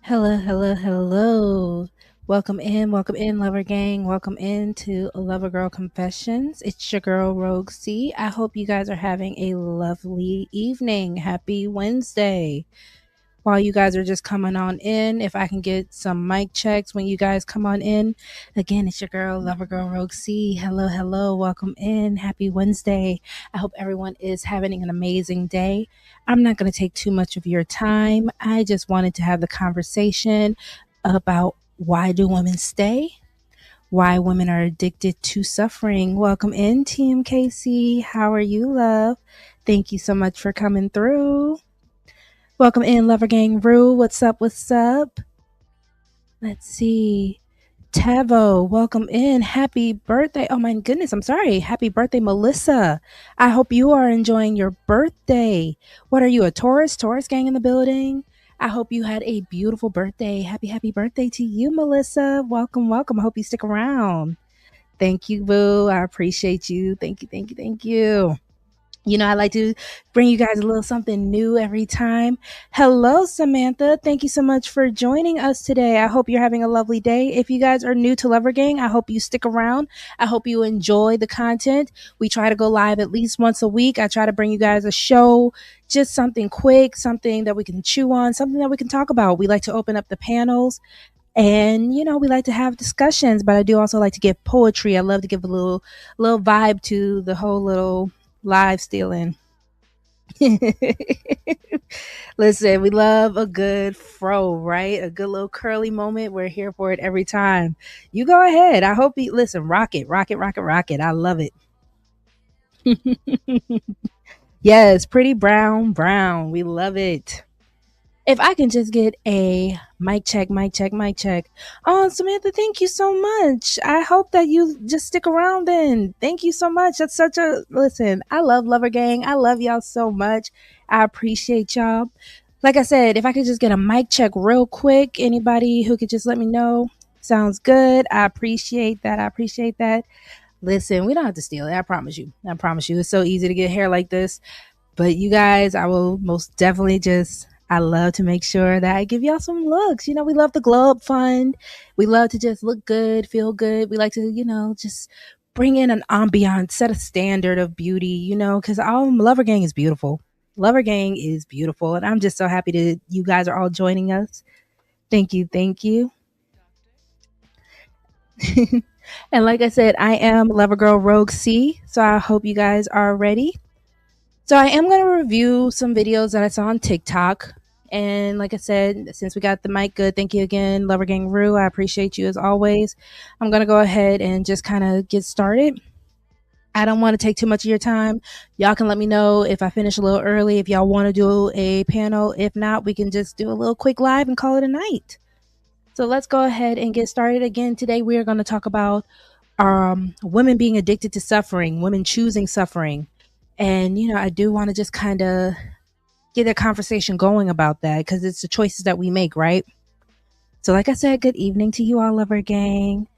Hello, hello, hello. Welcome in, Lover Gang. Welcome in to Lover Girl Confessions. It's your girl, Rogue C. I hope you guys are having a lovely evening. Happy Wednesday. While you guys are just coming on in, if I can get some mic checks when you guys come on in. Again, it's your girl, Lover Girl Rogue C. Hello, hello. Welcome in. Happy Wednesday. I hope everyone is having an amazing day. I'm not going to take too much of your time. I just wanted to have the conversation about why do women stay? Why women are addicted to suffering. Welcome in, Team KC. How are you, love? Thank you so much for coming through. Welcome in, Lover Gang Rue. What's up? What's up? Let's see. Tavo, welcome in. Happy birthday. Oh my goodness, I'm sorry. Happy birthday, Melissa. I hope you are enjoying your birthday. What are you, a Taurus? Taurus gang in the building? I hope you had a beautiful birthday. Happy birthday to you, Melissa. Welcome, welcome. I hope you stick around. Thank you, Boo. I appreciate you. Thank you. I like to bring you guys a little something new every time. Hello, Samantha. Thank you so much for joining us today. I hope you're having a lovely day. If you guys are new to Lover Gang, I hope you stick around. I hope you enjoy the content. We try to go live at least once a week. I try to bring you guys a show, just something quick, something that we can chew on, something that we can talk about. We like to open up the panels. And we like to have discussions, but I do also like to give poetry. I love to give a little vibe to the whole little live stealing. Listen, we love a good fro, right? A good little curly moment. We're here for it every time. You go ahead. I hope you listen, rock it, rock it, rock it, rock it. I love it. Yes, pretty brown, brown. We love it. If I can just get a mic check, mic check, mic check. Oh, Samantha, thank you so much. I hope that you just stick around then. Thank you so much. That's such a listen. I love Lover Gang. I love y'all so much. I appreciate y'all. Like I said, if I could just get a mic check real quick, anybody who could just let me know. Sounds good. I appreciate that. I appreciate that. Listen, we don't have to steal it. I promise you. I promise you. It's so easy to get hair like this. But you guys, I will most definitely I love to make sure that I give y'all some looks. We love the glow up fund. We love to just look good, feel good. We like to, just bring in an ambiance, set a standard of beauty, because all Lover Gang is beautiful. Lover Gang is beautiful. And I'm just so happy that you guys are all joining us. Thank you. Thank you. And like I said, I am Lover Girl Rogue C. So I hope you guys are ready. So I am going to review some videos that I saw on TikTok. And like I said, since we got the mic good, thank you again, Lover Gang Rue. I appreciate you as always. I'm going to go ahead and just kind of get started. I don't want to take too much of your time. Y'all can let me know if I finish a little early, if y'all want to do a panel. If not, we can just do a little quick live and call it a night. So let's go ahead and get started. Again, today we are going to talk about women being addicted to suffering, women choosing suffering. And, I do want to just kind of get a conversation going about that because it's the choices that we make, right? So, like I said, good evening to you all, Lover Gang.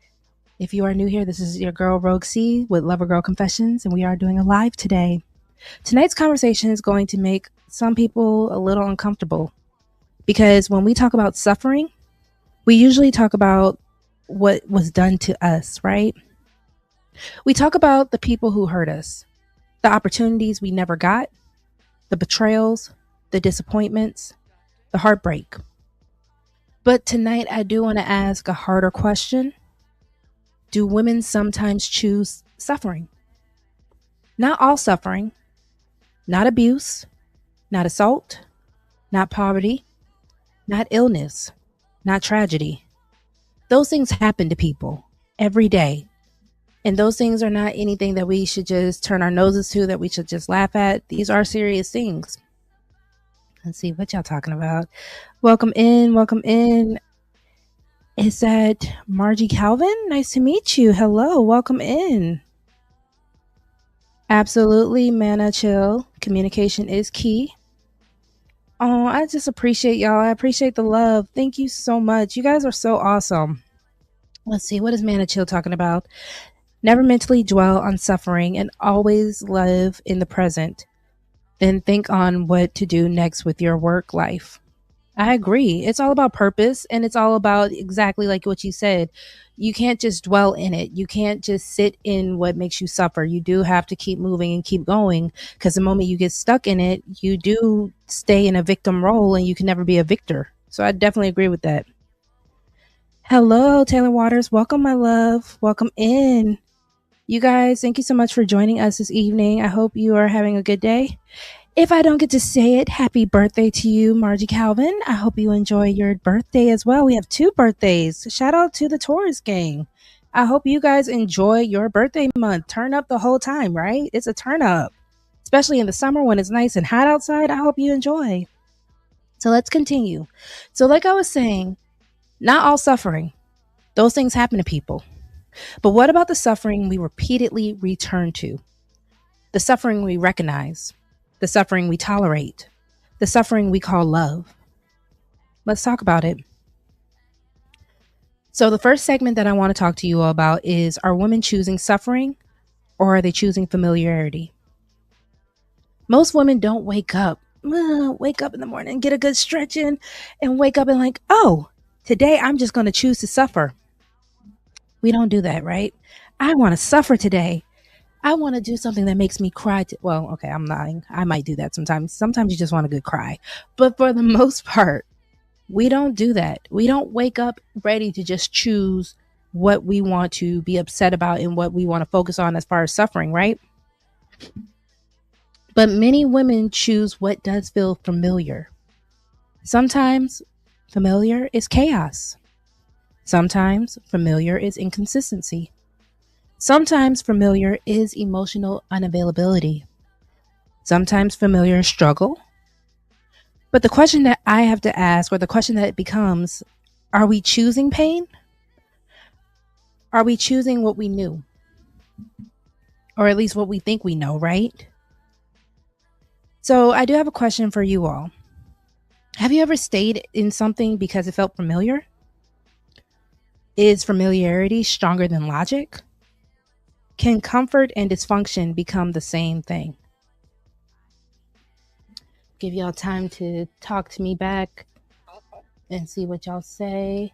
If you are new here, this is your girl, Rogue C, with Lover Girl Confessions, and we are doing a live today. Tonight's conversation is going to make some people a little uncomfortable because when we talk about suffering, we usually talk about what was done to us, right? We talk about the people who hurt us, the opportunities we never got, the betrayals, the disappointments, the heartbreak. But tonight, I do want to ask a harder question. Do women sometimes choose suffering? Not all suffering, not abuse, not assault, not poverty, not illness, not tragedy. Those things happen to people every day. And those things are not anything that we should just turn our noses to, that we should just laugh at. These are serious things. Let's see what y'all talking about. Welcome in. Welcome in. Is that Margie Calvin? Nice to meet you. Hello. Welcome in. Absolutely, Mana Chill. Communication is key. Oh, I just appreciate y'all. I appreciate the love. Thank you so much. You guys are so awesome. Let's see. What is Mana Chill talking about? Never mentally dwell on suffering and always live in the present. Then think on what to do next with your work life. I agree. It's all about purpose, and it's all about exactly like what you said. You can't just dwell in it. You can't just sit in what makes you suffer. You do have to keep moving and keep going, because the moment you get stuck in it, you do stay in a victim role and you can never be a victor. So I definitely agree with that. Hello, Taylor Waters. Welcome, my love. Welcome in. You guys, thank you so much for joining us this evening. I hope you are having a good day. If I don't get to say it, happy birthday to you, Margie Calvin. I hope you enjoy your birthday as well. We have two birthdays. Shout out to the Taurus gang. I hope you guys enjoy your birthday month. Turn up the whole time, right? It's a turn up, especially in the summer when it's nice and hot outside. I hope you enjoy. So let's continue. So, like I was saying, not all suffering, those things happen to people. But what about the suffering we repeatedly return to? The suffering we recognize, the suffering we tolerate, the suffering we call love. Let's talk about it. So, the first segment that I want to talk to you all about is, are women choosing suffering or are they choosing familiarity? Most women don't wake up in the morning and get a good stretch in and wake up and like, oh, today I'm just going to choose to suffer. We don't do that, right? I want to suffer today. I want to do something that makes me cry. Well, okay, I'm lying. I might do that sometimes. Sometimes you just want a good cry. But for the most part, we don't do that. We don't wake up ready to just choose what we want to be upset about and what we want to focus on as far as suffering, right? But many women choose what does feel familiar. Sometimes familiar is chaos. Sometimes familiar is inconsistency. Sometimes familiar is emotional unavailability. Sometimes familiar is struggle. But the question that I have to ask, or the question that it becomes, are we choosing pain? Are we choosing what we knew? Or at least what we think we know, right? So I do have a question for you all. Have you ever stayed in something because it felt familiar? Is familiarity stronger than logic? Can comfort and dysfunction become the same thing? Give y'all time to talk to me back and see what y'all say.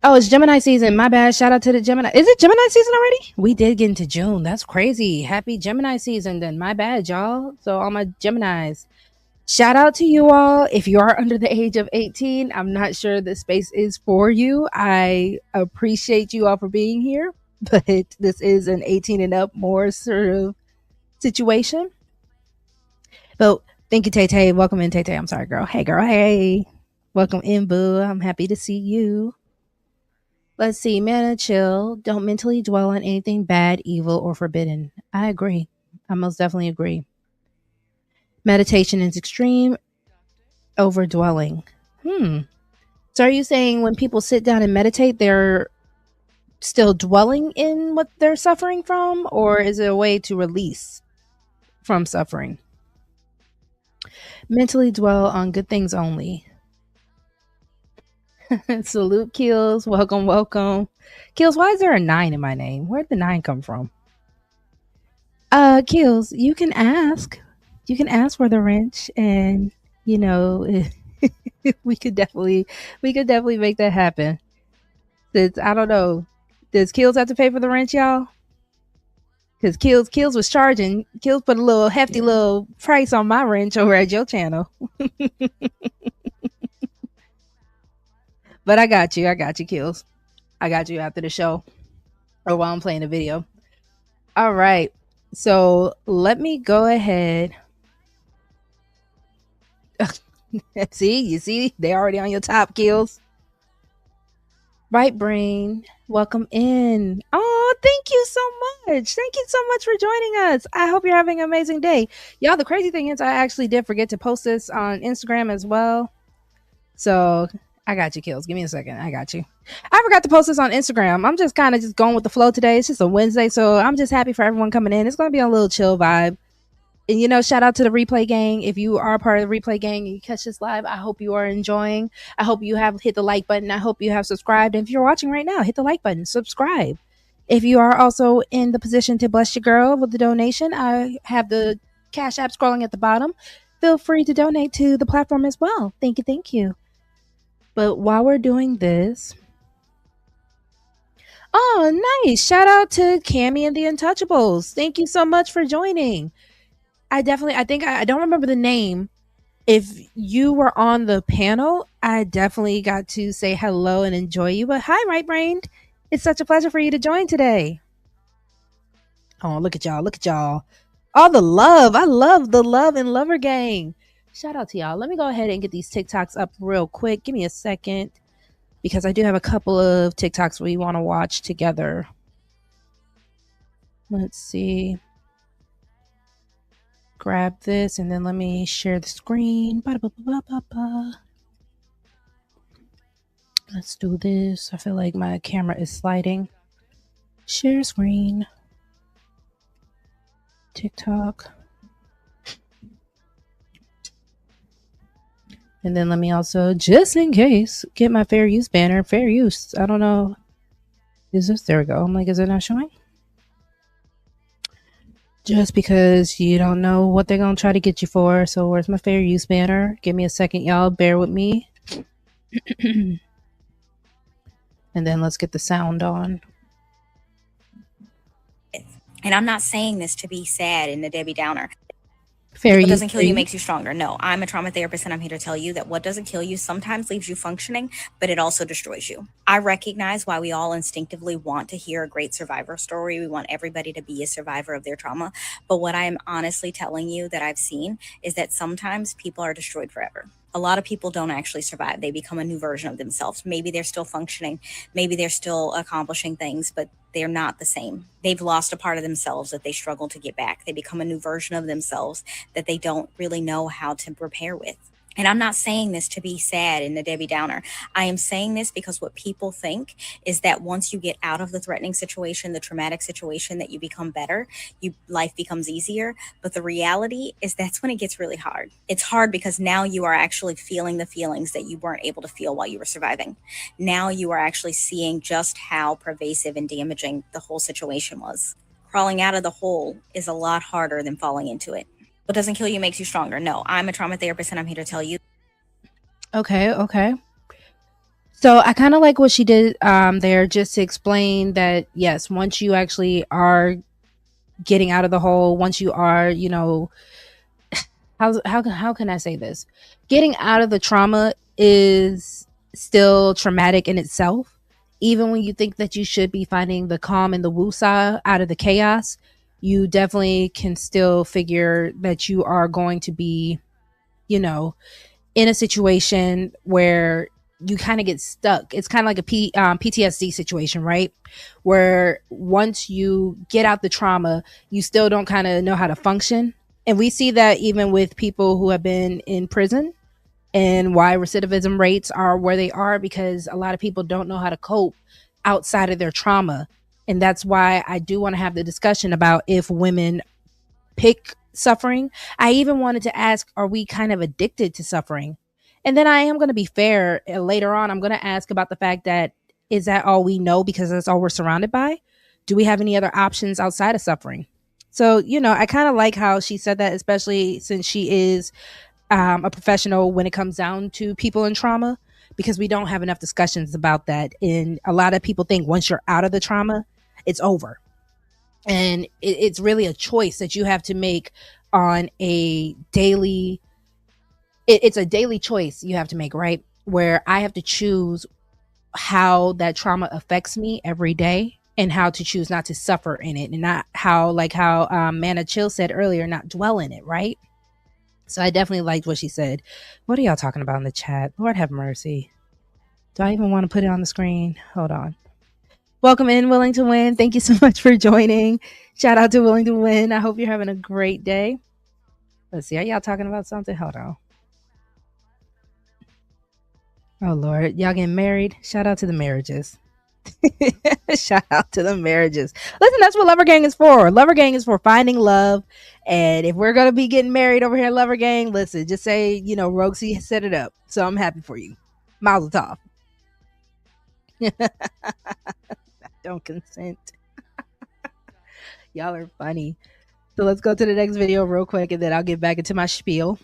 Oh, it's Gemini season. My bad. Shout out to the Gemini. Is it Gemini season already? We did get into June. That's crazy. Happy Gemini season then. My bad, y'all. So all my Geminis. Shout out to you all. If you are under the age of 18, I'm not sure the space is for you. I appreciate you all for being here, but this is an 18 and up more sort of situation. But thank you, Tay Tay. Welcome in, Tay Tay. I'm sorry, girl. Hey, girl. Hey. Welcome in, boo. I'm happy to see you. Let's see. Man, chill. Don't mentally dwell on anything bad, evil, or forbidden. I agree. I most definitely agree. Meditation is extreme overdwelling. So are you saying when people sit down and meditate, they're still dwelling in what they're suffering from, or is it a way to release from suffering? Mentally dwell on good things only. Salute, Kills. Welcome, welcome. Kills, why is there a 9 in my name? Where'd the 9 come from? Kills, you can ask. You can ask for the wrench, and you know, we could definitely make that happen. I don't know. Does Kills have to pay for the wrench, y'all? Because Kills was charging. Kills put a little hefty little price on my wrench over at your channel. But I got you, Kills. I got you after the show or while I'm playing the video. All right. So let me go ahead. You see, they're already on your top, Kills. Right brain, welcome in. Oh, thank you so much. Thank you so much for joining us. I hope you're having an amazing day. Y'all, the crazy thing is I actually did forget to post this on Instagram as well. So I got you, Kills. Give me a second. I got you. I forgot to post this on Instagram. I'm just kind of just going with the flow today. It's just a Wednesday, so I'm just happy for everyone coming in. It's going to be a little chill vibe. And, you know, shout out to the replay gang. If you are part of the replay gang and you catch this live, I hope you are enjoying. I hope you have hit the like button. I hope you have subscribed. And if you're watching right now, hit the like button, subscribe. If you are also in the position to bless your girl with the donation, I have the Cash App scrolling at the bottom. feel free to donate to the platform as well. Thank you, thank you. But while we're doing this, oh, nice. Shout out to Cammy and the Untouchables. Thank you so much for joining. I think I don't remember the name. If you were on the panel, I definitely got to say hello and enjoy you. But hi, Right Brain. It's such a pleasure for you to join today. Oh, look at y'all. Look at y'all. All the love. I love the love and lover gang. Shout out to y'all. Let me go ahead and get these TikToks up real quick. Give me a second because I do have a couple of TikToks we want to watch together. Let's see. Grab this and then let me share the screen. Let's do this. I feel like my camera is sliding. Share screen. TikTok. And then let me also, just in case, get my fair use banner. Fair use. I don't know. Is this? There we go. I'm like, is it not showing? Just because you don't know what they're going to try to get you for. So where's my fair use banner? Give me a second, y'all. Bear with me. And then let's get the sound on. And I'm not saying this to be sad and a Debbie Downer. Fair What use. doesn't kill you makes you stronger. No, I'm a trauma therapist and I'm here to tell you that what doesn't kill you sometimes leaves you functioning, but it also destroys you. I recognize why we all instinctively want to hear a great survivor story. We want everybody to be a survivor of their trauma. But what I am honestly telling you that I've seen is that sometimes people are destroyed forever. A lot of people don't actually survive. They become a new version of themselves. Maybe they're still functioning. Maybe they're still accomplishing things, but they're not the same. They've lost a part of themselves that they struggle to get back. They become a new version of themselves that they don't really know how to repair with. And I'm not saying this to be sad and a Debbie Downer. I am saying this because what people think is that once you get out of the threatening situation, the traumatic situation, that you become better, life becomes easier. But the reality is that's when it gets really hard. It's hard because now you are actually feeling the feelings that you weren't able to feel while you were surviving. Now you are actually seeing just how pervasive and damaging the whole situation was. Crawling out of the hole is a lot harder than falling into it. What doesn't kill you makes you stronger. No, I'm a trauma therapist and I'm here to tell you. Okay, okay. So I kind of like what she did there, just to explain that yes, once you actually are getting out of the hole, once you are, how can I say this? Getting out of the trauma is still traumatic in itself. Even when you think that you should be finding the calm and the woosah out of the chaos, you definitely can still figure that you are going to be, you know, in a situation where you kind of get stuck. It's kind of like a PTSD situation, right? Where once you get out the trauma, you still don't kind of know how to function. And we see that even with people who have been in prison, and why recidivism rates are where they are, because a lot of people don't know how to cope outside of their trauma. And that's why I do want to have the discussion about if women pick suffering. I even wanted to ask, are we kind of addicted to suffering? And then I am going to be fair. Later on, I'm going to ask about the fact that, is that all we know because that's all we're surrounded by? Do we have any other options outside of suffering? So, I kind of like how she said that, especially since she is a professional when it comes down to people in trauma, because we don't have enough discussions about that. And a lot of people think once you're out of the trauma, it's over. And it's really a choice that you have to make on a daily, it's a daily choice you have to make, right? Where I have to choose how that trauma affects me every day, and how to choose not to suffer in it, and not how, like how Mana Chill said earlier, not dwell in it, right? So I definitely liked what she said. What are y'all talking about in the chat? Lord have mercy. Do I even want to put it on the screen? Hold on. Welcome in, Willing to Win. Thank you so much for joining. Shout out to Willing to Win. I hope you're having a great day. Let's see. Are y'all talking about something? Hold on. Oh, Lord. Y'all getting married? Shout out to the marriages. Shout out to the marriages. Listen, that's what Lover Gang is for. Lover Gang is for finding love. And if we're going to be getting married over here at Lover Gang, listen, just say, Rogue C set it up. So I'm happy for you. Mazel tov. Don't consent. Y'all are funny. So let's go to the next video real quick, and then I'll get back into my spiel.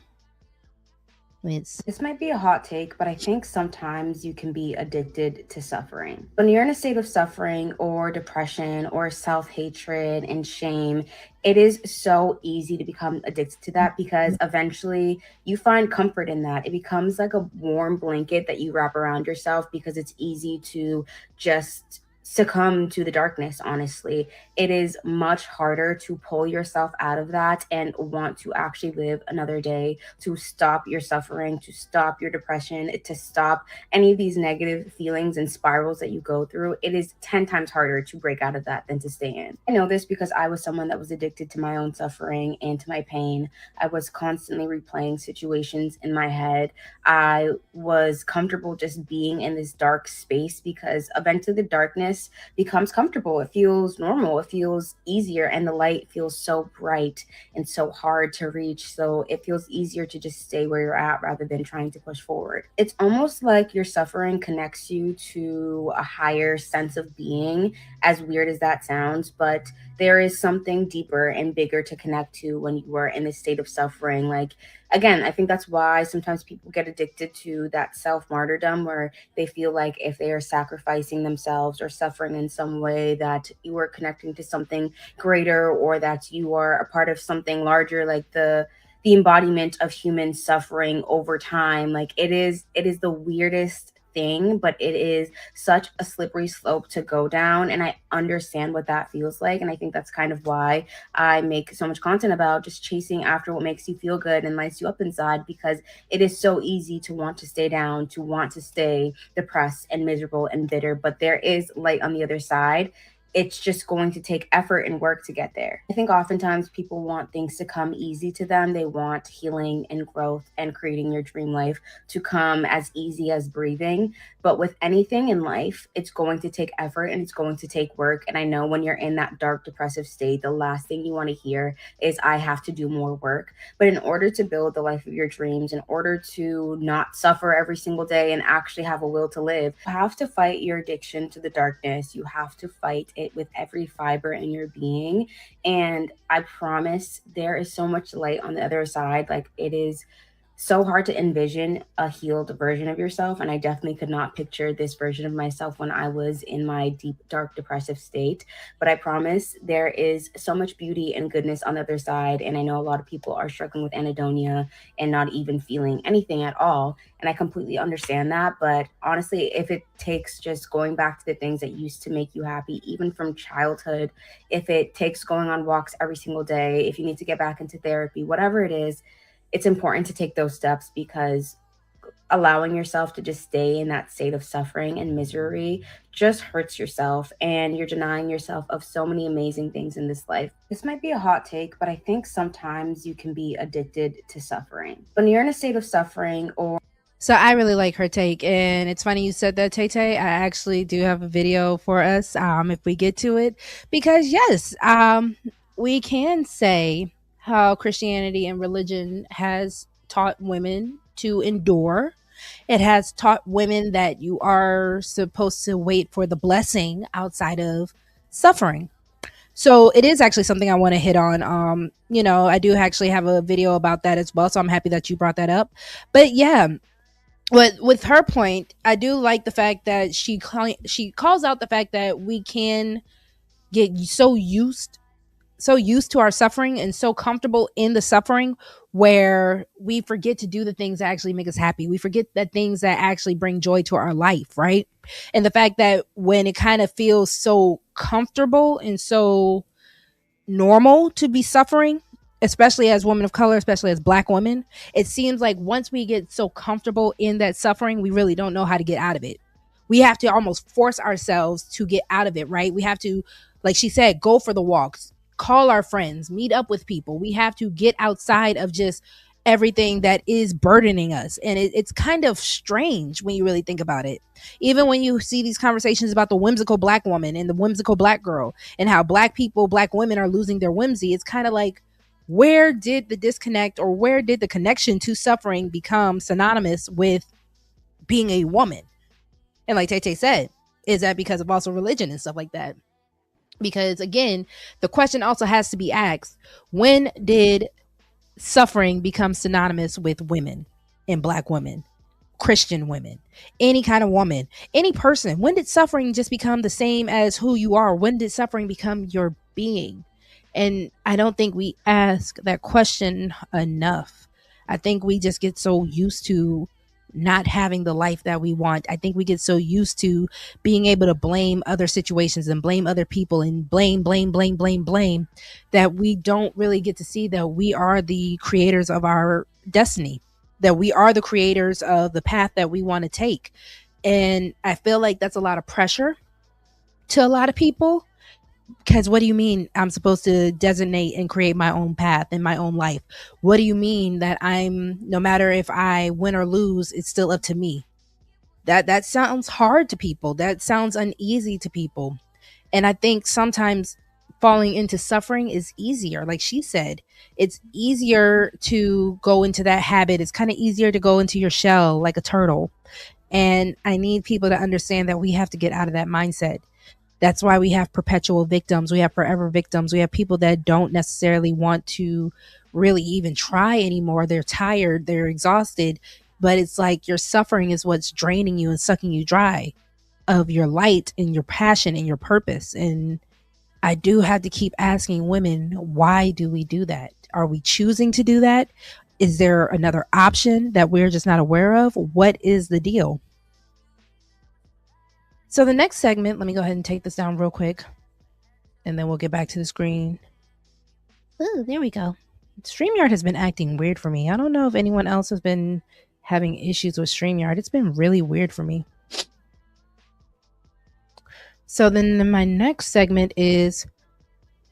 It's This might be a hot take, but I think sometimes you can be addicted to suffering. When you're in a state of suffering or depression or self hatred and shame, it is so easy to become addicted to that because eventually you find comfort in that. It becomes like a warm blanket that you wrap around yourself because it's easy to just succumb to the darkness, honestly. It is much harder to pull yourself out of that and want to actually live another day, to stop your suffering, to stop your depression, to stop any of these negative feelings and spirals that you go through. It is 10 times harder to break out of that than to stay in. I know this because I was someone that was addicted to my own suffering and to my pain. I was constantly replaying situations in my head. I was comfortable just being in this dark space because eventually the darkness becomes comfortable. It feels normal, it feels easier, and the light feels so bright and so hard to reach. So it feels easier to just stay where you're at rather than trying to push forward. It's almost like your suffering connects you to a higher sense of being, as weird as that sounds, but there is something deeper and bigger to connect to when you are in this state of suffering. Like, again, I think that's why sometimes people get addicted to that self martyrdom where they feel like if they are sacrificing themselves or suffering in some way, that you are connecting to something greater or that you are a part of something larger, like the embodiment of human suffering over time. Like, it is the weirdest thing, but it is such a slippery slope to go down, and I understand what that feels like. And I think that's kind of why I make so much content about just chasing after what makes you feel good and lights you up inside, because it is so easy to want to stay down, to want to stay depressed and miserable and bitter, but there is light on the other side. It's just going to take effort and work to get there. I think oftentimes people want things to come easy to them. They want healing and growth and creating your dream life to come as easy as breathing. But with anything in life, it's going to take effort and it's going to take work. And I know when you're in that dark, depressive state, the last thing you want to hear is, I have to do more work. But in order to build the life of your dreams, in order to not suffer every single day and actually have a will to live, you have to fight your addiction to the darkness. You have to fight it with every fiber in your being. And I promise there is so much light on the other side. Like, it is so hard to envision a healed version of yourself. And I definitely could not picture this version of myself when I was in my deep, dark, depressive state. But I promise there is so much beauty and goodness on the other side. And I know a lot of people are struggling with anhedonia and not even feeling anything at all. And I completely understand that. But honestly, if it takes just going back to the things that used to make you happy, even from childhood, if it takes going on walks every single day, if you need to get back into therapy, whatever it is, it's important to take those steps, because allowing yourself to just stay in that state of suffering and misery just hurts yourself, and you're denying yourself of so many amazing things in this life. This might be a hot take, but I think sometimes you can be addicted to suffering. When you're in a state of suffering or So I really like her take, and it's funny you said that, Tay Tay. I actually do have a video for us, if we get to it, because yes, we can say how Christianity and religion has taught women to endure. It has taught women that you are supposed to wait for the blessing outside of suffering. So it is actually something I want to hit on. I do actually have a video about that as well. So I'm happy that you brought that up. But yeah, with her point, I do like the fact that she calls out the fact that we can get so used to our suffering and so comfortable in the suffering where we forget to do the things that actually make us happy. We forget the things that actually bring joy to our life, right? And the fact that when it kind of feels so comfortable and so normal to be suffering, especially as women of color, especially as black women, it seems like once we get so comfortable in that suffering, we really don't know how to get out of it. We have to almost force ourselves to get out of it, right? We have to, like she said, go for the walks, call our friends, meet up with people. We have to get outside of just everything that is burdening us. And it's kind of strange when you really think about it. Even when you see these conversations about the whimsical black woman and the whimsical black girl, and how black people, black women are losing their whimsy, it's kind of like, where did the disconnect, or where did the connection to suffering become synonymous with being a woman? And like Tay said, is that because of also religion and stuff like that? Because again, the question also has to be asked, when did suffering become synonymous with women? in Black women, Christian women, any kind of woman, any person? When did suffering just become the same as who you are? When did suffering become your being? And I don't think we ask that question enough. I think we just get so used to not having the life that we want. I think we get so used to being able to blame other situations and blame other people and blame that we don't really get to see that we are the creators of our destiny, that we are the creators of the path that we want to take. And I feel like that's a lot of pressure to a lot of people, because what do you mean I'm supposed to designate and create my own path in my own life? What do you mean that I'm, no matter if I win or lose, it's still up to me? That sounds hard to people. That sounds uneasy to people. And I think sometimes falling into suffering is easier. Like she said, it's easier to go into that habit. It's kind of easier to go into your shell like a turtle. And I need people to understand that we have to get out of that mindset. That's why we have perpetual victims. We have forever victims. We have people that don't necessarily want to really even try anymore. They're tired, they're exhausted, but it's like your suffering is what's draining you and sucking you dry of your light and your passion and your purpose. And I do have to keep asking women, why do we do that? Are we choosing to do that? Is there another option that we're just not aware of? What is the deal? So the next segment, let me go ahead and take this down real quick, and then we'll get back to the screen. Ooh, there we go. StreamYard has been acting weird for me. I don't know if anyone else has been having issues with StreamYard. It's been really weird for me. So then my next segment is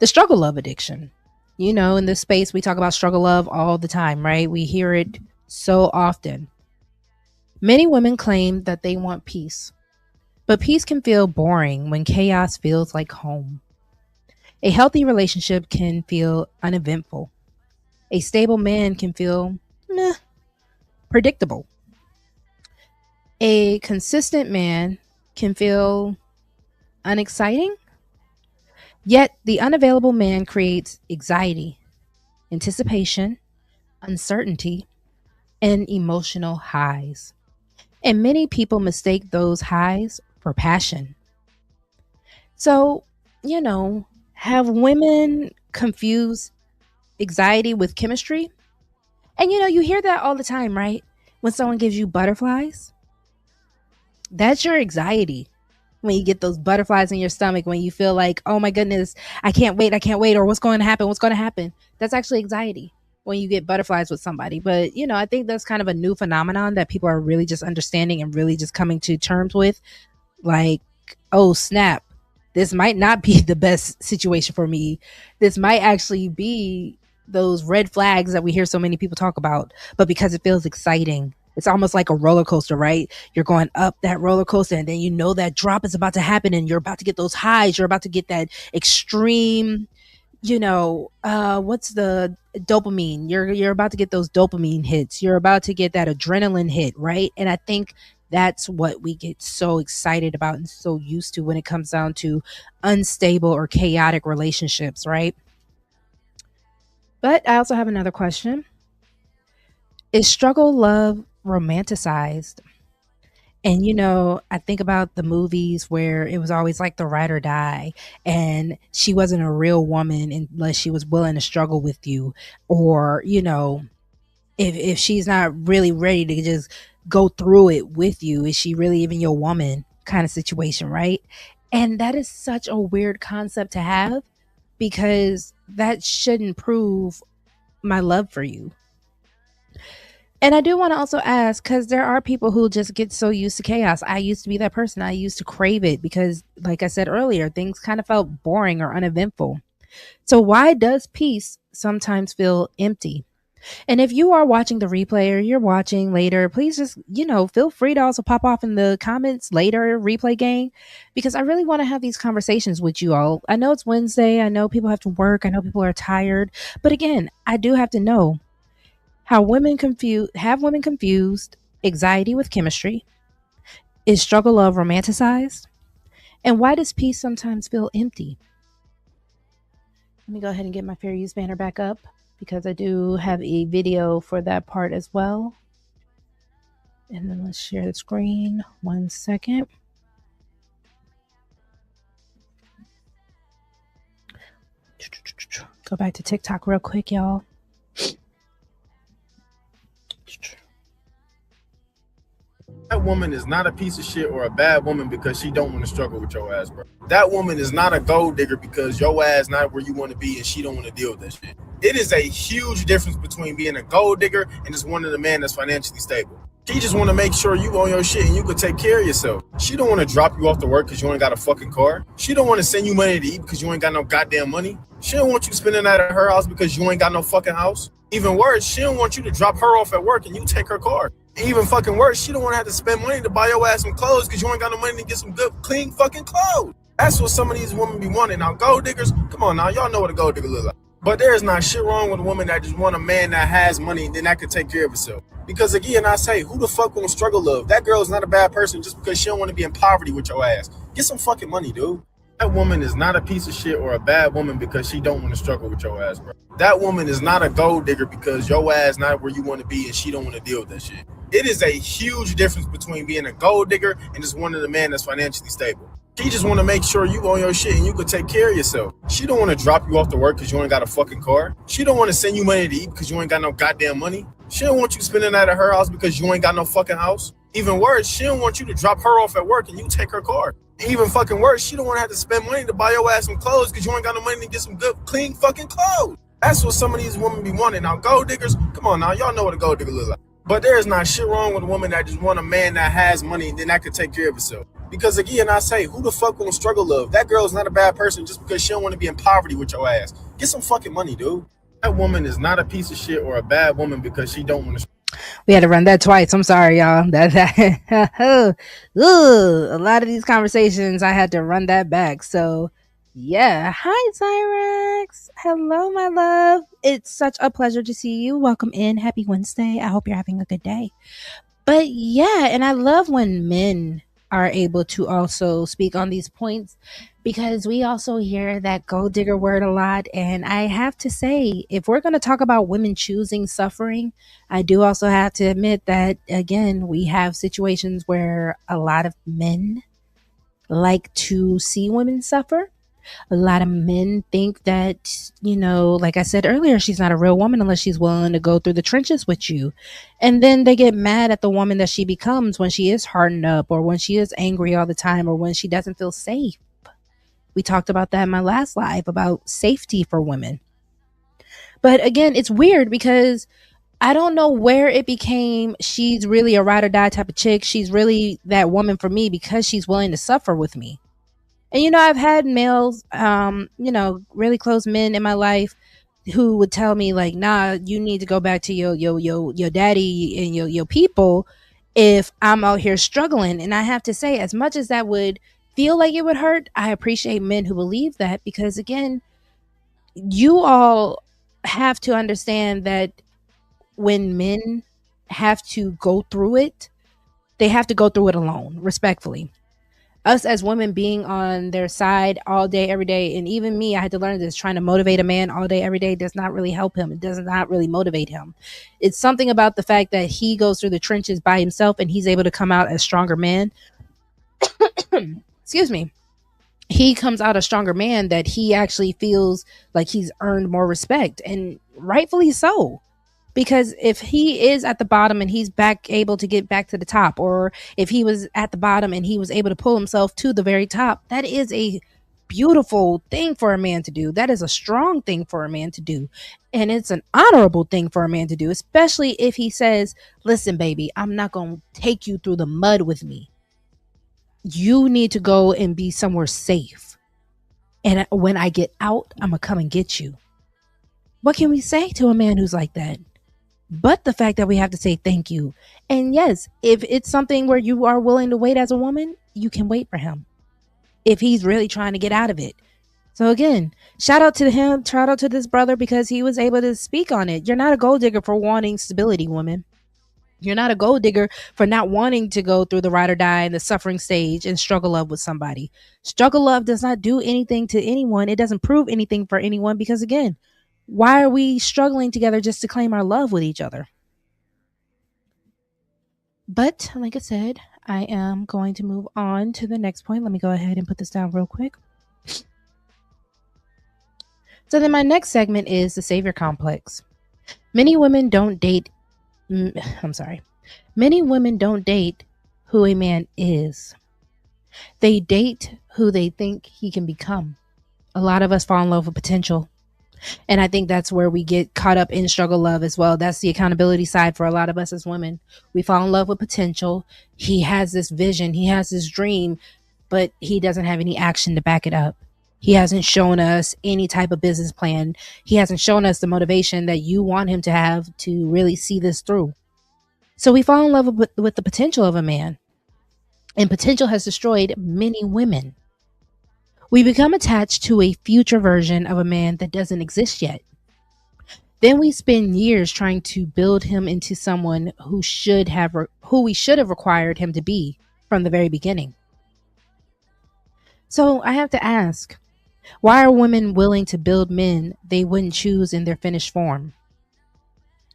the struggle love addiction. You know, in this space, we talk about struggle love all the time, right? We hear it so often. Many women claim that they want peace, but peace can feel boring when chaos feels like home. A healthy relationship can feel uneventful. A stable man can feel predictable. A consistent man can feel unexciting. Yet the unavailable man creates anxiety, anticipation, uncertainty, and emotional highs. And many people mistake those highs for passion. So, you know, have women confused anxiety with chemistry? And you know, you hear that all the time, right? When someone gives you butterflies, that's your anxiety. When you get those butterflies in your stomach, when you feel like, oh my goodness, I can't wait, or what's going to happen, that's actually anxiety when you get butterflies with somebody. But, you know, I think that's kind of a new phenomenon that people are really just understanding and really just coming to terms with. Like, oh snap, this might not be the best situation for me. This might actually be those red flags that we hear so many people talk about, but because it feels exciting, it's almost like a roller coaster, right? You're going up that roller coaster, and then you know that drop is about to happen, and you're about to get those highs. You're about to get that extreme, you know, what's the dopamine? You're about to get those dopamine hits. You're about to get that adrenaline hit, right? And I think that's what we get so excited about and so used to when it comes down to unstable or chaotic relationships, right? But I also have another question. Is struggle love romanticized? And you know, I think about the movies where it was always like the ride or die, and she wasn't a real woman unless she was willing to struggle with you, or you know, if she's not really ready to just go through it with you, is she really even your woman? Kind of situation, right? And that is such a weird concept to have, because that shouldn't prove my love for you. And I do want to also ask, because there are people who just get so used to chaos. I used to be that person. I used to crave it because, like I said earlier, things kind of felt boring or uneventful. So, why does peace sometimes feel empty? And if you are watching the replay or you're watching later, please just, you know, feel free to also pop off in the comments later, replay gang, because I really want to have these conversations with you all. I know it's Wednesday. I know people have to work. I know people are tired. But again, I do have to know how women confused anxiety with chemistry. Is struggle love romanticized? And why does peace sometimes feel empty? Let me go ahead and get my fair use banner back up, because I do have a video for that part as well. And then let's share the screen. 1 second. Go back to TikTok real quick, y'all. That woman is not a piece of shit or a bad woman because she don't want to struggle with your ass, bro. That woman is not a gold digger because your ass not where you want to be and she don't want to deal with that shit. It is a huge difference between being a gold digger and just wanting a man that's financially stable. She just want to make sure you own your shit and you can take care of yourself. She don't want to drop you off to work because you ain't got a fucking car. She don't want to send you money to eat because you ain't got no goddamn money. She don't want you spending that at her house because you ain't got no fucking house. Even worse, she don't want you to drop her off at work and you take her car. Even fucking worse, she don't want to have to spend money to buy your ass some clothes because you ain't got no money to get some good, clean fucking clothes. That's what some of these women be wanting. Now, gold diggers, come on now, y'all know what a gold digger look like. But there's not shit wrong with a woman that just want a man that has money and then that can take care of herself. Because again, I say, who the fuck won't struggle love? That girl is not a bad person just because she don't want to be in poverty with your ass. Get some fucking money, dude. That woman is not a piece of shit or a bad woman because she don't want to struggle with your ass, bro. That woman is not a gold digger because your ass not where you want to be and she don't want to deal with that shit. It is a huge difference between being a gold digger and just wanting a man that's financially stable. She just want to make sure you own your shit and you can take care of yourself. She don't want to drop you off to work because you ain't got a fucking car. She don't want to send you money to eat because you ain't got no goddamn money. She don't want you spending that at her house because you ain't got no fucking house. Even worse, she don't want you to drop her off at work and you take her car. Even fucking worse, she don't want to have to spend money to buy your ass some clothes because you ain't got no money to get some good, clean fucking clothes. That's what some of these women be wanting. Now, gold diggers, come on now, y'all know what a gold digger look like. But there is not shit wrong with a woman that just want a man that has money and then that could take care of herself. Because again, I say, who the fuck won't struggle love? That girl is not a bad person just because she don't want to be in poverty with your ass. Get some fucking money, dude. That woman is not a piece of shit or a bad woman because she don't want to. We had to run that twice. I'm sorry, y'all. That a lot of these conversations, I had to run that back. So, yeah. Hi, Cyrex. Hello, my love. It's such a pleasure to see you. Welcome in. Happy Wednesday. I hope you're having a good day. But yeah, and I love when men are able to also speak on these points because we also hear that gold digger word a lot. And I have to say, if we're going to talk about women choosing suffering, I do also have to admit that, again, we have situations where a lot of men like to see women suffer. A lot of men think that, like I said earlier, she's not a real woman unless she's willing to go through the trenches with you. And then they get mad at the woman that she becomes when she is hardened up or when she is angry all the time or when she doesn't feel safe. We talked about that in my last live about safety for women. But again, it's weird because I don't know where it became she's really a ride or die type of chick. She's really that woman for me because she's willing to suffer with me. And I've had males, really close men in my life who would tell me like, nah, you need to go back to your daddy and your people if I'm out here struggling. And I have to say, as much as that would feel like it would hurt, I appreciate men who believe that because again, you all have to understand that when men have to go through it, they have to go through it alone, respectfully. Us as women being on their side all day, every day, and even me, I had to learn this, trying to motivate a man all day, every day does not really help him. It does not really motivate him. It's something about the fact that he goes through the trenches by himself and he's able to come out a stronger man. Excuse me. He comes out a stronger man that he actually feels like he's earned more respect, and rightfully so. Because if he is at the bottom and he's able to get back to the top, or if he was at the bottom and he was able to pull himself to the very top, that is a beautiful thing for a man to do. That is a strong thing for a man to do. And it's an honorable thing for a man to do, especially if he says, listen, baby, I'm not going to take you through the mud with me. You need to go and be somewhere safe. And when I get out, I'm going to come and get you. What can we say to a man who's like that? But the fact that we have to say thank you. And yes, if it's something where you are willing to wait as a woman, you can wait for him if he's really trying to get out of it. So again, shout out to him, shout out to this brother because he was able to speak on it. You're not a gold digger for wanting stability, woman. You're not a gold digger for not wanting to go through the ride or die and the suffering stage and struggle love with somebody. Struggle love does not do anything to anyone. It doesn't prove anything for anyone because again, why are we struggling together just to claim our love with each other? But like I said, I am going to move on to the next point. Let me go ahead and put this down real quick. So then my next segment is the savior complex. Many women don't date I'm sorry. Many women don't date who a man is. They date who they think he can become. A lot of us fall in love with potential. And I think that's where we get caught up in struggle love as well. That's the accountability side for a lot of us as women. We fall in love with potential. He has this vision, he has this dream, but he doesn't have any action to back it up. He hasn't shown us any type of business plan. He hasn't shown us the motivation that you want him to have to really see this through. So we fall in love with the potential of a man. And potential has destroyed many women. We become attached to a future version of a man that doesn't exist yet. Then we spend years trying to build him into someone who we should have required him to be from the very beginning. So I have to ask, why are women willing to build men they wouldn't choose in their finished form?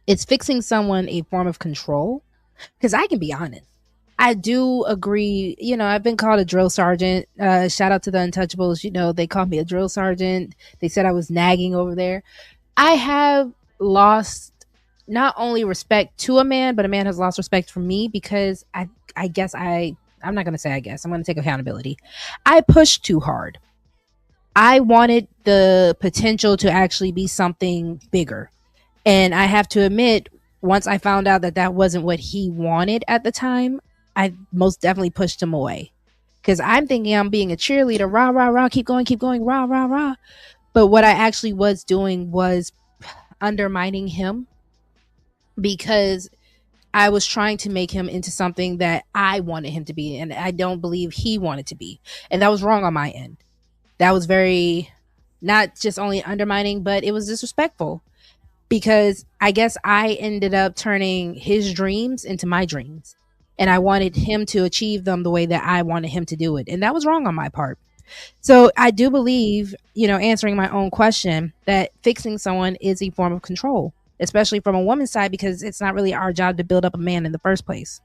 Is fixing someone a form of control? Because I can be honest, I do agree. I've been called a drill sergeant. Shout out to the Untouchables. They called me a drill sergeant. They said I was nagging over there. I have lost not only respect to a man, but a man has lost respect for me because I'm not going to say I guess. I'm going to take accountability. I pushed too hard. I wanted the potential to actually be something bigger. And I have to admit, once I found out that that wasn't what he wanted at the time, I most definitely pushed him away. Because I'm thinking I'm being a cheerleader, rah, rah, rah, keep going, rah, rah, rah. But what I actually was doing was undermining him because I was trying to make him into something that I wanted him to be. And I don't believe he wanted to be. And that was wrong on my end. That was very, not just only undermining, but it was disrespectful. Because I guess I ended up turning his dreams into my dreams. And I wanted him to achieve them the way that I wanted him to do it. And that was wrong on my part. So I do believe, answering my own question, that fixing someone is a form of control, especially from a woman's side, because it's not really our job to build up a man in the first place.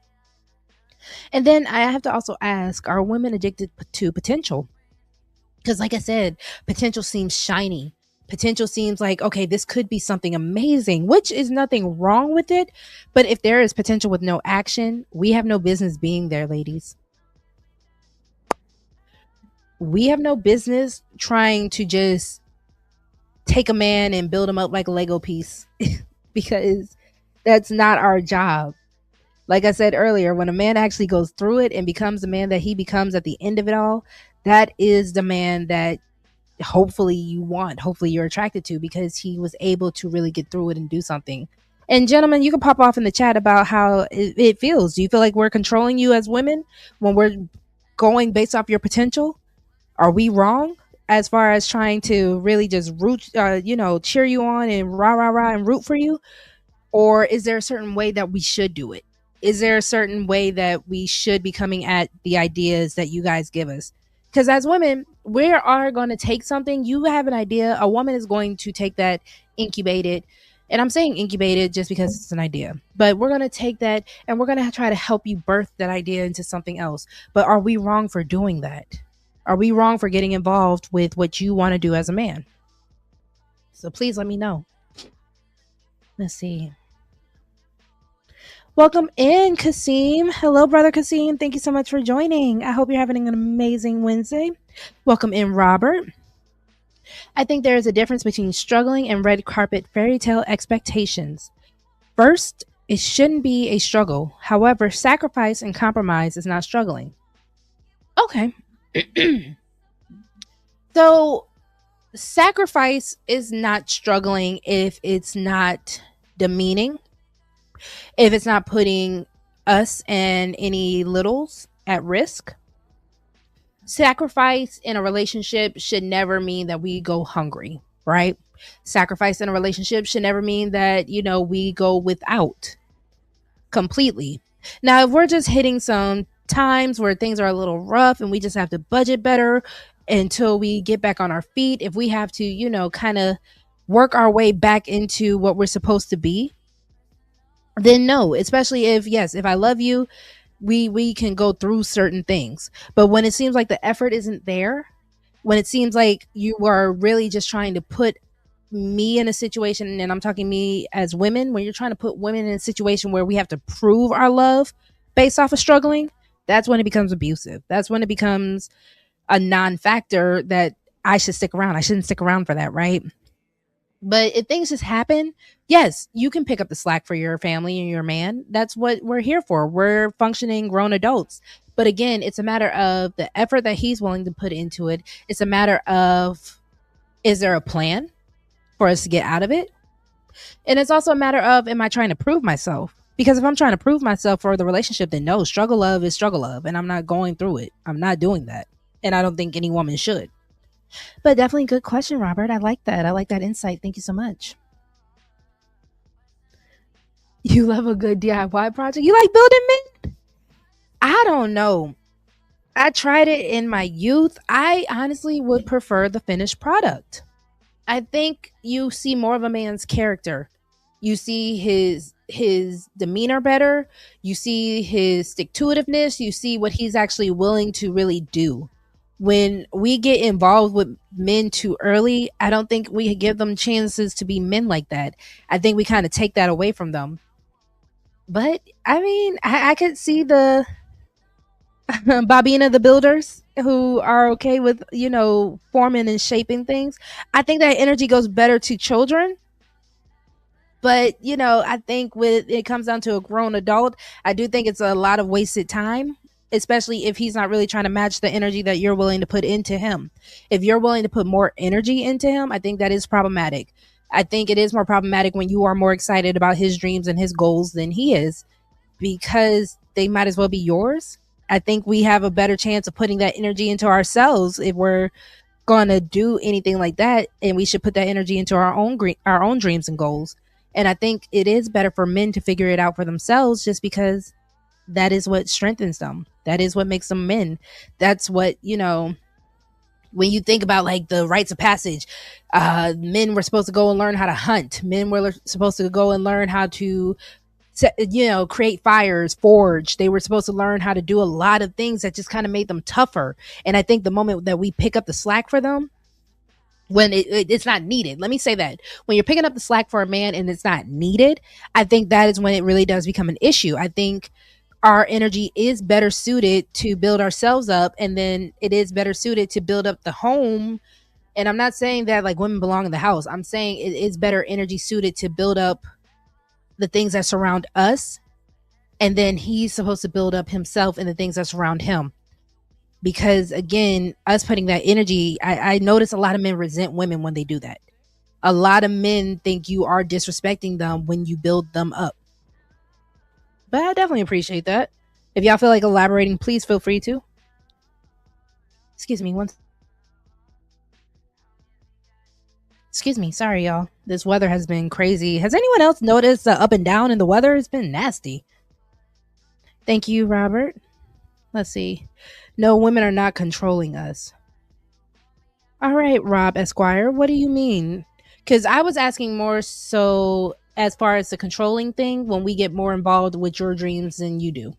And then I have to also ask, are women addicted to potential? Because like I said, potential seems shiny. Potential seems like, okay, this could be something amazing, which is nothing wrong with it. But if there is potential with no action, we have no business being there, ladies. We have no business trying to just take a man and build him up like a Lego piece because that's not our job. Like I said earlier, when a man actually goes through it and becomes the man that he becomes at the end of it all, that is the man that hopefully you want, hopefully you're attracted to, because he was able to really get through it and do something. And gentlemen, you can pop off in the chat about how it feels. Do you feel like we're controlling you as women when we're going based off your potential? Are we wrong as far as trying to really just cheer you on and rah, rah, rah and root for you? Or is there a certain way that we should do it? Is there a certain way that we should be coming at the ideas that you guys give us? Because as women, we are going to take something. You have an idea. A woman is going to take that, incubate it. And I'm saying incubated just because it's an idea. But we're going to take that and we're going to try to help you birth that idea into something else. But are we wrong for doing that? Are we wrong for getting involved with what you want to do as a man? So please let me know. Let's see. Welcome in, Kasim. Hello, brother Kasim. Thank you so much for joining. I hope you're having an amazing Wednesday. Welcome in, Robert. I think there is a difference between struggling and red carpet fairy tale expectations. First, it shouldn't be a struggle. However, sacrifice and compromise is not struggling. Okay. So, sacrifice is not struggling if it's not demeaning, if it's not putting us and any littles at risk. Sacrifice in a relationship should never mean that we go hungry, right? Sacrifice in a relationship should never mean that, we go without completely. Now, if we're just hitting some times where things are a little rough and we just have to budget better until we get back on our feet, if we have to, kind of work our way back into what we're supposed to be, then no. Especially if, yes, if I love you, we can go through certain things. But when it seems like the effort isn't there, when it seems like you are really just trying to put me in a situation, and I'm talking me as women, when you're trying to put women in a situation where we have to prove our love based off of struggling, that's when it becomes abusive. That's when it becomes a non-factor that I should stick around. I shouldn't stick around for that, right? But if things just happen, yes, you can pick up the slack for your family and your man. That's what we're here for. We're functioning grown adults. But again, it's a matter of the effort that he's willing to put into it. It's a matter of, is there a plan for us to get out of it? And it's also a matter of, am I trying to prove myself? Because if I'm trying to prove myself for the relationship, then no, struggle love is struggle love. And I'm not going through it. I'm not doing that. And I don't think any woman should. But definitely good question, Robert. I like that. I like that insight. Thank you so much. You love a good DIY project? You like building men? I don't know. I tried it in my youth. I honestly would prefer the finished product. I think you see more of a man's character. You see his demeanor better. You see his stick to itiveness. You see what he's actually willing to really do. When we get involved with men too early, I don't think we give them chances to be men like that. I think we kind of take that away from them. But I mean, I could see the Bobina the builders who are okay with, forming and shaping things. I think that energy goes better to children. But, I think when it comes down to a grown adult, I do think it's a lot of wasted time, especially if he's not really trying to match the energy that you're willing to put into him. If you're willing to put more energy into him, I think that is problematic. I think it is more problematic when you are more excited about his dreams and his goals than he is, because they might as well be yours. I think we have a better chance of putting that energy into ourselves if we're going to do anything like that, and we should put that energy into our own dreams and goals. And I think it is better for men to figure it out for themselves, just because that is what strengthens them. That is what makes them men. That's what, when you think about like the rites of passage, men were supposed to go and learn how to hunt. Men were supposed to go and learn how to create fires, forge. They were supposed to learn how to do a lot of things that just kind of made them tougher. And I think the moment that we pick up the slack for them, when it's not needed, let me say that, when you're picking up the slack for a man and it's not needed, I think that is when it really does become an issue. I think our energy is better suited to build ourselves up, and then it is better suited to build up the home. And I'm not saying that like women belong in the house. I'm saying it is better energy suited to build up the things that surround us, and then he's supposed to build up himself and the things that surround him. Because again, us putting that energy, I notice a lot of men resent women when they do that. A lot of men think you are disrespecting them when you build them up. But I definitely appreciate that. If y'all feel like elaborating, please feel free to. Excuse me, sorry y'all. This weather has been crazy. Has anyone else noticed the up and down in the weather? It's been nasty. Thank you, Robert. Let's see. No, women are not controlling us. All right, Rob Esquire, what do you mean? Because I was asking more so as far as the controlling thing, when we get more involved with your dreams than you do.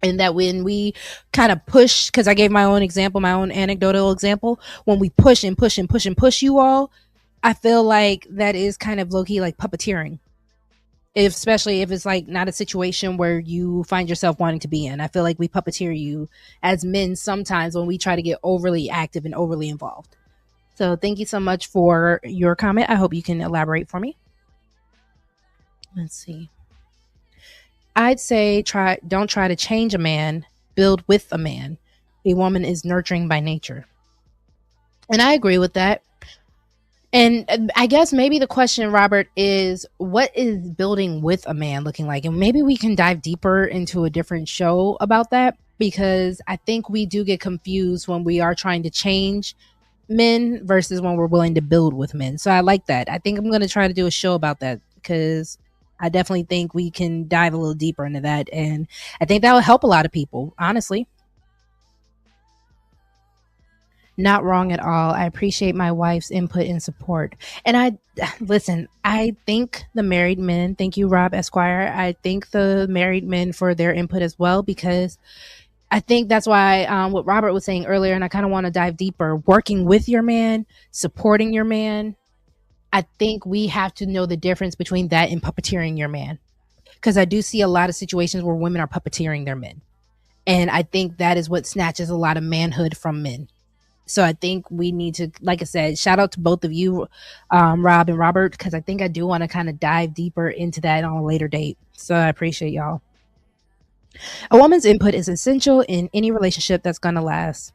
And that when we kind of push, because I gave my own example, my own anecdotal example, when we push and push and push and push you all, I feel like that is kind of low-key like puppeteering. Especially if it's like not a situation where you find yourself wanting to be in. I feel like we puppeteer you as men sometimes when we try to get overly active and overly involved. So thank you so much for your comment. I hope you can elaborate for me. Let's see. I'd say don't try to change a man, build with a man. A woman is nurturing by nature. And I agree with that. And I guess maybe the question, Robert, is what is building with a man looking like? And maybe we can dive deeper into a different show about that, because I think we do get confused when we are trying to change men versus when we're willing to build with men. So I like that. I think I'm going to try to do a show about that, because I definitely think we can dive a little deeper into that. And I think that will help a lot of people, honestly. Not wrong at all. I appreciate my wife's input and support. And I listen, I thank the married men. Thank you, Rob Esquire. I thank the married men for their input as well, because I think that's why what Robert was saying earlier, and I kind of want to dive deeper, working with your man, supporting your man. I think we have to know the difference between that and puppeteering your man. Because I do see a lot of situations where women are puppeteering their men. And I think that is what snatches a lot of manhood from men. So I think we need to, like I said, shout out to both of you, Rob and Robert, because I think I do want to kind of dive deeper into that on a later date. So I appreciate y'all. A woman's input is essential in any relationship that's going to last.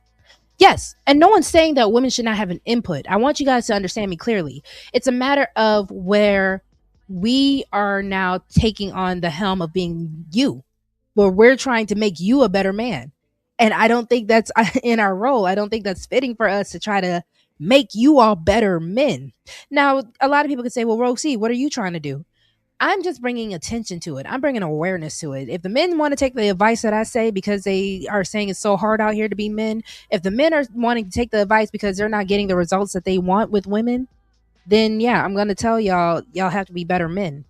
Yes, and no one's saying that women should not have an input. I want you guys to understand me clearly. It's a matter of where we are now taking on the helm of being you, where we're trying to make you a better man. And I don't think that's in our role. I don't think that's fitting for us to try to make you all better men. Now, a lot of people could say, well, Rosie, what are you trying to do? I'm just bringing attention to it. I'm bringing awareness to it. If the men want to take the advice that I say because they are saying it's so hard out here to be men, if the men are wanting to take the advice because they're not getting the results that they want with women, then yeah, I'm going to tell y'all have to be better men.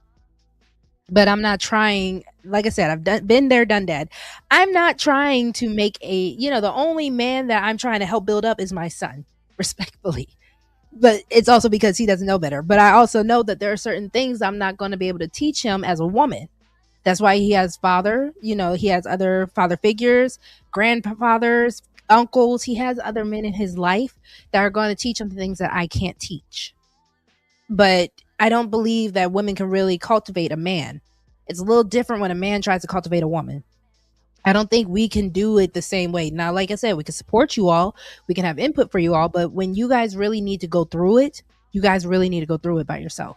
But I'm not trying, like I said, I've been there, done that. I'm not trying to make the only man that I'm trying to help build up is my son, respectfully. But it's also because he doesn't know better. But I also know that there are certain things I'm not going to be able to teach him as a woman. That's why he has he has other father figures, grandfathers, uncles. He has other men in his life that are going to teach him the things that I can't teach. But I don't believe that women can really cultivate a man. It's a little different when a man tries to cultivate a woman. I don't think we can do it the same way. Now, like I said, we can support you all. We can have input for you all. But when you guys really need to go through it, you guys really need to go through it by yourself.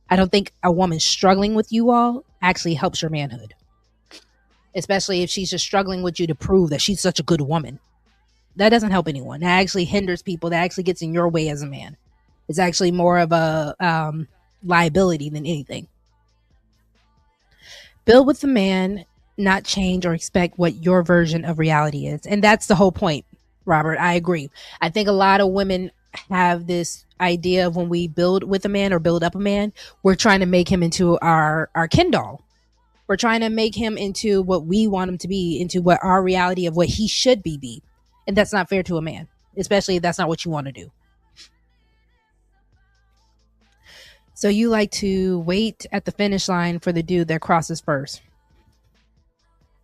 I don't think a woman struggling with you all actually helps your manhood. Especially if she's just struggling with you to prove that she's such a good woman. That doesn't help anyone. That actually hinders people. That actually gets in your way as a man. It's actually more of a liability than anything. Build with the man, not change or expect what your version of reality is. And that's the whole point, Robert. I agree. I think a lot of women have this idea of when we build with a man or build up a man, we're trying to make him into our Ken doll. We're trying to make him into what we want him to be, into what our reality of what he should be. And that's not fair to a man, especially if that's not what you want to do. So you like to wait at the finish line for the dude that crosses first.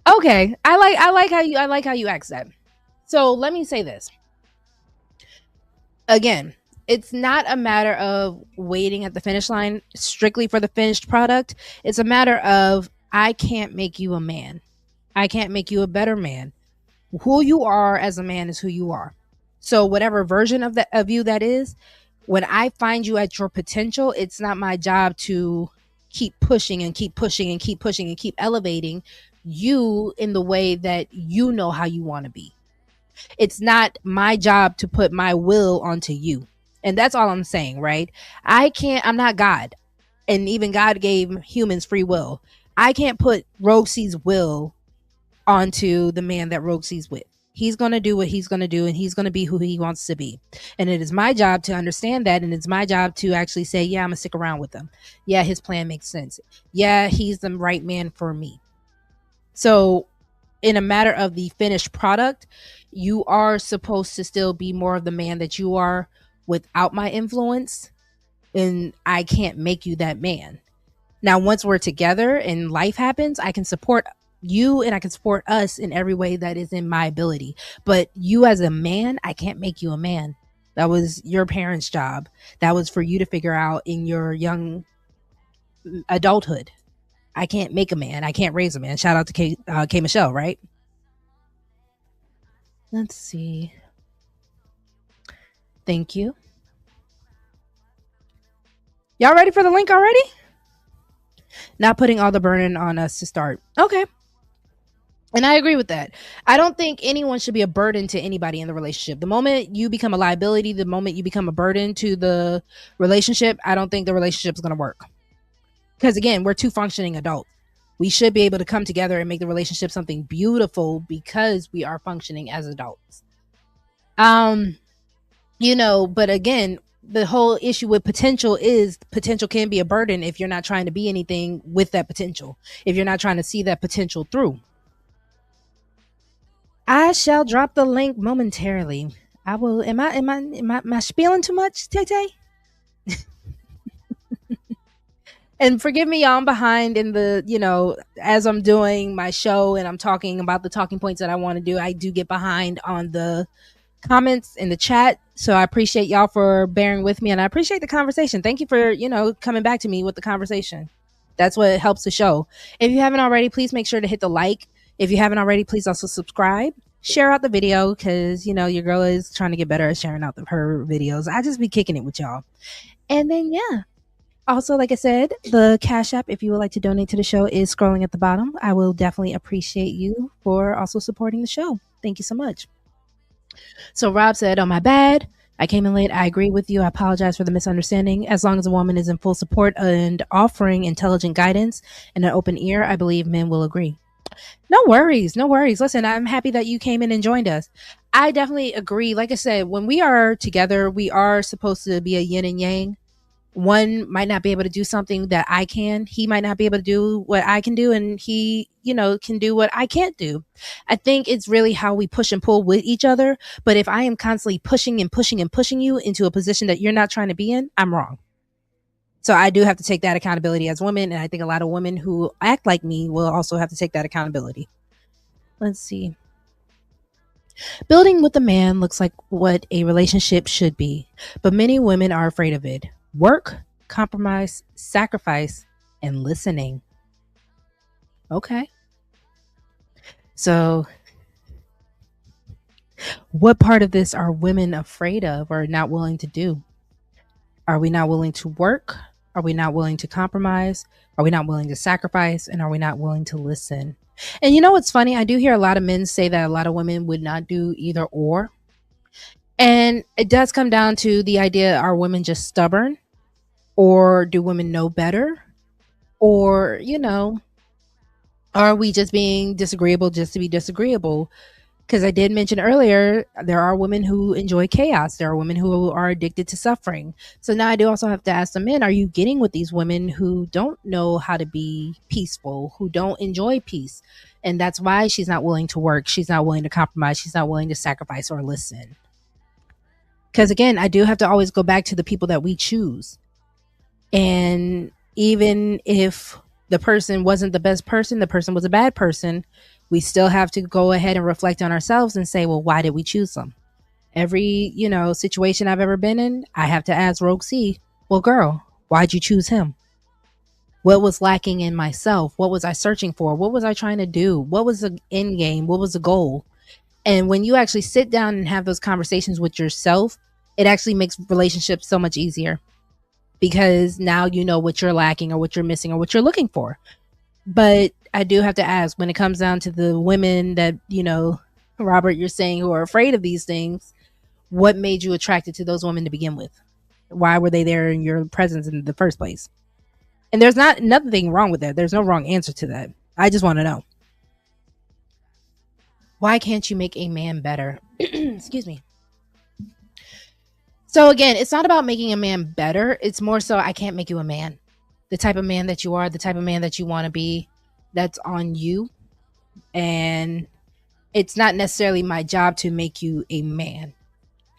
Okay, I like how you ask that. So let me say this. Again, it's not a matter of waiting at the finish line strictly for the finished product. It's a matter of I can't make you a man. I can't make you a better man. Who you are as a man is who you are. So whatever version of you that is, when I find you at your potential, it's not my job to keep pushing and keep pushing and keep pushing and keep elevating you in the way that you know how you want to be. It's not my job to put my will onto you. And that's all I'm saying, right? I'm not God. And even God gave humans free will. I can't put Rogue C's will onto the man that Rogue C's with. He's going to do what he's going to do, and he's going to be who he wants to be. And it is my job to understand that. And it's my job to actually say, yeah, I'm going to stick around with him. Yeah, his plan makes sense. Yeah, he's the right man for me. So in a matter of the finished product, you are supposed to still be more of the man that you are without my influence. And I can't make you that man. Now, once we're together and life happens, I can support you and I can support us in every way that is in my ability. But you as a man, I can't make you a man. That was your parents' job. That was for you to figure out in your young adulthood. I can't make a man. I can't raise a man. Shout out to K Michelle, right? Let's see. Thank you. Y'all ready for the link already? Not putting all the burden on us to start. Okay. And I agree with that. I don't think anyone should be a burden to anybody in the relationship. The moment you become a liability, the moment you become a burden to the relationship, I don't think the relationship is going to work. Because again, we're two functioning adults. We should be able to come together and make the relationship something beautiful because we are functioning as adults. But again, the whole issue with potential is potential can be a burden if you're not trying to be anything with that potential, if you're not trying to see that potential through. I shall drop the link momentarily. I will. Am I spieling too much, Tay Tay? And forgive me, y'all, I'm behind in the, as I'm doing my show and I'm talking about the talking points that I want to do, I do get behind on the comments in the chat. So I appreciate y'all for bearing with me, and I appreciate the conversation. Thank you for, coming back to me with the conversation. That's what helps the show. If you haven't already, please make sure to hit the like. If you haven't already, please also subscribe. Share out the video because, your girl is trying to get better at sharing out her videos. I just be kicking it with y'all. And then, yeah. Also, like I said, the Cash App, if you would like to donate to the show, is scrolling at the bottom. I will definitely appreciate you for also supporting the show. Thank you so much. So Rob said, "Oh, my bad. I came in late. I agree with you. I apologize for the misunderstanding. As long as a woman is in full support and offering intelligent guidance and an open ear, I believe men will agree." No worries. No worries. Listen, I'm happy that you came in and joined us. I definitely agree. Like I said, when we are together, we are supposed to be a yin and yang. One might not be able to do something that I can. He might not be able to do what I can do, and he, can do what I can't do. I think it's really how we push and pull with each other. But if I am constantly pushing and pushing and pushing you into a position that you're not trying to be in, I'm wrong. So I do have to take that accountability as women. And I think a lot of women who act like me will also have to take that accountability. Let's see. Building with a man looks like what a relationship should be, but many women are afraid of it. Work, compromise, sacrifice, and listening. Okay. So, what part of this are women afraid of or not willing to do? Are we not willing to work? Are we not willing to compromise? Are we not willing to sacrifice? And are we not willing to listen? And you know what's funny? I do hear a lot of men say that a lot of women would not do either or. And it does come down to the idea, are women just stubborn? Or do women know better? Or, are we just being disagreeable just to be disagreeable? Because I did mention earlier, there are women who enjoy chaos. There are women who are addicted to suffering. So now I do also have to ask the men, are you getting with these women who don't know how to be peaceful, who don't enjoy peace? And that's why she's not willing to work. She's not willing to compromise. She's not willing to sacrifice or listen. Because again, I do have to always go back to the people that we choose. And even if the person wasn't the best person, the person was a bad person, we still have to go ahead and reflect on ourselves and say, well, why did we choose them? Every, situation I've ever been in, I have to ask Rogue C, well, girl, why'd you choose him? What was lacking in myself? What was I searching for? What was I trying to do? What was the end game? What was the goal? And when you actually sit down and have those conversations with yourself, it actually makes relationships so much easier. Because now you know what you're lacking or what you're missing or what you're looking for. But I do have to ask, when it comes down to the women that, Robert, you're saying who are afraid of these things, what made you attracted to those women to begin with? Why were they there in your presence in the first place? And there's nothing wrong with that. There's no wrong answer to that. I just want to know. Why can't you make a man better? Excuse me. So again, it's not about making a man better. It's more so, I can't make you a man. The type of man that you are, the type of man that you want to be, that's on you. And it's not necessarily my job to make you a man.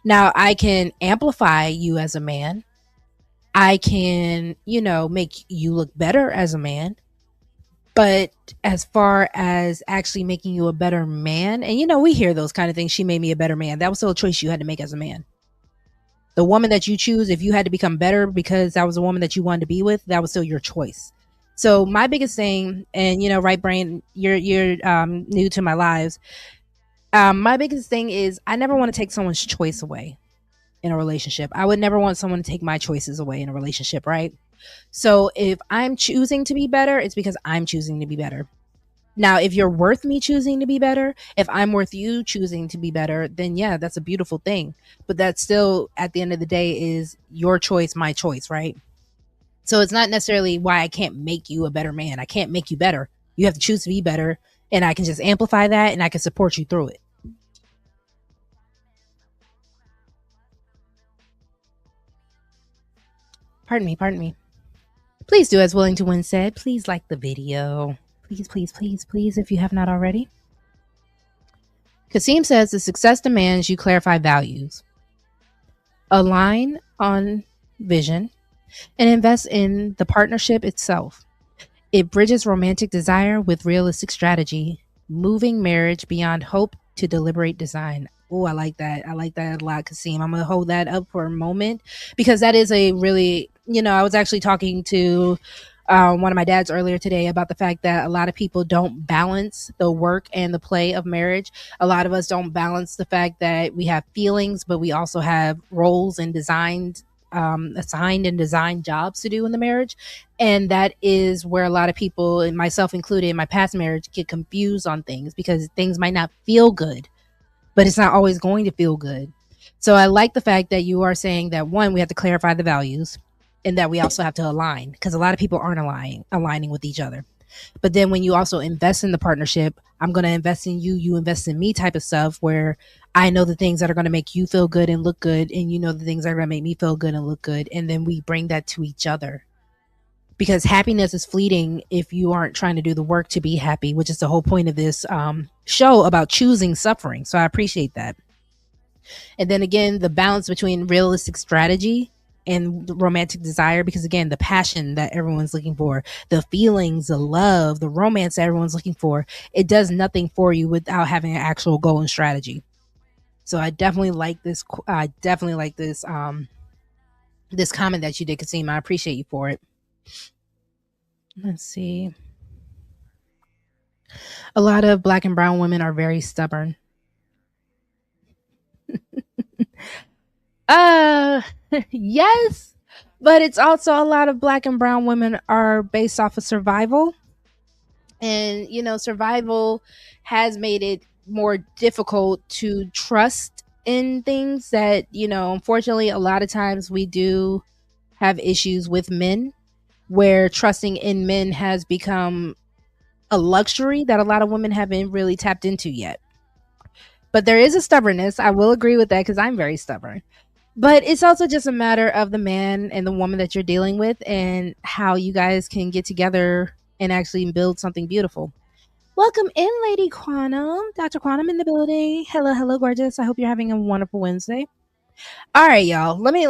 Now, I can amplify you as a man. I can, make you look better as a man. But as far as actually making you a better man, and we hear those kind of things, she made me a better man. That was still a choice you had to make as a man. The woman that you choose, if you had to become better because that was a woman that you wanted to be with, that was still your choice. So my biggest thing, and right brain, you're new to my lives. My biggest thing is I never want to take someone's choice away in a relationship. I would never want someone to take my choices away in a relationship, right? So if I'm choosing to be better, it's because I'm choosing to be better. Now, if you're worth me choosing to be better, if I'm worth you choosing to be better, then yeah, that's a beautiful thing. But that still, at the end of the day, is your choice, my choice, right? So it's not necessarily why I can't make you a better man. I can't make you better. You have to choose to be better, and I can just amplify that, and I can support you through it. Pardon me. Please do as Willing to Win said. Please like the video. Please, if you have not already. Kasim says the success demands you clarify values, align on vision, and invest in the partnership itself. It bridges romantic desire with realistic strategy, moving marriage beyond hope to deliberate design. Oh, I like that. I like that a lot, Kasim. I'm going to hold that up for a moment because that is a really, I was actually talking to one of my dads earlier today about the fact that a lot of people don't balance the work and the play of marriage. A lot of us don't balance the fact that we have feelings, but we also have roles and assigned and designed jobs to do in the marriage. And that is where a lot of people, and myself included in my past marriage, get confused on things because things might not feel good, but it's not always going to feel good. So I like the fact that you are saying that, one, we have to clarify the values and that we also have to align, because a lot of people aren't aligning with each other. But then when you also invest in the partnership, I'm going to invest in you, you invest in me type of stuff, where I know the things that are going to make you feel good and look good, and you know the things that are going to make me feel good and look good. And then we bring that to each other, because happiness is fleeting if you aren't trying to do the work to be happy, which is the whole point of this show about choosing suffering. So I appreciate that. And then again, the balance between realistic strategy and romantic desire, because again, the passion that everyone's looking for, the feelings, the love, the romance that everyone's looking for, it does nothing for you without having an actual goal and strategy. So I definitely like this. This comment that you did, Kasim. I appreciate you for it. Let's see. A lot of Black and brown women are very stubborn. Yes, but it's also a lot of Black and brown women are based off of survival. And, survival has made it more difficult to trust in things that, unfortunately, a lot of times we do have issues with men, where trusting in men has become a luxury that a lot of women haven't really tapped into yet. But there is a stubbornness. I will agree with that, because I'm very stubborn. But it's also just a matter of the man and the woman that you're dealing with and how you guys can get together and actually build something beautiful. Welcome in, Lady Quantum. Dr. Quantum in the building. Hello, gorgeous. I hope you're having a wonderful Wednesday. All right, y'all. Let me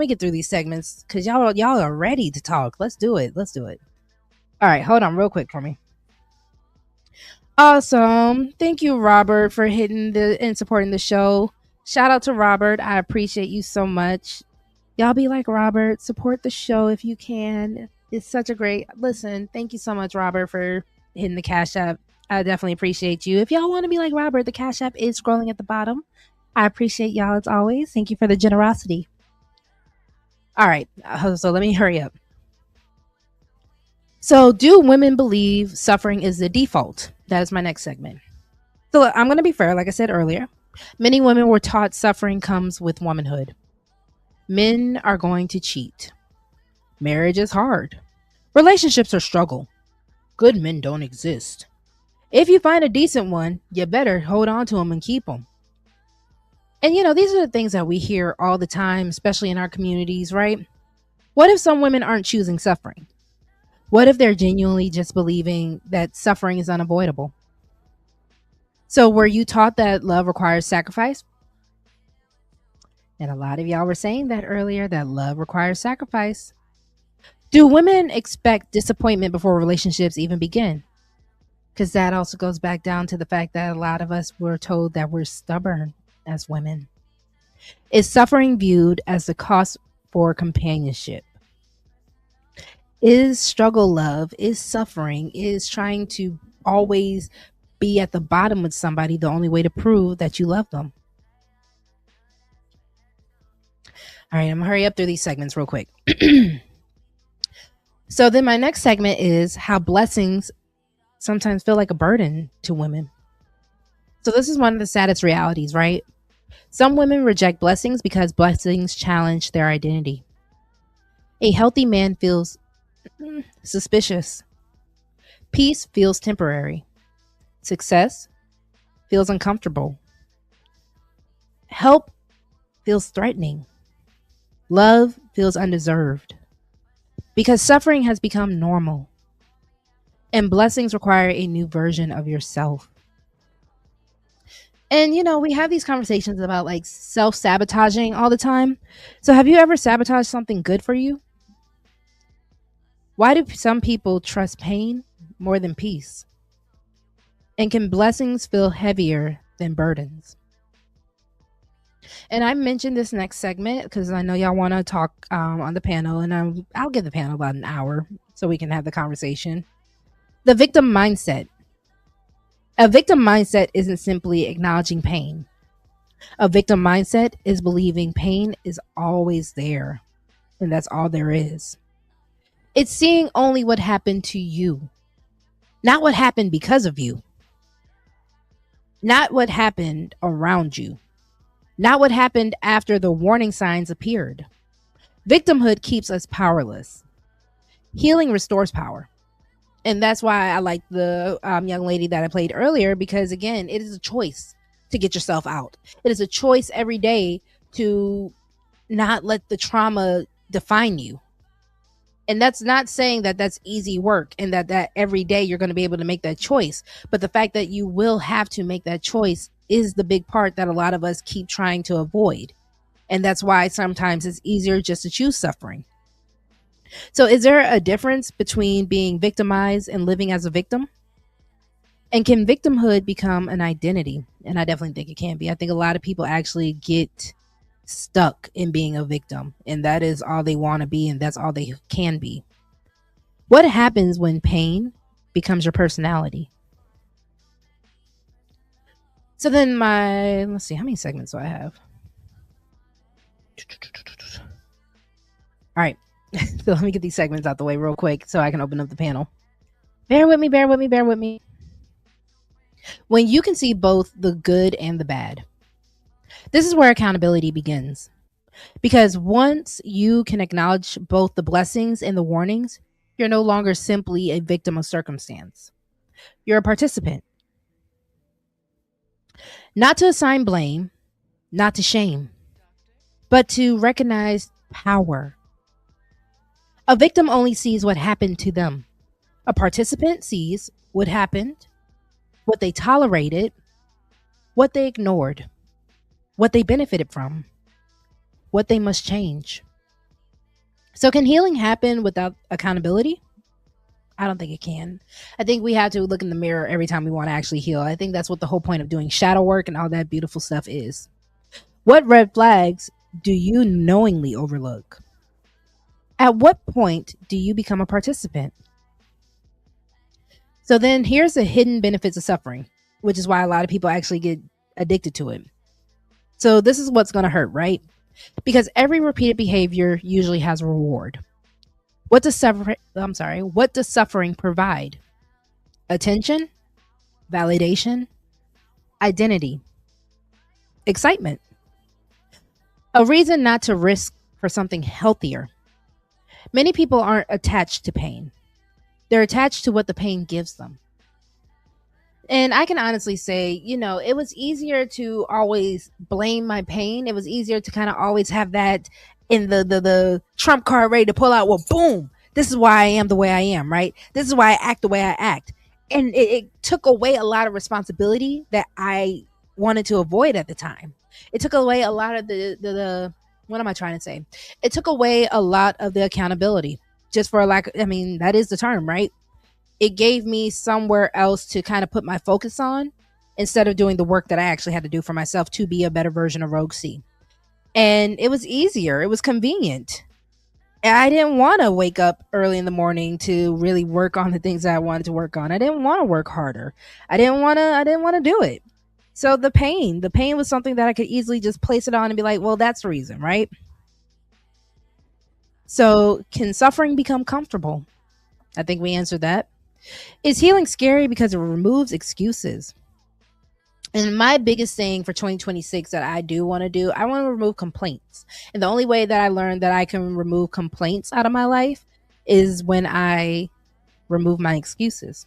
get through these segments, because y'all are ready to talk. Let's do it. All right, hold on real quick for me. Awesome. Thank you, Robert, for hitting and supporting the show. Shout out to Robert. I appreciate you so much. Y'all be like Robert. Support the show if you can. It's such a great listen. Thank you so much, Robert, for hitting the Cash App. I definitely appreciate you. If y'all want to be like Robert, the Cash App is scrolling at the bottom. I appreciate y'all as always. Thank you for the generosity. All right. So let me hurry up. So, do women believe suffering is the default? That is my next segment. So I'm going to be fair. Like I said earlier, many women were taught suffering comes with womanhood. Men are going to cheat. Marriage is hard. Relationships are struggle. Good men don't exist. If you find a decent one, you better hold on to them and keep them. And these are the things that we hear all the time, especially in our communities, right? What if some women aren't choosing suffering? What if they're genuinely just believing that suffering is unavoidable? So were you taught that love requires sacrifice? And a lot of y'all were saying that earlier, that love requires sacrifice. Do women expect disappointment before relationships even begin? Because that also goes back down to the fact that a lot of us were told that we're stubborn as women. Is suffering viewed as the cost for companionship? Is struggle love? Is suffering? Is trying to always be at the bottom with somebody the only way to prove that you love them? All right, I'm gonna hurry up through these segments real quick. So then my next segment is how blessings sometimes feel like a burden to women. So this is one of the saddest realities, right? Some women reject blessings because blessings challenge their identity. A healthy man feels suspicious. Peace feels temporary. Success feels uncomfortable. Help feels threatening. Love feels undeserved because suffering has become normal and blessings require a new version of yourself. And we have these conversations about like self-sabotaging all the time. So have you ever sabotaged something good for you? Why do some people trust pain more than peace? And can blessings feel heavier than burdens? And I mentioned this next segment because I know y'all want to talk on the panel, and I'll give the panel about an hour so we can have the conversation. The victim mindset. A victim mindset isn't simply acknowledging pain. A victim mindset is believing pain is always there, and that's all there is. It's seeing only what happened to you, not what happened because of you, not what happened around you, not what happened after the warning signs appeared. Victimhood keeps us powerless. Healing restores power. And that's why I like the young lady that I played earlier, because again, it is a choice to get yourself out. It is a choice every day to not let the trauma define you. And that's not saying that that's easy work and that every day you're going to be able to make that choice. But the fact that you will have to make that choice is the big part that a lot of us keep trying to avoid. And that's why sometimes it's easier just to choose suffering. So is there a difference between being victimized and living as a victim? And can victimhood become an identity? And I definitely think it can be. I think a lot of people actually get stuck in being a victim, and that is all they want to be, and that's all they can be. What happens when pain becomes your personality? So then let's see, how many segments do I have? All right. So let me get these segments out the way real quick so I can open up the panel. Bear with me. When you can see both the good and the bad, this is where accountability begins. Because once you can acknowledge both the blessings and the warnings, you're no longer simply a victim of circumstance. You're a participant. Not to assign blame, not to shame, but to recognize power. A victim only sees what happened to them. A participant sees what happened, what they tolerated, what they ignored, what they benefited from, what they must change. So can healing happen without accountability? I don't think it can. I think we have to look in the mirror every time we want to actually heal. I think that's what the whole point of doing shadow work and all that beautiful stuff is. What red flags do you knowingly overlook? At what point do you become a participant? So then here's the hidden benefits of suffering, which is why a lot of people actually get addicted to it. So this is what's going to hurt, right? Because every repeated behavior usually has a reward. What does suffering provide? Attention, validation, identity, excitement. A reason not to risk for something healthier. Many people aren't attached to pain. They're attached to what the pain gives them. And I can honestly say, it was easier to always blame my pain. It was easier to kind of always have that in the trump card ready to pull out. Well, boom, this is why I am the way I am, right? This is why I act the way I act. And it took away a lot of responsibility that I wanted to avoid at the time. It took away a lot of the what am I trying to say? It took away a lot of the accountability, just for that is the term, right? It gave me somewhere else to kind of put my focus on instead of doing the work that I actually had to do for myself to be a better version of Rogue C. And it was easier. It was convenient. And I didn't want to wake up early in the morning to really work on the things that I wanted to work on. I didn't want to work harder. I didn't want to do it. So the pain was something that I could easily just place it on and be like, well, that's the reason, right? So can suffering become comfortable? I think we answered that. Is healing scary because it removes excuses? And my biggest thing for 2026 that I do want to do, I want to remove complaints. And the only way that I learned that I can remove complaints out of my life is when I remove my excuses.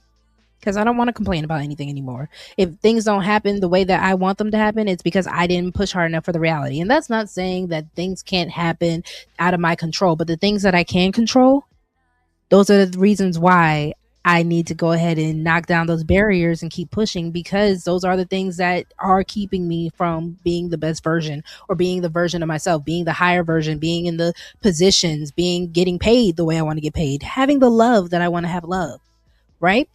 because I don't want to complain about anything anymore. If things don't happen the way that I want them to happen, it's because I didn't push hard enough for the reality. And that's not saying that things can't happen out of my control, but the things that I can control, those are the reasons why I need to go ahead and knock down those barriers and keep pushing, because those are the things that are keeping me from being the best version, or being the version of myself, being the higher version, being in the positions, being getting paid the way I want to get paid, having the love that I want to have love, right?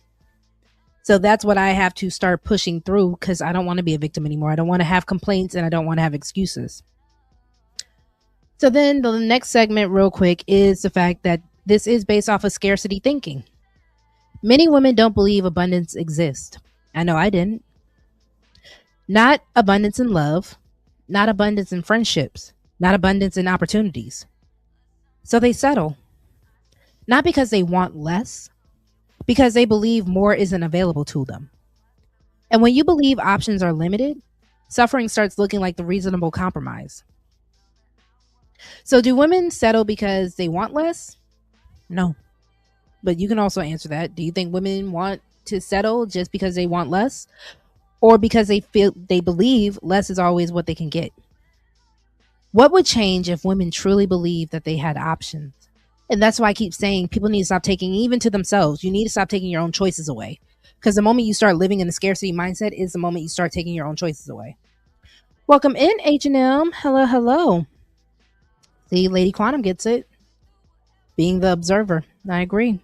So that's what I have to start pushing through, because I don't want to be a victim anymore. I don't want to have complaints, and I don't want to have excuses. So then the next segment, real quick, is the fact that this is based off of scarcity thinking. Many women don't believe abundance exists. I know I didn't. Not abundance in love, not abundance in friendships, not abundance in opportunities. So they settle. Not because they want less, because they believe more isn't available to them. And when you believe options are limited, suffering starts looking like the reasonable compromise. So do women settle because they want less? No. But you can also answer that. Do you think women want to settle just because they want less, or because they believe less is always what they can get? What would change if women truly believed that they had options? And that's why I keep saying people need to stop taking, even to themselves, you need to stop taking your own choices away. Because the moment you start living in the scarcity mindset is the moment you start taking your own choices away. Welcome in, H&M. Hello, hello. See, Lady Quantum gets it. Being the observer. I agree.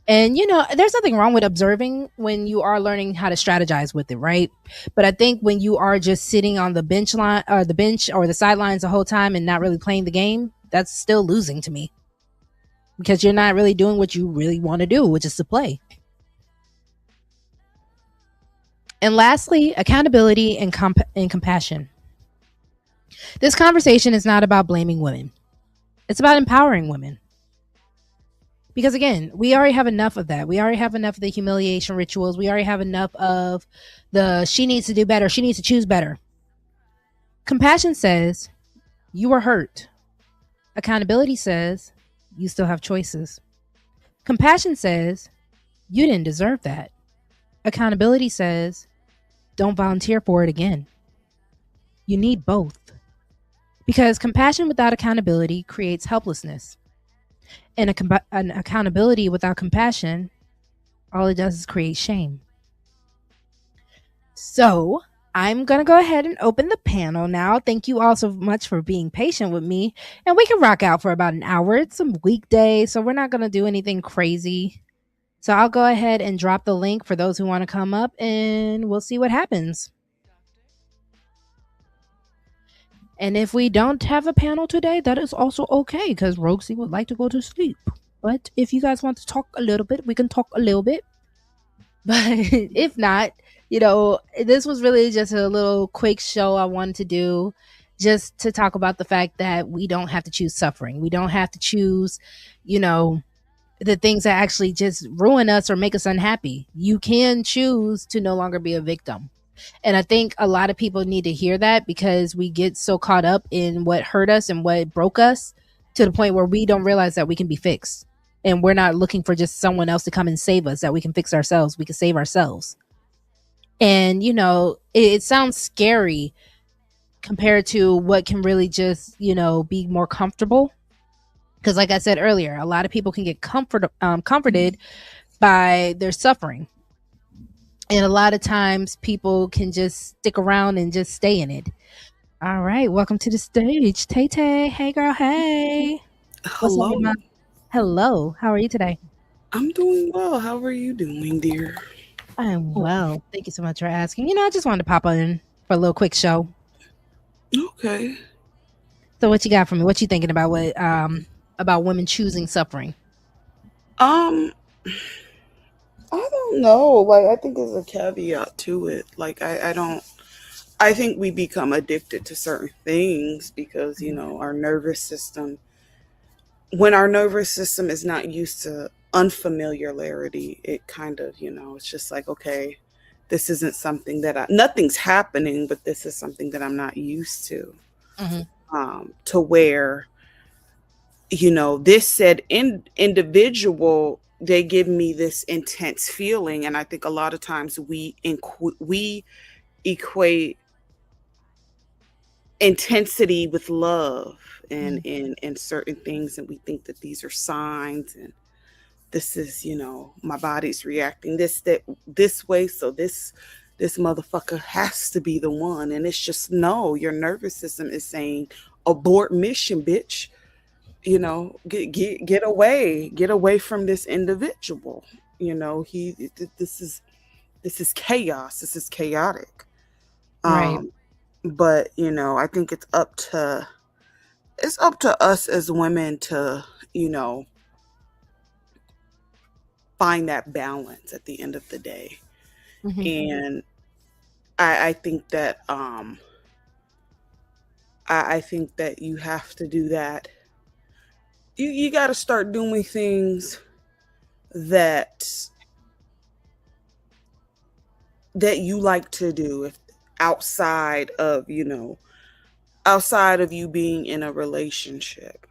And, there's nothing wrong with observing when you are learning how to strategize with it, right? But I think when you are just sitting on the bench or the sidelines the whole time and not really playing the game, that's still losing to me, because you're not really doing what you really want to do, which is to play. And lastly, accountability and compassion. This conversation is not about blaming women. It's about empowering women. Because again, we already have enough of that. We already have enough of the humiliation rituals. We already have enough of the she needs to do better. She needs to choose better. Compassion says you were hurt. Accountability says you still have choices. Compassion says you didn't deserve that. Accountability says don't volunteer for it again. You need both. Because compassion without accountability creates helplessness. And an accountability without compassion, all it does is create shame. So I'm going to go ahead and open the panel now. Thank you all so much for being patient with me. And we can rock out for about an hour. It's a weekday, so we're not going to do anything crazy. So I'll go ahead and drop the link for those who want to come up, and we'll see what happens. And if we don't have a panel today, that is also okay, because Roxy would like to go to sleep. But if you guys want to talk a little bit, we can talk a little bit. But if not, this was really just a little quick show I wanted to do, just to talk about the fact that we don't have to choose suffering. We don't have to choose, the things that actually just ruin us or make us unhappy. You can choose to no longer be a victim. And I think a lot of people need to hear that, because we get so caught up in what hurt us and what broke us, to the point where we don't realize that we can be fixed. And we're not looking for just someone else to come and save us, that we can fix ourselves. We can save ourselves. And, it sounds scary compared to what can really just, be more comfortable. Because like I said earlier, a lot of people can get comforted by their suffering. And a lot of times people can just stick around and just stay in it. All right. Welcome to the stage, Tay Tay. Hey, girl. Hey. Hello. What's up, hello. How are you today? I'm doing well. How are you doing, dear? I am well. Thank you so much for asking. I just wanted to pop in for a little quick show. Okay. So what you got for me? What you thinking about about women choosing suffering? I don't know. Like, I think there's a caveat to it. Like, I think we become addicted to certain things because, our nervous system, when our nervous system is not used to unfamiliarity, it kind of, it's just like, okay, this isn't something that nothing's happening, but this is something that I'm not used to. Mm-hmm. To where, this said individual they give me this intense feeling, and I think a lot of times we equate intensity with love and Mm. and certain things, and we think that these are signs, and this is, my body's reacting this way, so this motherfucker has to be the one. And it's just, no, your nervous system is saying abort mission, bitch. Get away from this individual. He this is chaos, this is chaotic. Right. um but I think it's up to us as women to you know find that balance at the end of the day. Hmm. And I think that I think that you have to do that. You got to start doing things that you like to do, if outside of outside of you being in a relationship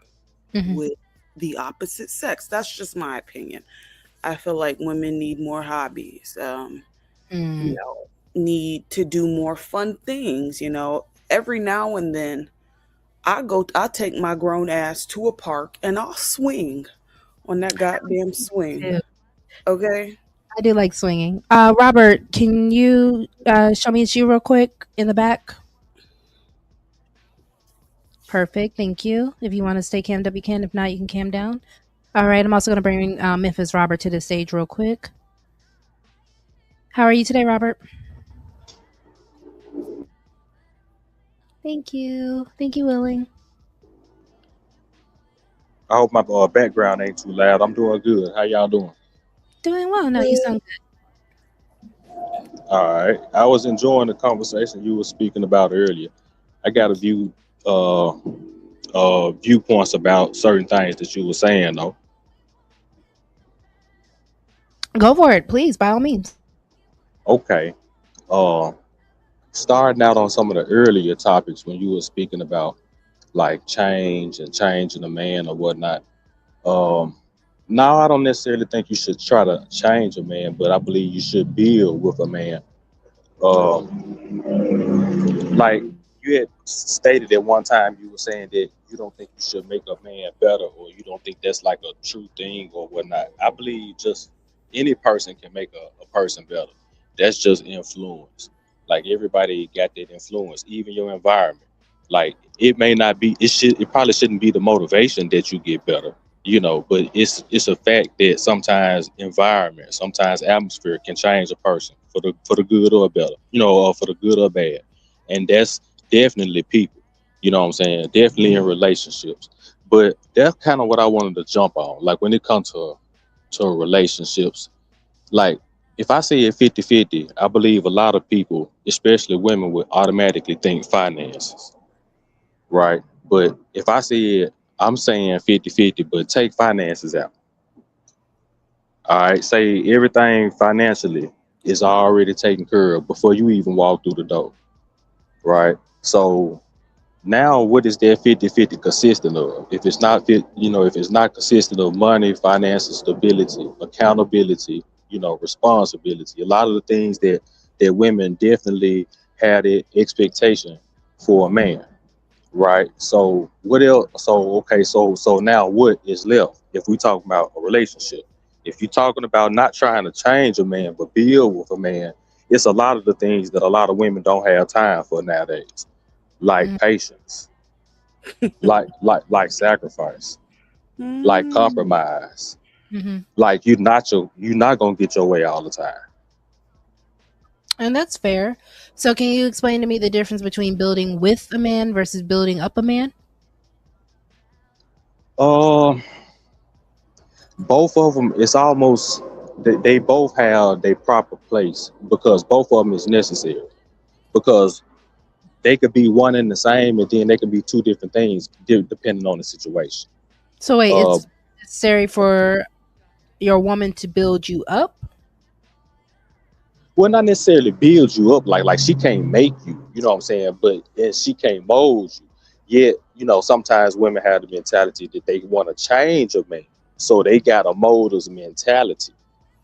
Hmm. with the opposite sex. That's just my opinion. I feel like women need more hobbies. You Mm. know, need to do more fun things. Every now and then I take my grown ass to a park and I'll swing on that goddamn swing. Too. Okay. I do like swinging. Robert, can you show me it's you real quick in the back? Perfect. Thank you. If you want to stay cammed up, you can. If not, you can cam down. All right. I'm also going to bring Memphis Robert to the stage real quick. How are you today, Robert? Thank you. Thank you, Willing. I hope my background ain't too loud. I'm doing good. How y'all doing? Doing well. No, you sound All right. I was enjoying the conversation you were speaking about earlier. I got a uh, viewpoints about certain things that you were saying though. good. Go for it, please, by all means. Okay. Uh, Starting out on some of the earlier topics when you were speaking about like change and changing a man or whatnot. Um, now I don't necessarily think you should try to change a man, but I believe you should build with a man. Um, like you had stated at one time, you were saying that you don't think you should make a man better, or you don't think that's like a true thing or whatnot. I believe just any person can make a person better. That's just influence. Like everybody got that influence, even your environment. Like it may not be, it probably shouldn't be the motivation that you get better, but it's a fact that sometimes environment, sometimes atmosphere can change a person for the good or better, or for the good or bad. And that's definitely people, what I'm saying, definitely in relationships. But that's kind of what I wanted to jump on, like when it comes to relationships. Like if I say it 50-50, I believe a lot of people, especially women, would automatically think finances, right? But if I say it, I'm saying 50-50, but take finances out. All right, say everything financially is already taken care of before you even walk through the door, right? So now what is that 50-50 consistent of? If it's not if it's not consistent of money, finances, stability, accountability, responsibility, a lot of the things that women definitely had an expectation for a man, right? So what else? So okay, so now what is left if we talk about a relationship? If you're talking about not trying to change a man but build with a man, it's a lot of the things that a lot of women don't have time for nowadays, like patience, like sacrifice, like Mm. compromise. Mm-hmm. Like you're not gonna get your way all the time. And that's fair. So, can you explain to me the difference between building with a man versus building up a man? Um, Both of them, it's almost they both have their proper place because both of them is necessary. Because they could be one and the same, and then they could be two different things depending on the situation. So, wait, Uh, it's necessary for your woman to build you up? well, not necessarily build you up, like she can't make you, you know what I'm saying, but and she can't mold you. Yet, sometimes women have the mentality that they want to change a man. So they got a molders mentality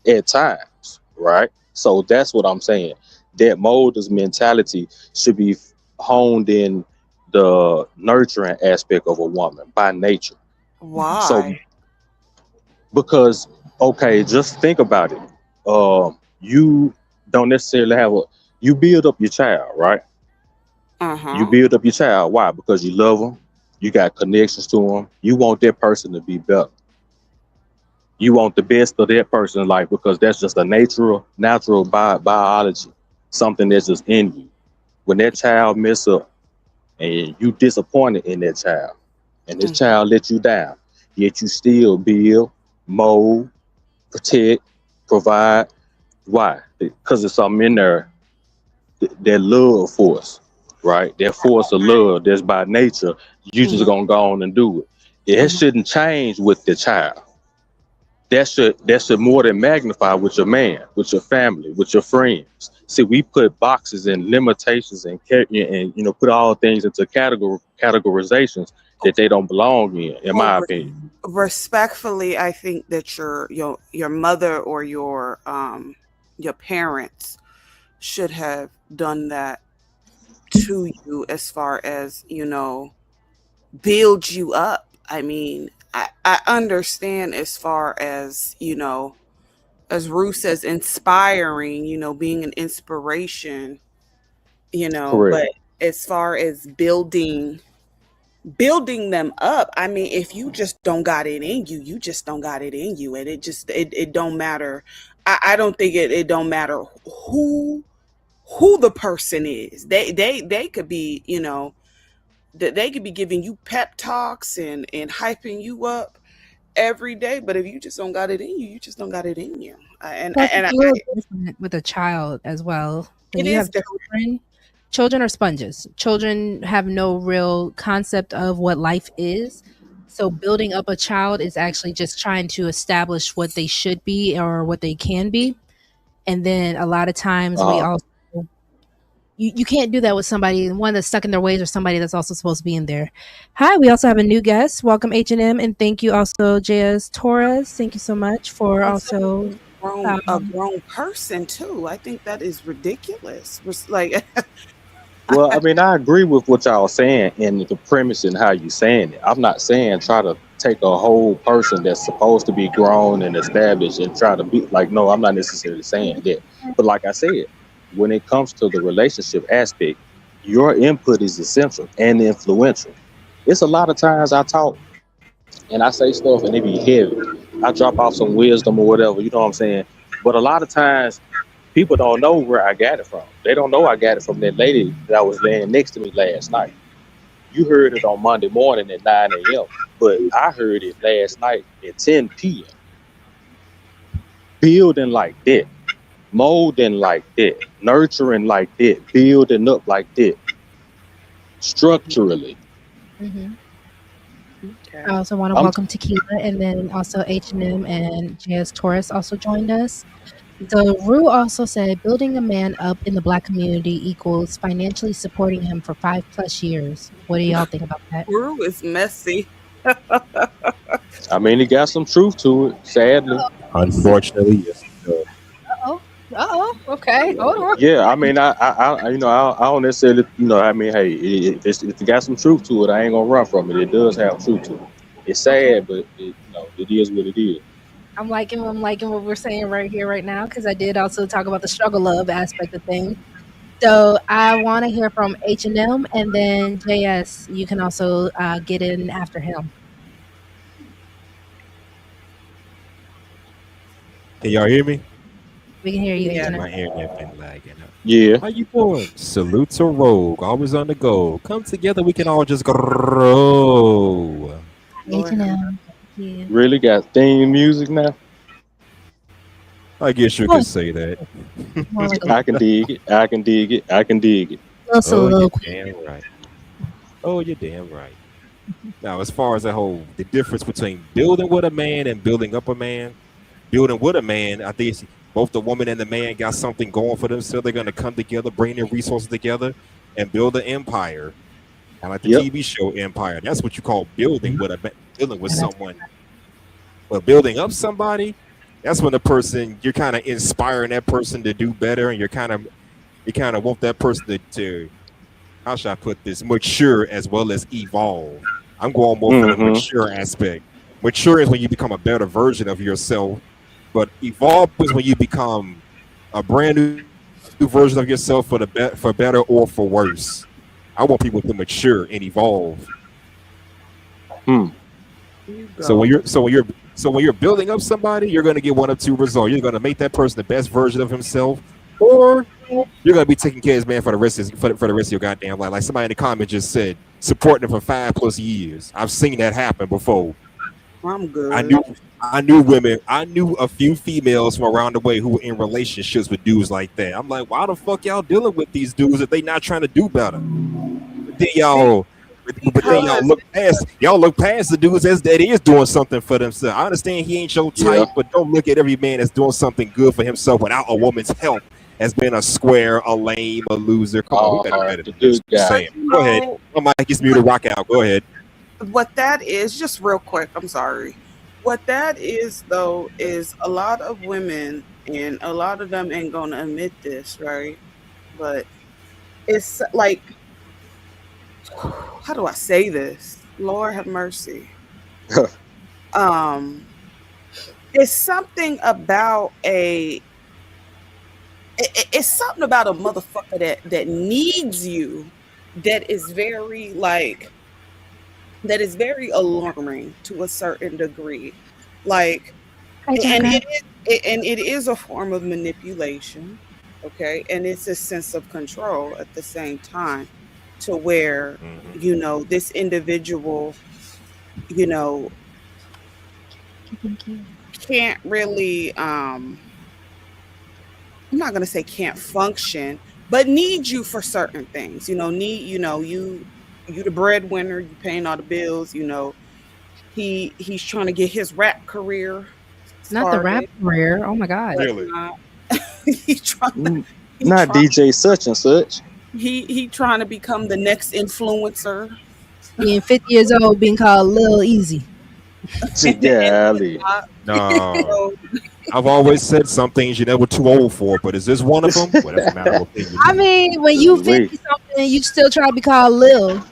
at times, right? So that's what I'm saying. That molders mentality should be honed in the nurturing aspect of a woman by nature. So Why? because okay, just think about it. You don't necessarily have a you build up your child, right? You Uh-huh. build up your child. Why? Because you love them. You got connections to them. You want that person to be better. You want the best of that person's life because that's just a natural biology, something that's just in you. When that child mess up and you disappointed in that child, and this Mm-hmm. child let you down, yet you still build, mold, protect, provide. Why? Because there's something in there that love force, right? That force of love that's by nature. You just Mm-hmm. gonna go on and do it. It Mm-hmm. shouldn't change with the child. That should more than magnify with your man, with your family, with your friends. See, we put boxes and limitations and put all things into categorizations that they don't belong in Well, my opinion. respectfully, I think that your mother or your parents should have done that to you as far as, build you up. I mean, I understand as far as, as Ruth says, inspiring, being an inspiration, Correct. but as far as building them up, I mean, if you just don't got it in you, you just don't got it in you. And it don't matter. I don't think it don't matter who the person is. They could be, that they could be giving you pep talks and hyping you up every day, but if you just don't got it in you, you just don't got it in you. Plus, it's a little different with a child as well. When It you is have different. children are sponges. Children have no real concept of what life is. So building up a child is actually just trying to establish what they should be or what they can be. And then a lot of times we Uh, also you can't do that with somebody one that's stuck in their ways or somebody that's also supposed to be in there. Hi, we also have a new guest. Welcome H&M, and thank you also JS Torres. Thank you so much for also A um, grown person too. I think that is ridiculous. Like, well, I mean, I agree with what y'all saying and the premise and how you saying it. I'm not saying try to take a whole person that's supposed to be grown and established and try to be like, no, I'm not necessarily saying that. But like I said, when it comes to the relationship aspect, your input is essential and influential. It's a lot of times I talk and I say stuff and it be heavy. I drop off some wisdom or whatever, you know what I'm saying? But a lot of times people don't know where I got it from. They don't know I got it from that lady that was laying next to me last night. You heard it on Monday morning at 9 a.m., but I heard it last night at 10 p.m. Building like that, molding like that, nurturing like that, building up like that, structurally. mhm. I okay. also want to I'm welcome Tequila, and then also H&M and JS Torres also joined us. So Rue also said building a man up in the black community equals financially supporting him for 5+ years. What do y'all think about that? Brew is messy. I mean, it got some truth to it, sadly. Unfortunately, yes, it does. Uh-oh. Uh-oh. Okay. Hold on. Yeah, I mean, I don't necessarily, I mean, hey, it's got some truth to it. I ain't gonna run from it. It does have truth to it. It's Okay. sad, but it is what it is. I'm liking what we're saying right here, right now, because I did also talk about the struggle love aspect of things. So I want to hear from H&M, and then JS. You can also get in after him. Can y'all hear me? We can hear you, Yeah. H&M. My internet been lagging up. Yeah. How you doing? Salute to Rogue, always on the go. Come together, we can all just grow. Lord have H&M. Thank you. Really got theme music now. I guess you More, could say that. more like a I can dig it. I can dig it. I can dig it. little Oh, you're soliloquy. damn right. Oh, you're damn right. Now, as far as the difference between building with a man and building up a man, building with a man, I think both the woman and the man got something going for themselves. They're going to come together, bring their resources together, and build an empire. I like the Yep. TV show Empire. That's what you call building with building with Yeah, that's someone. But building up somebody, that's when the person you're kind of inspiring that person to do better, and you kind of want that person to how should I put this, mature as well as evolve. I'm going more for the Mm-hmm. mature aspect. Mature is when you become a better version of yourself, but evolve is when you become a brand new version of yourself for better or for worse. I want people to mature and evolve. Hmm. You So go. when you're building up somebody, you're going to get one of two results. You're going to make that person the best version of himself, or you're gonna be taking care of this man for the for the rest of your goddamn life. Like somebody in the comment just said, supporting him for 5+ years. I've seen that happen before. I'm I knew good. I knew women. I knew a few females from around the way who were in relationships with dudes like that. I'm like, why the fuck y'all dealing with these dudes if they not trying to do better? But then Be- y'all, but then because y'all look past the dudes that is doing something for themselves. I understand he ain't your Yeah. type, but don't look at every man that's doing something good for himself without a woman's help as being a square, a lame, a loser. Come on, we better better The than this. good Just guy. saying. but you Go ahead. know My mic gets what muted. Rock out. Go ahead. what that is, just real quick, I'm sorry. What that is though is a lot of women, and a lot of them ain't gonna admit this, right? But it's like, how do I say this? Lord have mercy. Um, it's something about it's something about a motherfucker that needs you that is very like that is very alarming to a certain degree. Like, Hi, and Jagger. it is a form of manipulation, okay? And it's a sense of control at the same time, to where, Mm-hmm. this individual, you know, Thank you. can't really I'm not gonna say can't function, but need you for certain things. You the breadwinner, you paying all the bills, he's trying to get his rap career Not the started, rap career. Oh my god. Really? whatnot. he's trying to Mm, he Not trying DJ such and such. he trying to become the next influencer. Being 50 years old, being called Lil Easy. And Golly. whatnot. No. So I've always said some things you're never too old for, but is this one of them? Well, that's a matter of opinion. I mean, when you Ooh-wee. 50 something, you still try to be called Lil.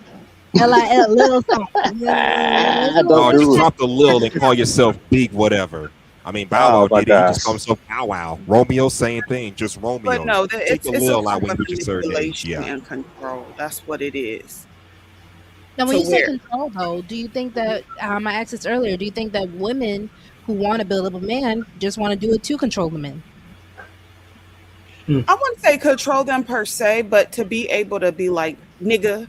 Lil, Lil something. It's a little Don't No, just do it. different. drop the lil and call yourself big whatever. I mean, Bow Oh Wow my did it. He just gosh. called himself Bow Wow. Romeo, same thing, just but Romeo. no, Take the it's a lil out form when you of reach a certain age. manipulation Yeah. and control. That's what it is. Now, when To you say where control, though, do you think that I asked this earlier? Do you think that women who want to build up a man just want to do it to control the men? I wouldn't say control them per se, but to be able to be like, nigga,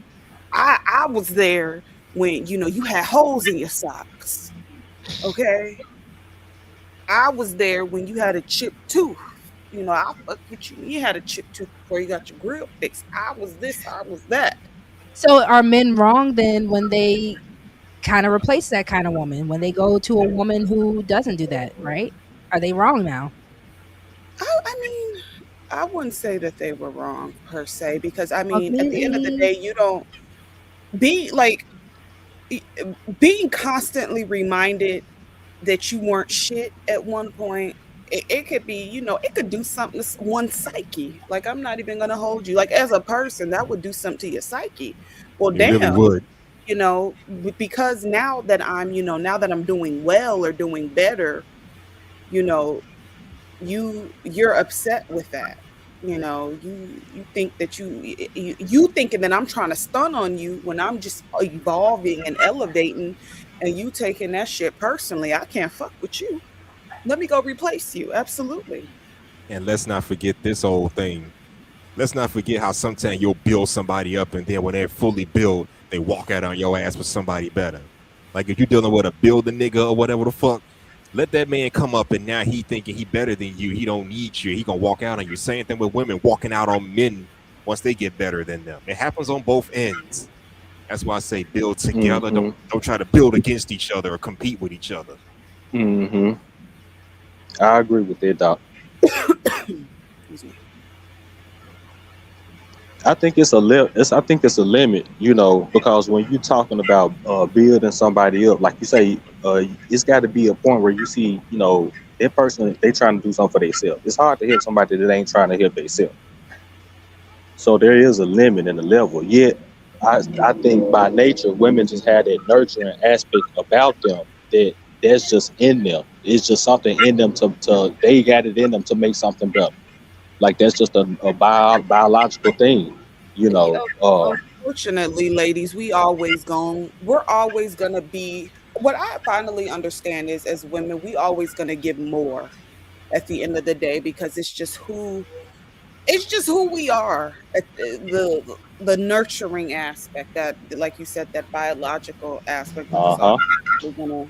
I was there when you had holes in your socks. Okay. I was there when you had a chipped tooth. I fucked with you when you had a chipped tooth before you got your grill fixed. I was this, I was that. So, are men wrong then when they kind of replace that kind of woman? When they go to a woman who doesn't do that, right? Are they wrong now? I mean, I wouldn't say that they were wrong per se, because I Fuck mean, at the end of the me. day, you don't be like e- being constantly reminded that you weren't shit at one point. It could be, it could do something to one's psyche. Like, I'm not even gonna hold you. Like, as a person, that would do something to your psyche. Well, It really damn, would. because now that I'm doing well or doing better, you know, you're upset with that. You think that you thinking that I'm trying to stun on you when I'm just evolving and elevating, and you taking that shit personally. I can't fuck with you. Let me go replace you. Absolutely. And let's not forget this whole thing. Let's not forget how sometimes you'll build somebody up and then when they're fully built, they walk out on your ass with somebody better. Like if you're dealing with a builder nigga or whatever the fuck, let that man come up and now he thinking he better than you. He don't need you. He gonna walk out on you. Same thing with women walking out on men once they get better than them. It happens on both ends. That's why I say build together. Mm-hmm. Don't try to build against each other or compete with each other. Mm-hmm. I agree with that, Doc. Excuse me. I think it's a I think it's a limit, because when you're talking about building somebody up, like you say, it's got to be a point where you see, that person they trying to do something for themselves. It's hard to help somebody that ain't trying to help themselves. So there is a limit and a level. Yet, I think by nature, women just have that nurturing aspect about them that's just in them. It's just something in them to they got it in them to make something better. Like that's just a biological thing, you Yeah, know. unfortunately, ladies, we're always gonna be what I finally understand is as women, we always gonna give more at the end of the day because it's just who we are. The nurturing aspect that, like you said, that biological aspect, Uh huh. we're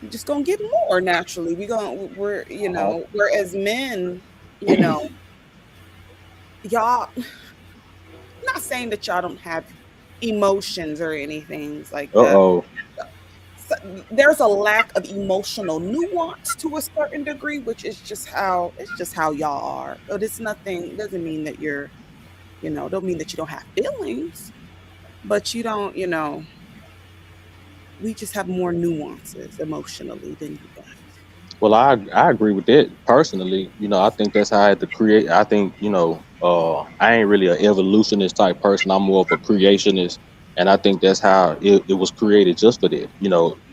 just gonna get more naturally. We're Uh whereas men, you know, y'all, not saying that y'all don't have emotions or anything like huh. Uh that. oh. So there's a lack of emotional nuance to a certain degree, which is just how y'all are. But it's nothing doesn't mean that don't mean that you don't have feelings, but you don't, we just have more nuances emotionally than you guys. Well, I agree with that personally. I think that's how I had to create. I think I ain't really an evolutionist type person. I'm more of a creationist, and I think that's how it was created just for that.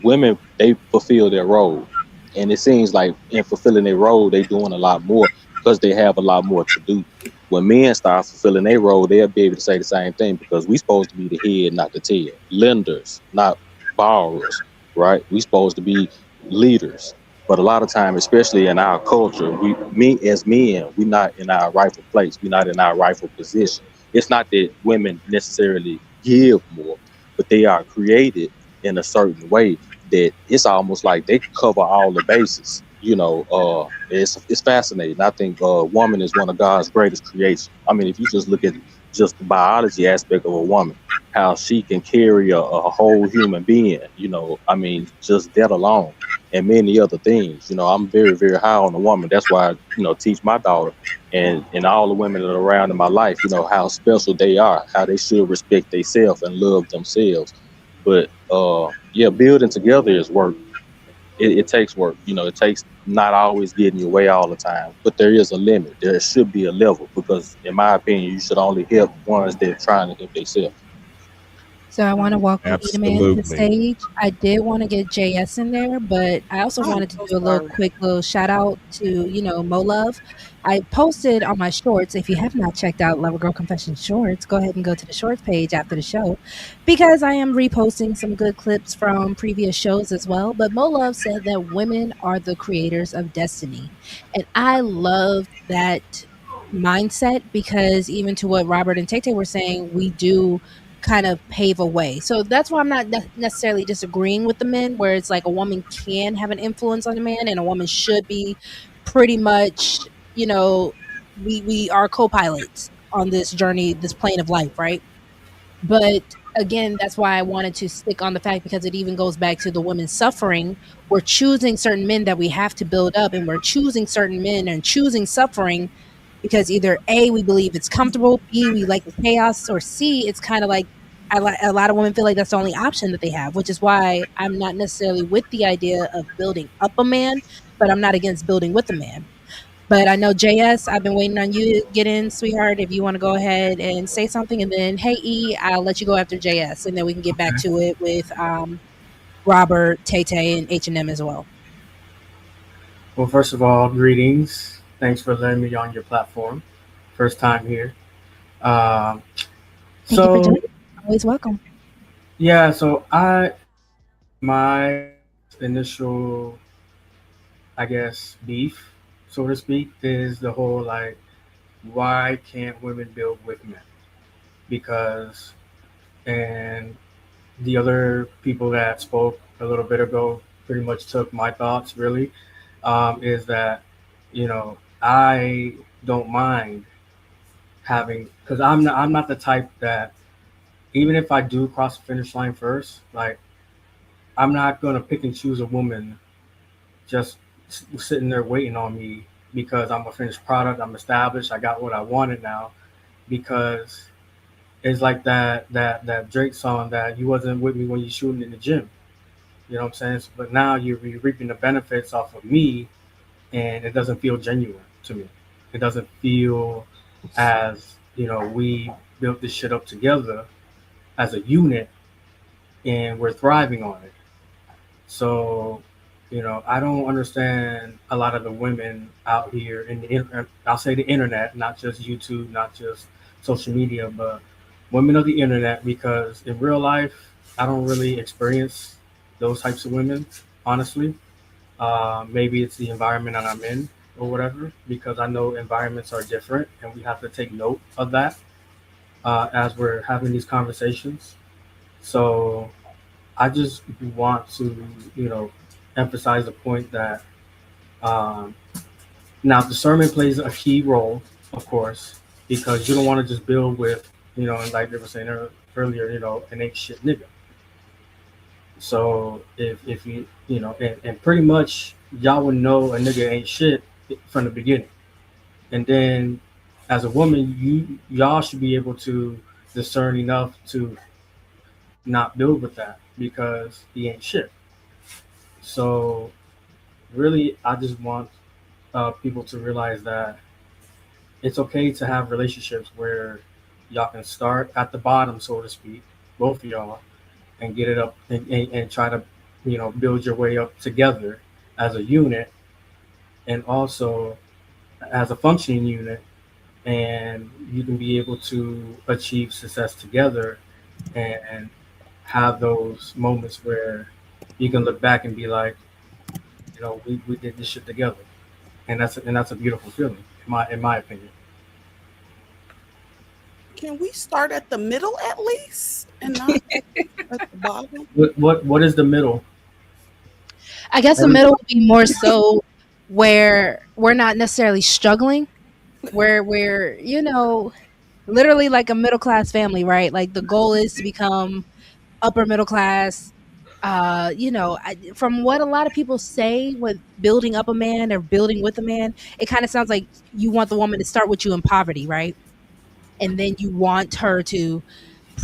Women they fulfill their role, and it seems like in fulfilling their role, they doing a lot more because they have a lot more to do. When men start fulfilling their role, they'll be able to say the same thing because we supposed to be the head, not the tail. Lenders, not borrowers, right? We supposed to be leaders, but a lot of time, especially in our culture, me as men, we're not in our rightful place. We're not in our rightful position. It's not that women necessarily give more, but they are created in a certain way that it's almost like they cover all the bases. It's fascinating. I think woman is one of God's greatest creations. I mean, if you just look at just the biology aspect of a woman, how she can carry a whole human being. I mean, just that alone and many other things. I'm very, very high on a woman. That's why I, teach my daughter and all the women that are around in my life, how special they are, how they should respect themselves and love themselves. But yeah, building together is work. It takes work. It takes not always getting your way all the time, but there is a limit. There should be a level because, in my opinion, you should only help ones that are trying to help themselves. So I want to welcome Eda Man to the Absolutely. stage. I did want to get JS in there, but I also Oh, I'm wanted to so do a little sorry. quick little shout out to, Mo Love. I posted on my shorts. If you have not checked out Lover Girl Confession Shorts, go ahead and go to the shorts page after the show because I am reposting some good clips from previous shows as well. But Mo Love said that women are the creators of destiny. And I love that mindset because even to what Robert and Tate were saying, we do kind of pave a way. So that's why I'm not necessarily disagreeing with the men, where it's like a woman can have an influence on a man, and a woman should be pretty much, we are co-pilots on this journey, this plane of life, right? But again, that's why I wanted to stick on the fact because it even goes back to the women suffering. We're choosing certain men that we have to build up, and we're choosing certain men and choosing suffering because either A, we believe it's comfortable, B, we like the chaos, or C, it's kind of like a lot of women feel like that's the only option that they have, which is why I'm not necessarily with the idea of building up a man, but I'm not against building with a man. But I know JS, I've been waiting on you to get in, sweetheart. If you want to go ahead and say something, and then hey E, I'll let you go after JS, and then we can get back Okay. to it with Robert, Tay Tay, and H&M as well. Well, first of all, greetings. Thanks for letting me on your platform. First time here. Um, Thank you for joining. so Always welcome. yeah, so my initial, I guess, beef, so to speak, is the whole like, why can't women build with men? Because, and the other people that spoke a little bit ago pretty much took my thoughts really, is that, I don't mind having, because I'm not the type that, even if I do cross the finish line first, like, I'm not gonna pick and choose a woman just sitting there waiting on me because I'm a finished product, I'm established, I got what I wanted now. because it's like that Drake song that you wasn't with me when you shooting in the gym. You know what I'm saying? But now you're reaping the benefits off of me, and it doesn't feel genuine to me. It doesn't feel as we built this shit up together as a unit, and we're thriving on it. So, I don't understand a lot of the women out here in I'll say the internet, not just YouTube, not just social media, but women of the internet, because in real life, I don't really experience those types of women, honestly. Maybe it's the environment that I'm in or whatever, because I know environments are different and we have to take note of that as we're having these conversations. So, I just want to, emphasize the point that um, now discernment plays a key role, of course, because you don't want to just build with, and like they were saying earlier, an ain't shit nigga. So if and pretty much y'all would know a nigga ain't shit from the beginning, and then as a woman, y'all should be able to discern enough to not build with that because he ain't shit. So really, I just want people to realize that it's okay to have relationships where y'all can start at the bottom, so to speak, both of y'all, and get it up and try to, build your way up together as a unit and also as a functioning unit. And you can be able to achieve success together and have those moments where you can look back and be like, we did this shit together. And that's a beautiful feeling, in my opinion. Can we start at the middle at least and not at the bottom? What is the middle? I guess the middle would be more so where we're not necessarily struggling, where we're, literally like a middle class family, right? Like the goal is to become upper middle class. From what a lot of people say with building up a man or building with a man, it kind of sounds like you want the woman to start with you in poverty, right? And then you want her to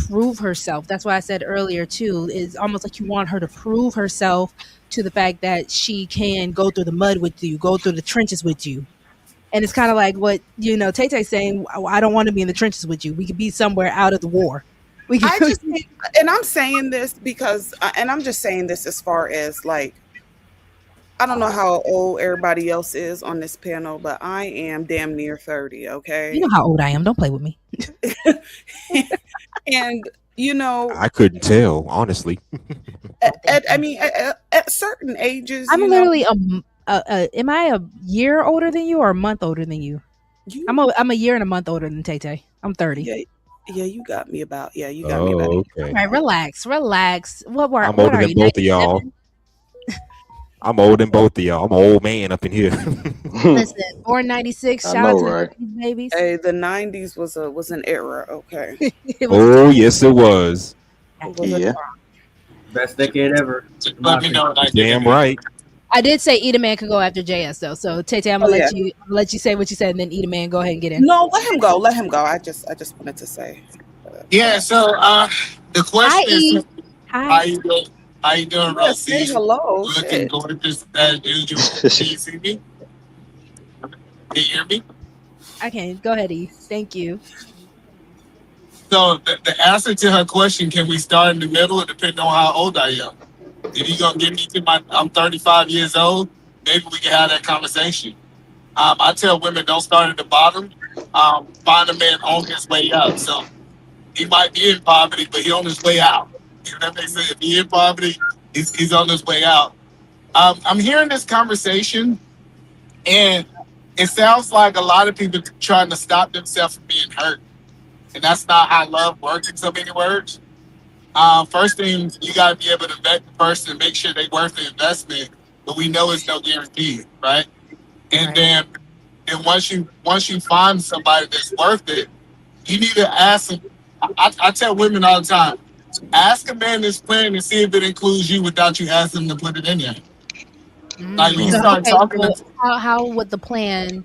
prove herself. That's why I said earlier too, is almost like you want her to prove herself to the fact that she can go through the mud with you, go through the trenches with you. And it's kind of like what, Tay Tay saying, I don't want to be in the trenches with you. We could be somewhere out of the war. We I could, just think, and I'm saying this because, and I'm just saying this as far as like, I don't know how old everybody else is on this panel, but I am damn near 30, you okay? know how old I am. Don't play with me. And, you know, I couldn't tell, honestly. I mean, at certain ages, I'm literally am I a year older than you or a month older than you? you, I'm a year and a month older than Tay Tay. I'm 30. yeah, you got me about, you got me about Oh, All okay. right, relax. I'm What older are than you? both of y'all. 97? I'm older than both of y'all. I'm an old man up in here. Listen, born 96. I Shout out know, to the right? 90s babies. Hey, the 90s was an era, okay? It was a Oh, time. yes, it was. It was a Yeah. Best decade ever. Just in my let me know opinion. when I get Damn in there. right. I did say Eat a Man could go after JS though. So Tay Tay, Oh yeah. I'm gonna let you say what you said, and then Eat a Man go ahead and get in. No, let him go. Let him go. I just wanted to say. Yeah, so the Hi question is, E. how Hi. you doing? How you doing, Yeah, say Rosie? hello. Looking Shit. gorgeous as usual. Can you see me? Can you hear me? Okay, go ahead E. Thank you. So the answer to her question, can we start in the middle? It depends on how old I am. If you're gonna get me to I'm 35 years old, maybe we can have that conversation. I tell women don't start at the bottom. Find a man on his way up. So he might be in poverty, but he on his way out. You know what they say? If he in poverty, he's on his way out. I'm hearing this conversation, and it sounds like a lot of people trying to stop themselves from being hurt, and that's not how love works in so many words. First thing, you got to be able to vet the person and make sure they worth the investment, but we know it's no guarantee, right? And Right. then once you find somebody that's worth it, you need to ask them. I tell women all the time, ask a man this plan and see if it includes you without you asking them to put it in there. Like when you So Mm. start okay, talking so to how would the plan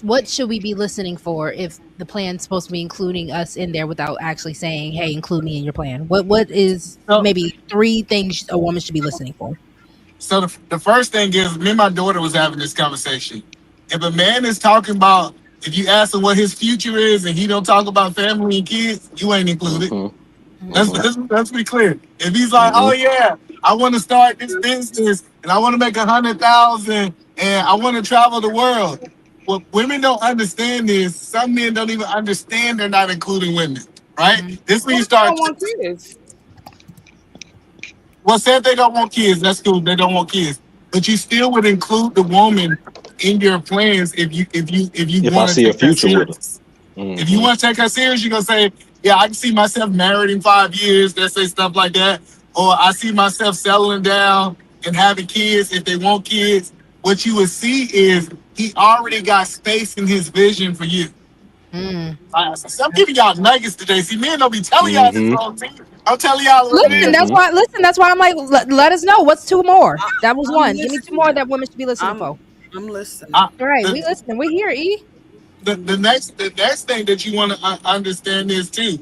What should we be listening for if the plan's supposed to be including us in there without actually saying, "Hey, include me in your plan"? What is So, maybe 3 things a woman should be listening for? so the first thing is, me and my daughter was having this conversation. If a man is talking about, if you ask him what his future is and he don't talk about family and kids, you ain't included. Mm-hmm. Let's, Mm-hmm. let's, let's be clear. If he's like, Mm-hmm. oh yeah, I want to start this business and I want to make 100,000 and I want to travel the world. What women don't understand is some men don't even understand they're not including women, right? Mm-hmm. This when What you if they don't start. want kids? Well, say if they don't want kids, that's cool. They don't want kids, but you still would include the woman in your plans if you If I want to see a take that future with her. serious. If you Mm-hmm. want to take her serious, you're gonna say, "Yeah, I can see myself married in 5 years." Let's say stuff like that, or I see myself settling down and having kids if they want kids. What you would see is he already got space in his vision for you. Mm. So I'm giving y'all nuggets today. See, men don't be telling y'all this Mm-hmm. whole thing. I'm telling y'all what it Listen, is. that's Mm-hmm. why. Listen, that's why I'm like, let us know what's 2 more. I, That was I'm one. Give me 2 more listening. that women should be listening I'm for. I'm listening. I, All right, we the, listening. We here. E. the next thing that you want to understand is too,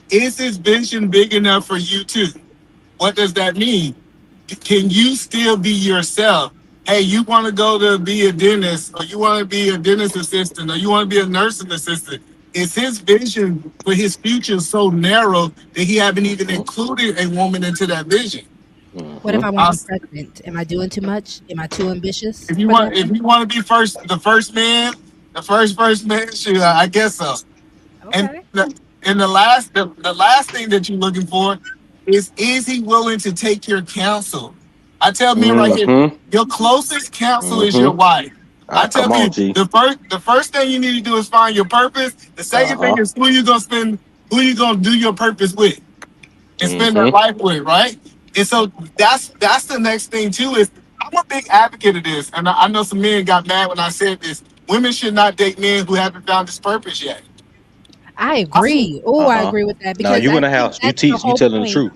is his vision big enough for you too? What does that mean? Can you still be yourself? Hey, you want to go to be a dentist, or you want to be a dentist assistant, or you want to be a nursing assistant? Is his vision for his future so narrow that he haven't even Mm-hmm. included a woman into that vision? What if Mm-hmm. I want I, to be president? Am I doing too much? Am I too ambitious if you for that? want, if you want to be the first man, sure, I guess so. And Okay. the last thing that you're looking for is he willing to take your counsel? I tell men right here, Mm-hmm. your closest counsel is your Mm-hmm. wife. I tell Come on, you, G. the first thing you need to do is find your purpose. The second thing Uh-huh. is who you gonna do your purpose with and spend that Mm-hmm. life with, right? And so that's the next thing too. Is I'm a big advocate of this, and I know some men got mad when I said this. Women should not date men who haven't found this purpose yet. I I see. agree. Oh, I Uh-huh. agree with that Now because you I in the think house. You that's the teach. You whole telling the point. truth.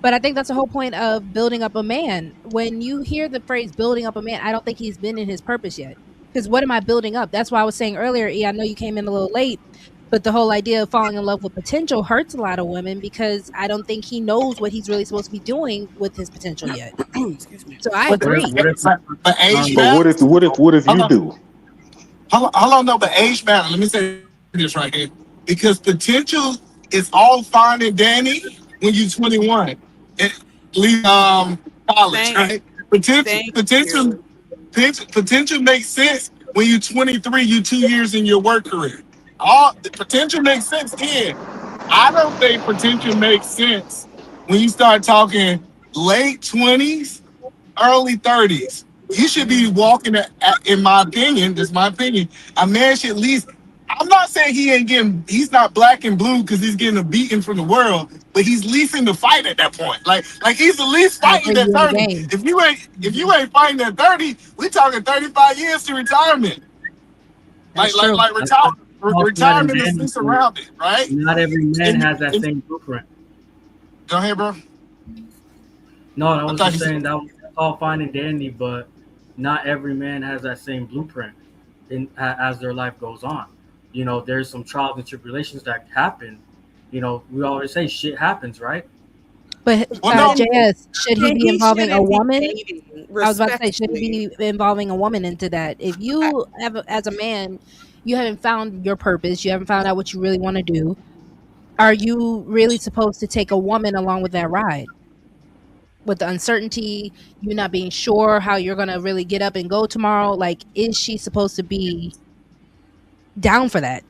But I think that's the whole point of building up a man. When you hear the phrase building up a man, I don't think he's been in his purpose yet. Because what am I building up? That's why I was saying earlier, E, I know you came in a little late, but the whole idea of falling in love with potential hurts a lot of women because I don't think he knows what he's really supposed to be doing with his potential yet. Excuse me. So I But, agree. but age But what if matters. what if Hold you on, do? hold on, no, but age matters. Let me say this right here. Because potential is all fine and dandy when you're 21 and leave college, Thank right? Potential, thank potential, you. potential makes sense when you're 23, you 2 years in your work career. All the potential makes sense then. I don't think potential makes sense when you start talking late 20s, early 30s. You should be Mm, walking, in my opinion, this is my opinion, a man should at least, I'm not saying he's not black and blue because he's getting a beating from the world, but he's leasing the fight at that point. Like he's at least I fighting agree. at You in the 30. game. If Mhm. you ain't fighting at 30, we talking 35 years to retirement. That's true. That's all fine and Retirement is dandy, just but around it, right? not every man And, has that and, same blueprint. go ahead, bro. No, I I was thought just you said. saying that's all fine and dandy, but not every man has that same blueprint as their life goes on. There's some trials and tribulations that happen. We always say shit happens, right? But Well, no. JS, should he be He involving a shouldn't be woman? dating I was about to say, should he respectfully. be involving a woman into that? If I, you have, as a man, you haven't found your purpose, you haven't found out what you really want to do, are you really supposed to take a woman along with that ride? With the uncertainty, you not being sure how you're going to really get up and go tomorrow, like, is she supposed to be down for that?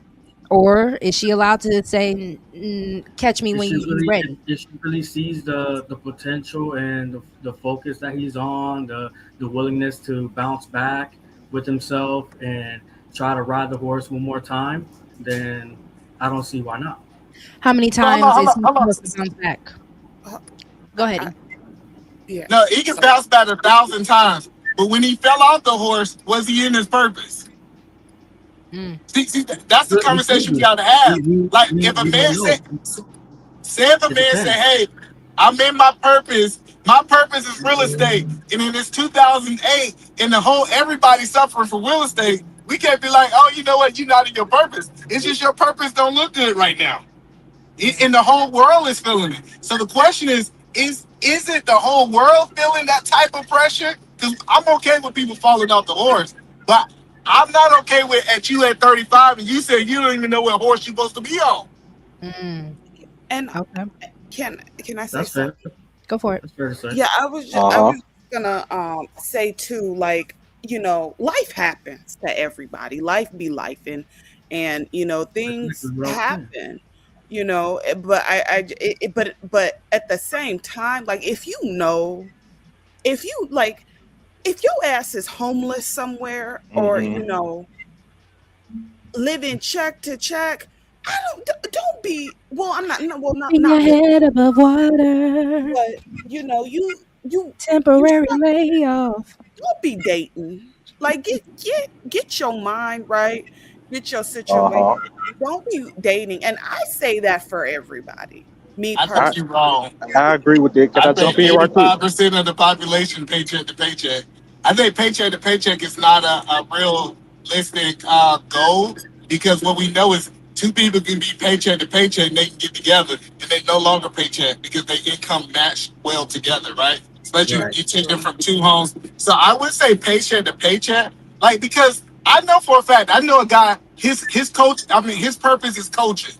Or is she allowed to say, catch me If when she you really, if, ready? if she really sees the potential and the focus that he's on, the willingness to bounce back with himself and try to ride the horse one more time, then I don't see why not. How many No, hold on, times hold is on, he hold on. supposed to bounce back? uh, Go I, ahead. yeah. No, he can So bounce back 1,000 times. But when he fell off the horse, was he in his purpose? Mm. See, that's the He could conversation we be. got to We, have. we, Like, we, if a we don't man know. say if a It man say, depends. "Hey, I'm in my purpose. My purpose is real estate," and then it's 2008, and the whole everybody suffering from real estate. We can't be like, oh, you know what? You're not in your purpose. It's just your purpose don't look good right now. And the whole world is feeling it. So the question is it the whole world feeling that type of pressure? Because I'm okay with people falling off the horse, but I'm not okay with at 35 and you say you don't even know what horse you're supposed to be on. Mm, And okay, can I say That's something? fair. go for it. That's fair to say. Yeah, Uh I huh. was gonna say too, like, life happens to everybody. Life be life, and That's exactly things what I was saying. happen. But but at the same time, like, if you like if your ass is homeless somewhere, or Mm-hmm. living check to check, don't be, well, I'm not, no, well, Keeping not your living, head above water, but you temporary layoff. don't be dating. Like, get your mind right, get your Uh situation. huh. Don't be dating, and I say that for everybody. Me I I think you're personally. wrong. I agree with that. Can I I think jump in right quick? 85% of the population paycheck to paycheck. I think paycheck to paycheck is not a realistic goal because what we know is two people can be paycheck to paycheck and they can get together and they no longer paycheck because their income match well together, right? Especially Right. you take them from two homes. So I would say paycheck to paycheck, like because I know for a fact, I know a guy, his coach, I mean his purpose is coaching.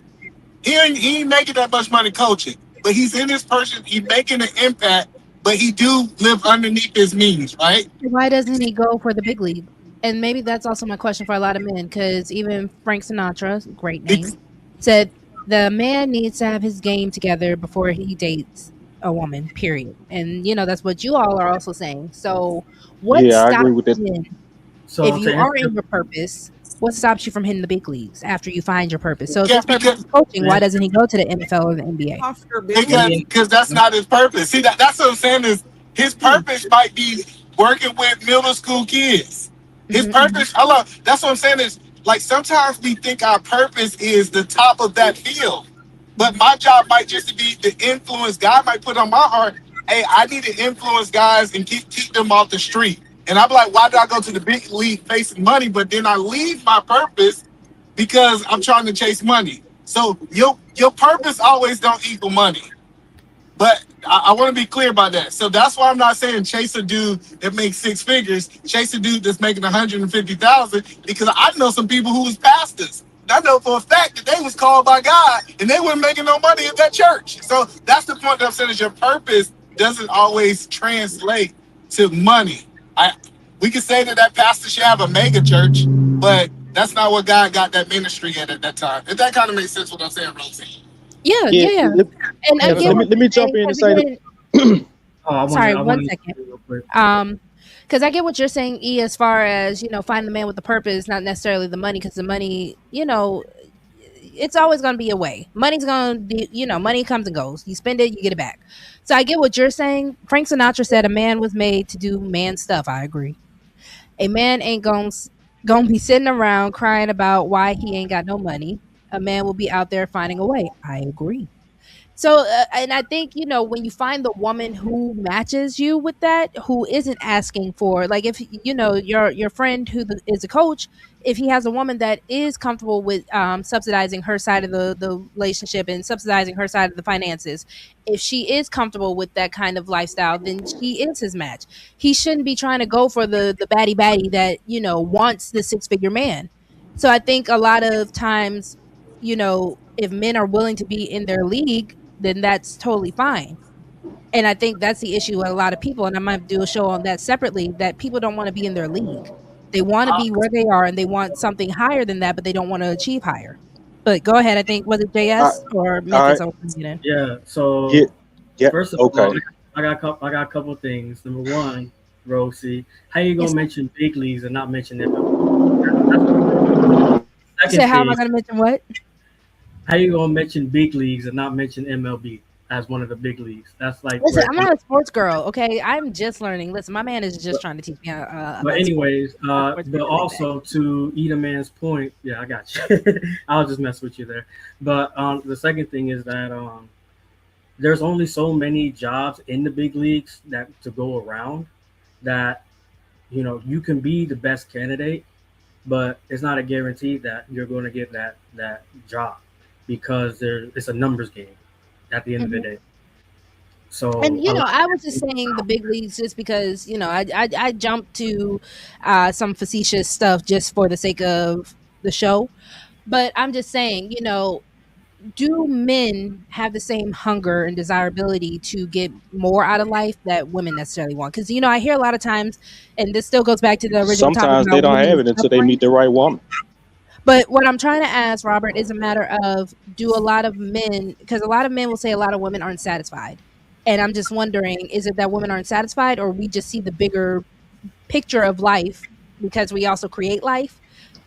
He ain't making that much money coaching, but he's in this person. He's making an impact, but he do live underneath his means, right? Why doesn't he go for the big league? And maybe that's also my question for a lot of men, because even Frank Sinatra, great Be- name, said the man needs to have his game together before he dates a woman, period. And that's what you all are also saying. So what Yeah, I stops agree with that. men if So to you answer are your in your purpose? What stops you from hitting the big leagues after you find your purpose? So if Yeah, his purpose is coaching, why man, doesn't he go to the NFL or the NBA? let Comfortability. me because that's not his purpose. See that's what I'm saying is his purpose might be working with middle school kids. His Hmm. purpose, hello, that's what I'm saying is like sometimes we think our purpose is the top of that field. But my job might just be to influence. God might put on my heart, hey, I need to influence guys and keep them off the street. And I'm like, why do I go to the big league facing money, but then I leave my purpose because I'm trying to chase money. So your purpose always don't equal money. But I want to be clear about that. So that's why I'm not saying chase a dude that makes six figures, chase a dude that's making 150,000. Because I know some people who was pastors. I know for a fact that they was called by God and they weren't making no money at that church. So that's the point that I'm saying is your purpose doesn't always translate to money. I We can say that pastor should have a mega church, but that's not what God got that ministry at that time. If that kind of makes sense, what I'm saying, Rosie. Yeah, Yeah, yeah, yeah. And I yeah. get Let what me let you're me jump saying, in and because say again, that. oh, sorry, I one wanted second. to real quick. Because I get what you're saying, E, as far as find the man with the purpose, not necessarily the money, because the money, it's always going to be a way. Money's going to be, money comes and goes. You spend it, you get it back. So I get what you're saying. Frank Sinatra said a man was made to do man stuff. I agree. A man ain't going to be sitting around crying about why he ain't got no money. A man will be out there finding a way. I agree. So, and I think, when you find the woman who matches you with that, who isn't asking for, like, if, your friend is a coach, if he has a woman that is comfortable with subsidizing her side of the relationship and subsidizing her side of the finances, if she is comfortable with that kind of lifestyle, then she is his match. He shouldn't be trying to go for the baddie baddie that, wants the six-figure man. So I think a lot of times, if men are willing to be in their league, then that's totally fine. And I think that's the issue with a lot of people. And I might do a show on that separately, that people don't want to be in their league. They want to be where they are and they want something higher than that, but they don't want to achieve higher. But go ahead. I think, was it All JS or right. Memphis? I was thinking. Yeah. Yeah. So Yeah. first of all, Okay. I got a couple things. Number one, Rosie, how you gonna Yes, sir. mention big leagues and not mention MLB? That's the first thing. You said, Second how am I thing, going to mention what? how you gonna mention big leagues and not mention MLB as one of the big leagues? That's like Listen, where I'm not a sports girl. Okay. I'm just learning. Listen, my man is just trying to teach me but about sports. anyways, I'm not a sports but person like that. also to eat a man's point, yeah, I got you. I'll just mess with you there. But the second thing is that there's only so many jobs in the big leagues that to go around that you can be the best candidate, but it's not a guarantee that you're going to get that job because it's a numbers game at the end of the Mhm. day. And So a lot I was of just people saying the big leagues just because I jumped to some facetious stuff just for the sake of the show. But I'm just saying, do men have the same hunger and desirability to get more out of life that women necessarily want? Because I hear a lot of times, and this still goes back to the original topic Sometimes they about don't women have and it until they suffering. meet the right woman. But what I'm trying to ask, Robert, is a matter of, do a lot of men, because a lot of men will say a lot of women aren't satisfied. And I'm just wondering, is it that women aren't satisfied, or we just see the bigger picture of life because we also create life?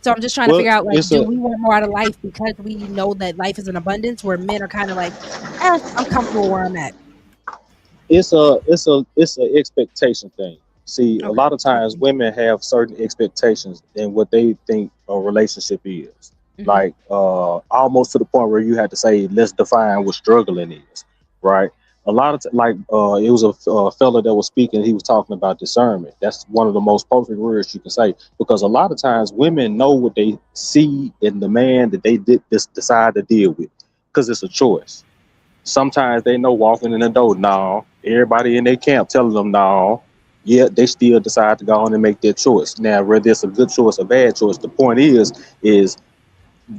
So I'm just trying to Well, figure out, like, it's do a we want more out of life because we know that life is an abundance, where men are kind of like, I'm comfortable where I'm at. it's a expectation thing. See, a Okay. lot of times Okay. women have certain expectations in what they think a relationship is. Hmm. Like almost to the point where you had to say, let's define what struggling is, right? A lot of like it was a fella that was speaking. He was talking about discernment. That's one of the most perfect words you can say, because a lot of times women know what they see in the man that they did this decide to deal with, because it's a choice. Sometimes they know walking in the door, no. Everybody in their camp telling them no. Yeah, they still decide to go on and make their choice. Now, whether it's a good choice or bad choice, the point is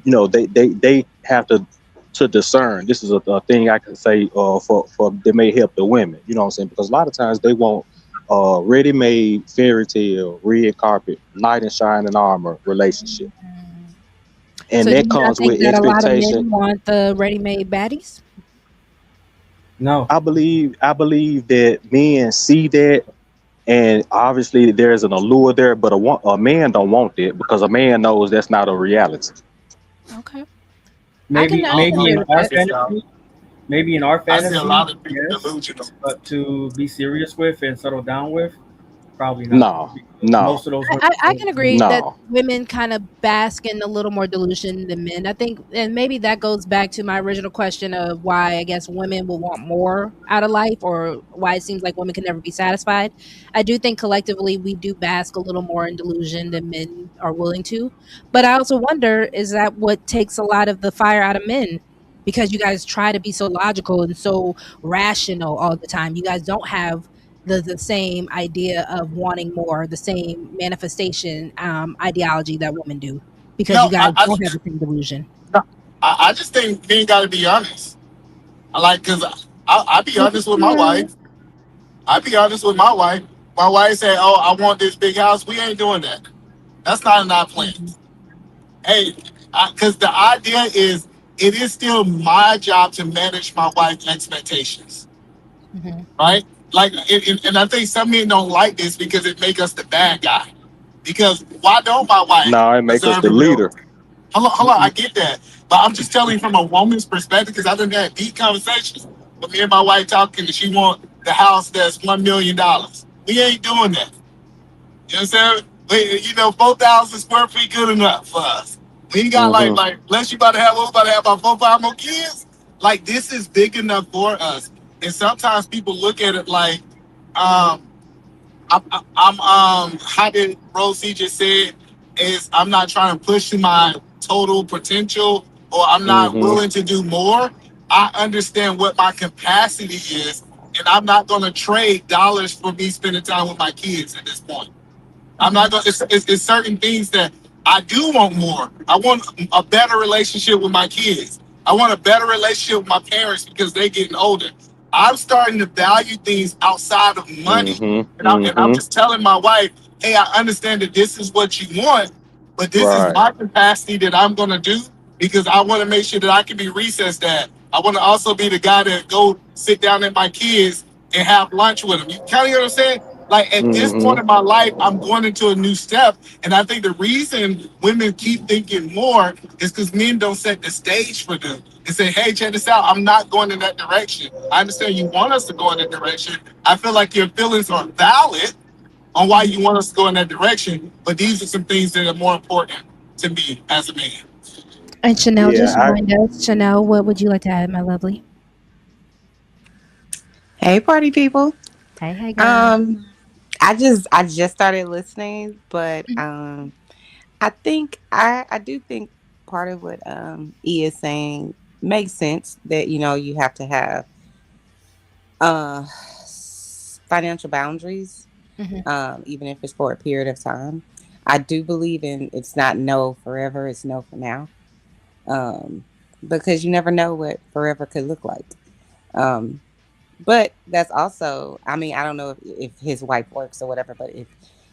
they have to discern. This is a thing I can say for that may help the women. You know what I'm saying? Because a lot of times they want ready-made fairy tale, red carpet, knight in shining armor relationship, Mhm. and So do that you not comes think with that a lot of expectation. men want the ready-made baddies? no. I believe that men see that, and obviously there's an allure there, but a man don't want it because a man knows that's not a reality. Okay. I can Maybe I can maybe agree in with our that. fantasy, maybe in our I see a fantasy, lot of people yes, delusional. but to be serious with and settle down with, probably not. No, Because no, most of those I, women I I don't can agree believe. that no. women kind of bask in a little more delusion than men. I think, and maybe that goes back to my original question of why I guess women will want more out of life, or why it seems like women can never be satisfied. I do think collectively we do bask a little more in delusion than men are willing to. But I also wonder, is that what takes a lot of the fire out of men? Because you guys try to be so logical and so rational all the time. You guys don't have the same idea of wanting more, the same manifestation ideology that women do, because you No, guys don't have the same delusion. I just think men got to be honest. I like because I be honest with my Mhm. wife. I be honest with my wife. My wife say, "Oh, I want this big house." We ain't doing that. That's not in our Mhm. plans. Hey, because the idea is it is still my job to manage my wife's expectations, Mhm. right? Like, and I think some men don't like this because it make us the bad guy. Because why don't my wife No, it make us deserve the the real? leader. Hold on, I get that. But I'm just telling you from a woman's perspective, because I done had deep conversations with me and my wife talking, and she want the house that's $1 million. We ain't doing that. You know what I'm saying? 4,000 square feet good enough for us. We ain't got Hmm. unless you about to have, we about to have about 4, 5 more kids. Like, this is big enough for us. And sometimes people look at it like, um, I'm how did Rosie just said is I'm not trying to push to my total potential or I'm not Hmm. willing to do more. I understand what my capacity is, and I'm not going to trade dollars for me spending time with my kids at this point. I'm Mhm. not going. It's certain things that I do want more. I want a better relationship with my kids. I want a better relationship with my parents because they're getting older. I'm starting to value things outside of money, Hmm. and I'm Hmm. just telling my wife, "Hey, I understand that this is what you want, but this is Right. my capacity that I'm going to do because I want to make sure that I can be recessed at. I want to also be the guy that go sit down at my kids and have lunch with them. You kind of hear what I'm saying? Like at this Hmm. point in my life, I'm going into a new step. And I think the reason women keep thinking more is because men don't set the stage for them and say, hey, check this out. I'm not going in that direction. I understand you want us to go in that direction. I feel like your feelings are valid on why Mhm. you want us to go in that direction. But these are some things that are more important to me as a man. And Chanel just Yeah, joined us. Chanel, what would you like to add, my lovely? Hey, party people. Hey, hey, girl. Um, I just started listening, but Mhm. I do think part of what E is saying makes sense, that you have to have financial boundaries, Hmm. even if it's for a period of time. I do believe in, it's not no forever, it's no for now, um, because you never know what forever could look like. Um, but that's also, I mean, I don't know if his wife works or whatever, but if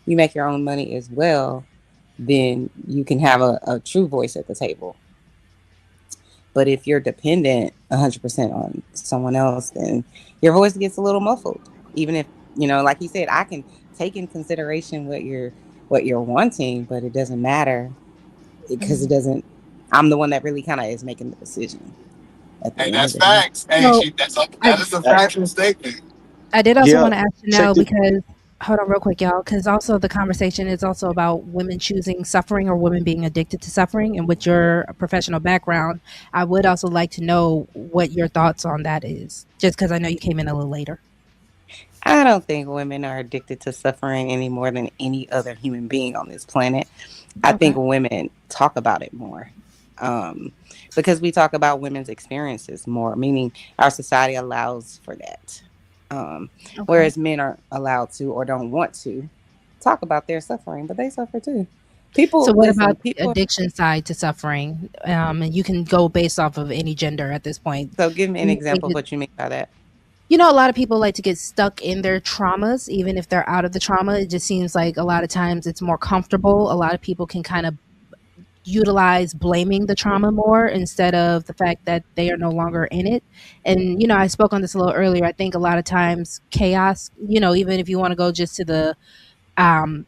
you make your own money as well, then you can have a true voice at the table. But if you're dependent 100% on someone else, then your voice gets a little muffled. Even if, like you said, I can take in consideration what you're wanting, but it doesn't matter because Hmm. it doesn't. I'm the one that really kind of is making the decision at the Hey, end of that's the day. facts. Hey, So I that is a Uh, factual statement. I did also yeah, want to ask check Chanel this. because hold on real quick, y'all, because also the conversation is also about women choosing suffering or women being addicted to suffering. And with your professional background, I would also like to know what your thoughts on that is, just because I know you came in a little later. I don't think women are addicted to suffering any more than any other human being on this planet. I Okay. think women talk about it more, um, because we talk about women's experiences more, meaning our society allows for that. Um, Okay. Whereas men aren't allowed to or don't want to talk about their suffering, but they suffer too. So People, what listen, about the people, addiction side to suffering? And you can go based off of any gender at this point. so give me Do an you think example of that, what you mean by that. a lot of people like to get stuck in their traumas, even if they're out of the trauma. It just seems like a lot of times it's more comfortable. A lot of people can kind of utilize blaming the trauma more instead of the fact that they are no longer in it. And, I spoke on this a little earlier. I think a lot of times chaos, even if you want to go just to um,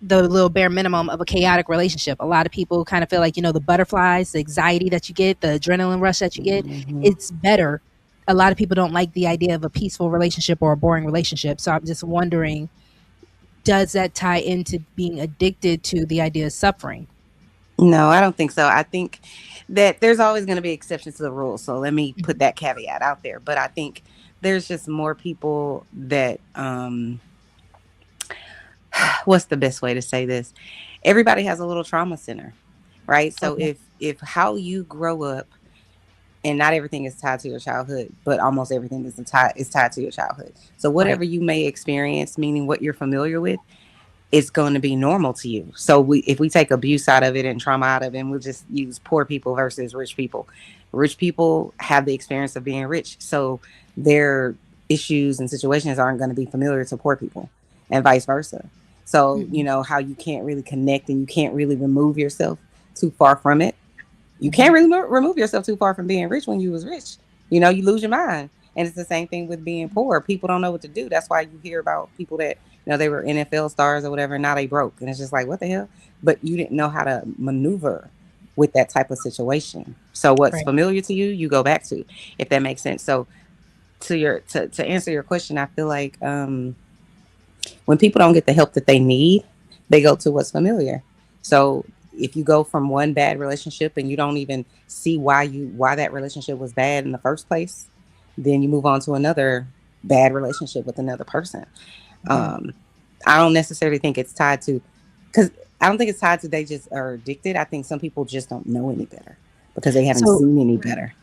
the little bare minimum of a chaotic relationship. A lot of people kind of feel like, the butterflies, the anxiety that you get, the adrenaline rush that you get, Hmm. it's better. A lot of people don't like the idea of a peaceful relationship or a boring relationship. So I'm just wondering, does that tie into being addicted to the idea of suffering? No, I don't think so. I think that there's always going to be exceptions to the rule. So let me put Mhm. that caveat out there. But I think there's just more people that, what's the best way to say this? Everybody has a little trauma center, right? So Okay. if how you grow up, and not everything is tied to your childhood, but almost everything is tied to your childhood. So Right. whatever you may experience, meaning what you're familiar with, it's going to be normal to you. So if we take abuse out of it and trauma out of it, and we'll just use poor people versus rich people. Rich people have the experience of being rich, so their issues and situations aren't going to be familiar to poor people, and vice versa. So Hmm. how you can't really connect and you can't really remove yourself too far from it. You Hmm. can't really remove yourself too far from being rich when you was rich. You lose your mind. And it's the same thing with being poor. People don't know what to do. That's why you hear about people that, they were NFL stars or whatever, and now they broke. And it's just like, what the hell? But you didn't know how to maneuver with that type of situation. So what's Right. familiar to you, you go back to, if that makes sense. So to answer your question, I feel like when people don't get the help that they need, they go to what's familiar. So if you go from one bad relationship and you don't even see why that relationship was bad in the first place, then you move on to another bad relationship with another person. Hmm. Um, I don't necessarily think it's tied to, because I don't think it's tied to they just are addicted. I think some people just don't know any better because they haven't So seen any better.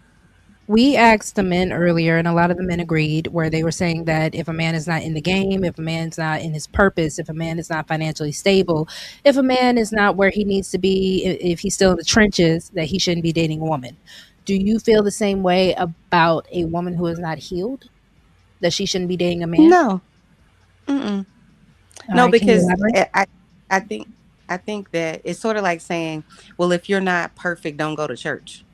we asked the men earlier, and a lot of the men agreed, where they were saying that if a man is not in the game, if a man's not in his purpose, if a man is not financially stable, if a man is not where he needs to be, if he's still in the trenches, that he shouldn't be dating a woman. Do you feel the same way about a woman who is not healed, that she shouldn't be dating a man? No. Mm-mm. All No, right, can you because elaborate? I think that it's sort of like saying, well, if you're not perfect, don't go to church.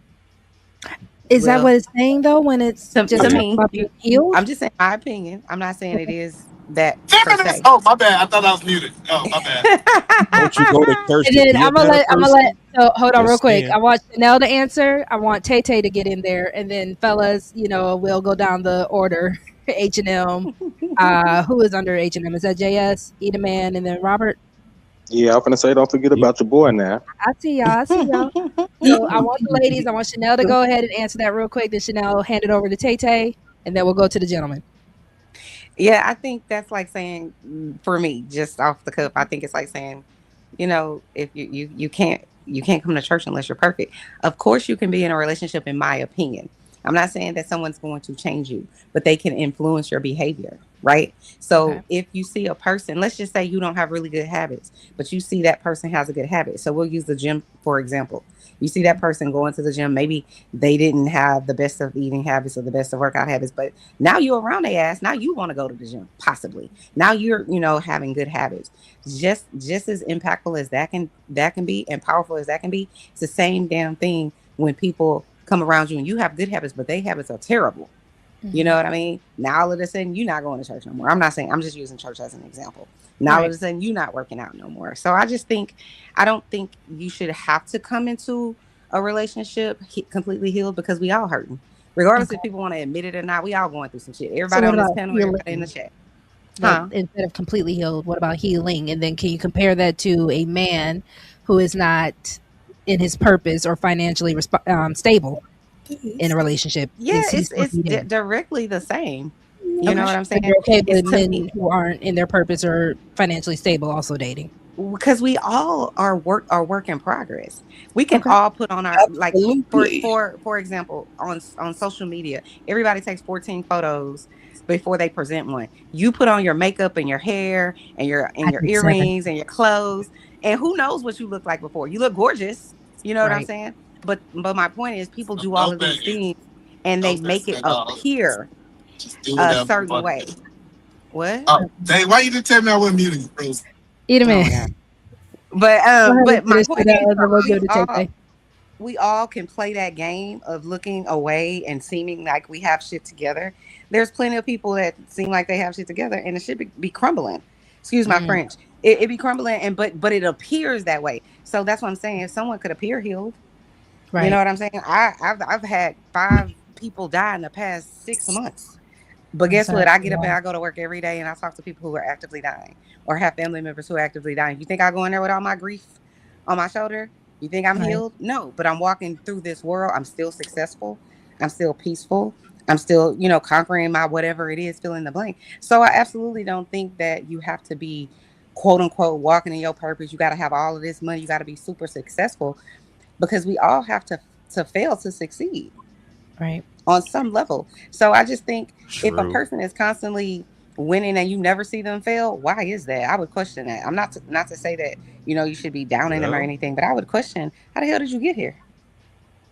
Is that Well, what it's saying though when it's to just Yeah. talking me, about being healed? I'm just saying my opinion. I'm not saying it is that per Feminist. se. Oh, my bad. I thought I was muted. Oh, my bad. Won't you go to church And to then be a better I'm gonna let. person? So hold on, real Just quick. I saying. want Chanel to answer. I want Tay Tay to get in there, and then fellas, we'll go down the order. H&M. Who is under H&M? Is that JS, Eda Man, and then Robert? Yeah, I'm gonna say, don't forget Yep. about your boy now. I see y'all. I see y'all. So I want the ladies. I want Chanel to go ahead and answer that real quick. Then Chanel hand it over to Tay Tay, and then we'll go to the gentleman. Yeah, I think that's like saying, for me, just off the cuff, I think it's like saying if you can't come to church unless you're perfect. Of course you can be in a relationship, in my opinion. I'm not saying that someone's going to change you, but they can influence your behavior, right? Okay. So if you see a person, let's just say you don't have really good habits, but you see that person has a good habit. So we'll use the gym for example. You see that person going to the gym, maybe they didn't have the best of eating habits or the best of workout habits, but now you're around their ass. Now you want to go to the gym, possibly. Now you're, having good habits. Just as impactful as that can be, and powerful as that can be, it's the same damn thing when people come around you and you have good habits, but their habits are terrible. You know Mm-hmm. what I mean? Now all of a sudden you're not going to church no more. I'm not saying, I'm just using church as an example. Now all of Right. a sudden you're not working out no more. So I don't think you should have to come into a relationship completely healed, because we all hurting. Regardless Okay. if people want to admit it or not, we all going through some shit. So Everybody what on this about panel, everybody in the healing? chat. Like Huh? instead of completely healed, what about healing? And then can you compare that to a man who is not in his purpose or financially stable in a relationship? Yeah, Is he it's supposed to it's be di- dating? directly the same. You know Okay. what I'm So saying? you're okay It's with to me, men who aren't in their purpose or financially stable also dating? because we all are work in progress. We can Okay. all put on our, like, for Absolutely. for for example, on social media, everybody takes 14 photos before they present one. You put on your makeup and your hair and I your did 7. earrings and your clothes, and who knows what you look like before. You look gorgeous. You know what I'm Right. saying? But my point is, people do all No of these begging. things and No they make begging it at all. appear Just do a whatever you certain want to way. do. What? Oh, dang, why you didn't tell me I wasn't muting, Rose? Eat a Oh man. my god. But Go um, ahead and but my finish point it is, and then we'll we give it to all Tay. we all can play that game of looking away and seeming like we have shit together. There's plenty of people that seem like they have shit together, and it should be crumbling. Excuse my Mm, French. It be crumbling, and but it appears that way. So that's what I'm saying. If someone could appear healed, you know right. what I'm saying? I've had 5 people die in the past 6 months. But I'm guess sorry. what? I get up and I go to work every day and I talk to people who are actively dying or have family members who are actively dying. You think I go in there with all my grief on my shoulder? You think I'm Right. healed? No, but I'm walking through this world. I'm still successful. I'm still peaceful. I'm still, conquering my whatever it is, fill in the blank. So I absolutely don't think that you have to be, quote unquote, walking in your purpose. You got to have all of this money. You got to be super successful, because we all have to fail to succeed Right. on some level. So I just think, if a True. person is constantly winning and you never see them fail, why is that? I would question that. I'm not to say that, you should be downing them or Well, anything, but I would question, how the hell did you get here?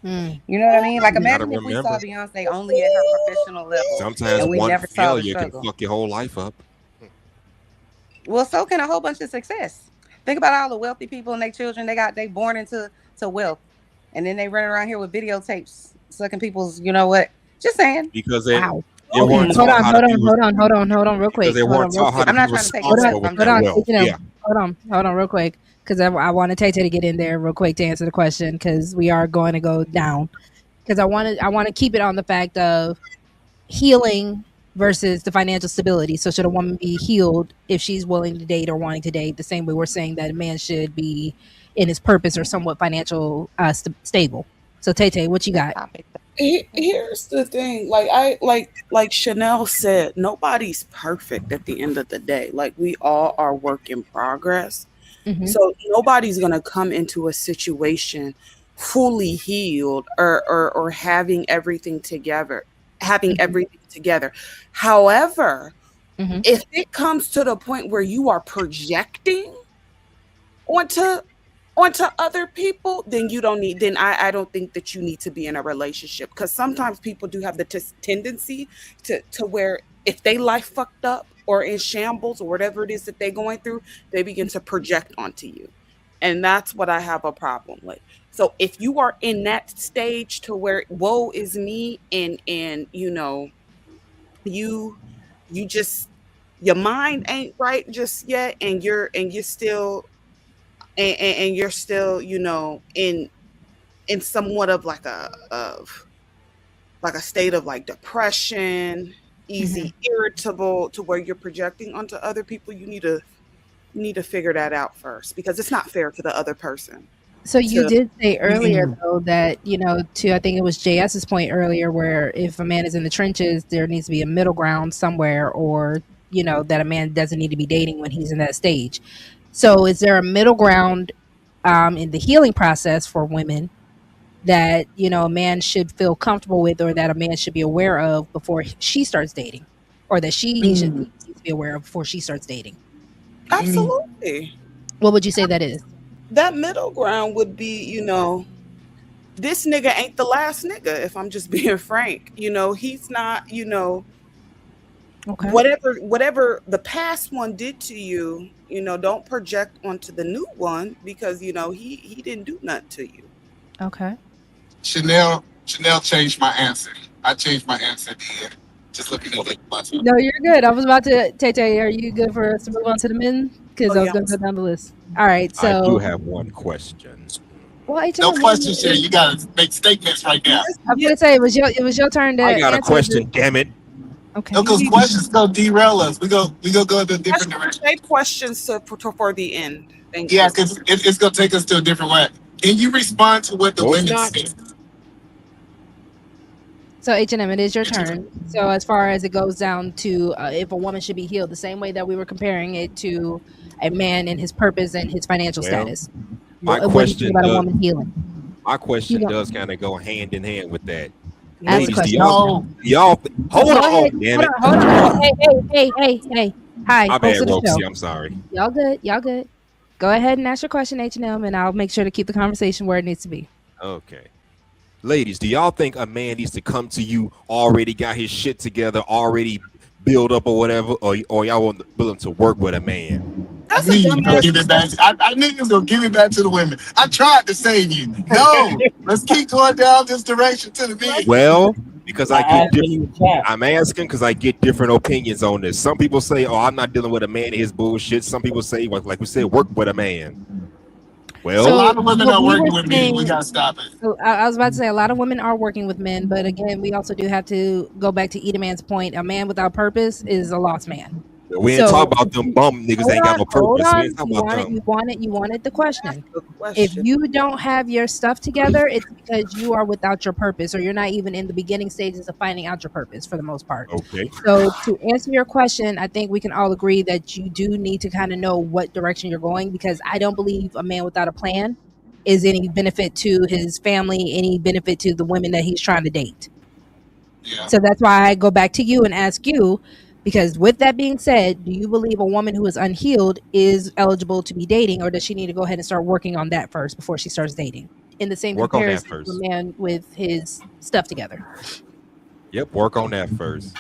Mm. You know what I mean? Like, you got to imagine if we saw remember, Beyonce only at her professional level sometimes and we one never saw the failure can struggle. fuck your whole life up. Well, so can a whole bunch of success. Think about all the wealthy people and their children. They born into to wealth, and then they run around here with videotapes sucking people's. You know what? Just saying. Because Wow. they weren't Hold taught on, how to hold be on, hold on, hold on, hold on, real because quick. they Hold weren't on, real taught how quick. to I'm be not trying to take Hold no on, responsible sides. with I'm hold just their on, saying. wealth. taking Yeah. them. Hold on, real quick. Because I want Tay to get in there real quick to answer the question, because we are going to go down. Because I want to keep it on the fact of healing versus the financial stability. So should a woman be healed if she's willing to date or wanting to date? The same way we're saying that a man should be in his purpose or somewhat financial stable. So Tay Tay, what you This got? topic. Here's the thing, like Chanel said, nobody's perfect at the end of the day. Like, we all are work in progress. Mm-hmm. So nobody's gonna come into a situation fully healed, or having Mm-hmm. everything together. However, Mm-hmm. if it comes to the point where you are projecting onto other people, then you don't need then I don't think that you need to be in a relationship, because sometimes people do have the tendency to where, if they life fucked up or in shambles or whatever it is that they're going through, they begin to project onto you, and that's what I have a problem with. So if you are in that stage to where woe is me, and you you just, your mind ain't right just yet, and you're still, in somewhat of like a state of like depression, Mm-hmm. easy irritable, to where you're projecting onto other people, you need to figure that out first, because it's not fair to the other person So you to did say use earlier you. though that, to I think it was JS's point earlier, where if a man is in the trenches, there needs to be a middle ground somewhere, or that a man doesn't need to be dating when he's in that stage. So is there a middle ground in the healing process for women that a man should feel comfortable with, or that a man should be aware of before she starts dating, or that he needs to be aware of before she starts dating? Absolutely. What would you say that is? That middle ground would be, this nigga ain't the last nigga, if I'm just being frank. He's not, Okay. whatever the past one did to you, don't project onto the new one, because he didn't do nothing to you. Okay. Chanel changed my answer. I changed my answer at the end. Just looking at it. No, you're good. I was about to, Tay, are you good for us to move on to the men? Because Oh, I was yeah. going to go down the list. All right. I do So, have one question. well, No H&M, questions here. You gotta make statements right now. I was going to say it was your turn to I got a answer. question, damn it. Okay. No, because questions gonna derail us. We go in a different direction. Say questions for the end. Thank Yeah, you. because it's gonna take us to a different way. Can you respond to what the No, it's women not. say? So H&M, it is your turn. So as far as it goes down to if a woman should be healed, the same way that we were comparing it to a man and his purpose and his financial Well, status. my What do you think question about a does, woman healing? my question You know, does kind of go hand in hand with that. ask the Ladies, question. No, hold Go ahead. on, damn Hold it. on. Hey. Hi, My host bad, of the Roxy, show. I'm sorry. Y'all good. Go ahead and ask your question, H&M, and I'll make sure to keep the conversation where it needs to be. Okay. Ladies, do y'all think a man needs to come to you already got his shit together, already build up or whatever, or y'all want him to work with a man? I knew you was gonna give it back. I knew you was gonna give it back to the women. I tried to save you. No, let's keep going down this direction to the men. Well, because I get asking you different. chat. I'm asking because I get different opinions on this. Some people say, "Oh, I'm not dealing with a man and his bullshit." Some people say, like we said, work with a man. A Well, lot of women what are we working were with me. We saying, gotta stop it. I was about to say a lot of women are working with men, but again, we also do have to go back to Edaman's point. A man without purpose is a lost man. we ain't So talking about them bum niggas hold ain't got no purpose. We on. ain't talking about them. You wanted the question. Good If question. you don't have your stuff together, it's because you are without your purpose, or you're not even in the beginning stages of finding out your purpose for the most part. Okay. So to answer your question, I think we can all agree that you do need to kind of know what direction you're going, because I don't believe a man without a plan is any benefit to his family, any benefit to the women that he's trying to date. Yeah. So that's why I go back to you and ask you, because with that being said, do you believe a woman who is unhealed is eligible to be dating, or does she need to go ahead and start working on that first before she starts dating? In the same Work on that comparison first. to a man with his stuff together. Yep, work on that first.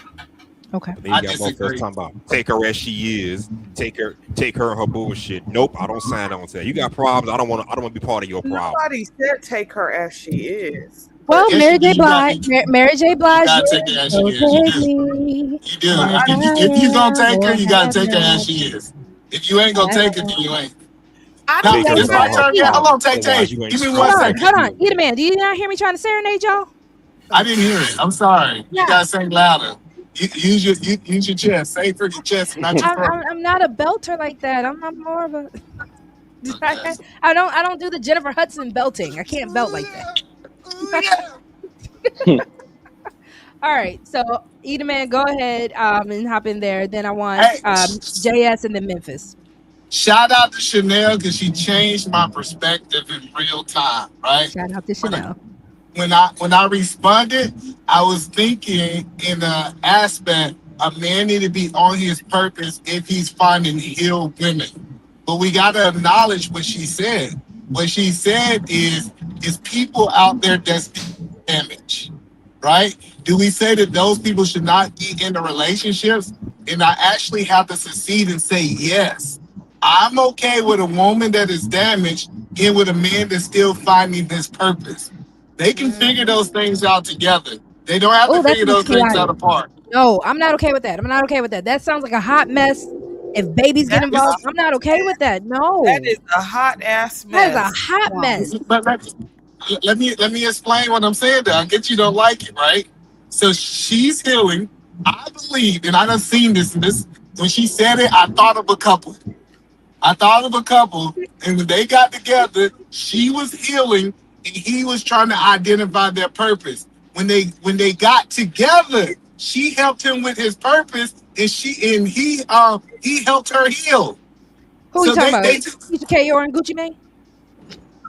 Okay. But then I you got disagree. motherfuckers talking about take her as she is, take her and her bullshit. Nope, I don't sign on to that. You got problems. I don't want to be part of your problem. Nobody said take her as she is. Well, Yes, Mary you do. J. Blige, Mary J. You Blige, gotta take her as she so is. You take do. me. You do. But If you gonna take her, you gotta Have take her as not. she is. If you ain't gonna take her, then you ain't. I Now, don't Take her it's think my without her turn. Yeah, hold flaws. on, Tay. Otherwise, you ain't Give me Hold 1 strong. on. second. Eat a man. Do you not hear me trying to serenade y'all? I didn't hear it. I'm sorry. You Yeah. gotta sing louder. Use your chest. Say for your chest, not your throat. I'm not a belter like that. I'm more of a. I don't do the Jennifer Hudson belting. I can't belt like that. All right, so Eat a Man, go ahead and hop in there. Then I want Hey, JS and then Memphis. shout out to Chanel because she changed my perspective in real time. Right? Shout out to Chanel. When I responded, I was thinking in the aspect a man need to be on his purpose if he's finding healed women. But we gotta acknowledge what she said. What she said is people out there that's damaged, right? Do we say that those people should not be in the relationships? And I actually have to succeed and say yes. I'm okay with a woman that is damaged and with a man that's still finding his purpose. They can figure those things out together. They don't have to Oh, that figure sounds those things out chaotic. apart. No, I'm not okay with that. I'm not okay with that. That sounds like a hot mess. If babies get that is involved, I'm not okay with that. No, that is a hot ass that is a mess. hot Come on. mess. But let me explain what I'm saying there. I get you don't like it, right? So she's healing. I believe, and I done seen this when she said it, I thought of a couple. And when they got together, she was healing and he was trying to identify their purpose. When they got together, she helped him with his purpose, and he helped her heal. Who are you So talking about? they Keisha K. or and Gucci Mane?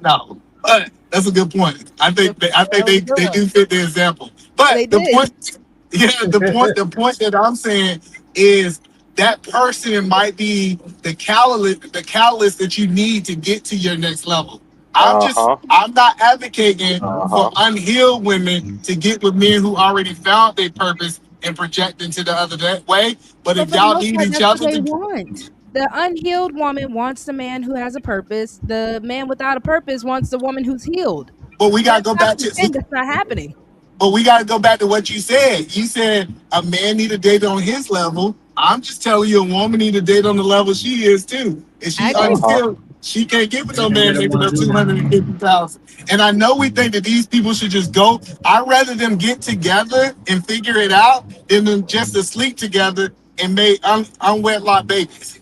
no. But that's a good point. I think That was a good they one. do fit the example. They But the did. point, yeah, the point that I'm saying is that person might be the catalyst that you need to get to your next level. Uh huh. I'm not advocating Uh for huh. unhealed women to get with men who already found their purpose and project into the other that way. But But if for the y'all most need part, each that's what other they to, want. The unhealed woman wants the man who has a purpose. The man without a purpose wants the woman who's healed. but we gotta Let's go not back to pretend that's not happening. But we got to go back to what you said. You said a man need a date on his level. I'm just telling you, a woman need a date on the level she is too. If I she agree. Uh huh. unskilled, she can't get with no And they man don't making want no to do two that. hundred and 50,000. And I know we think that these people should just go. I'd rather them get together and figure it out than them just to sleep together and make unwedlock babies.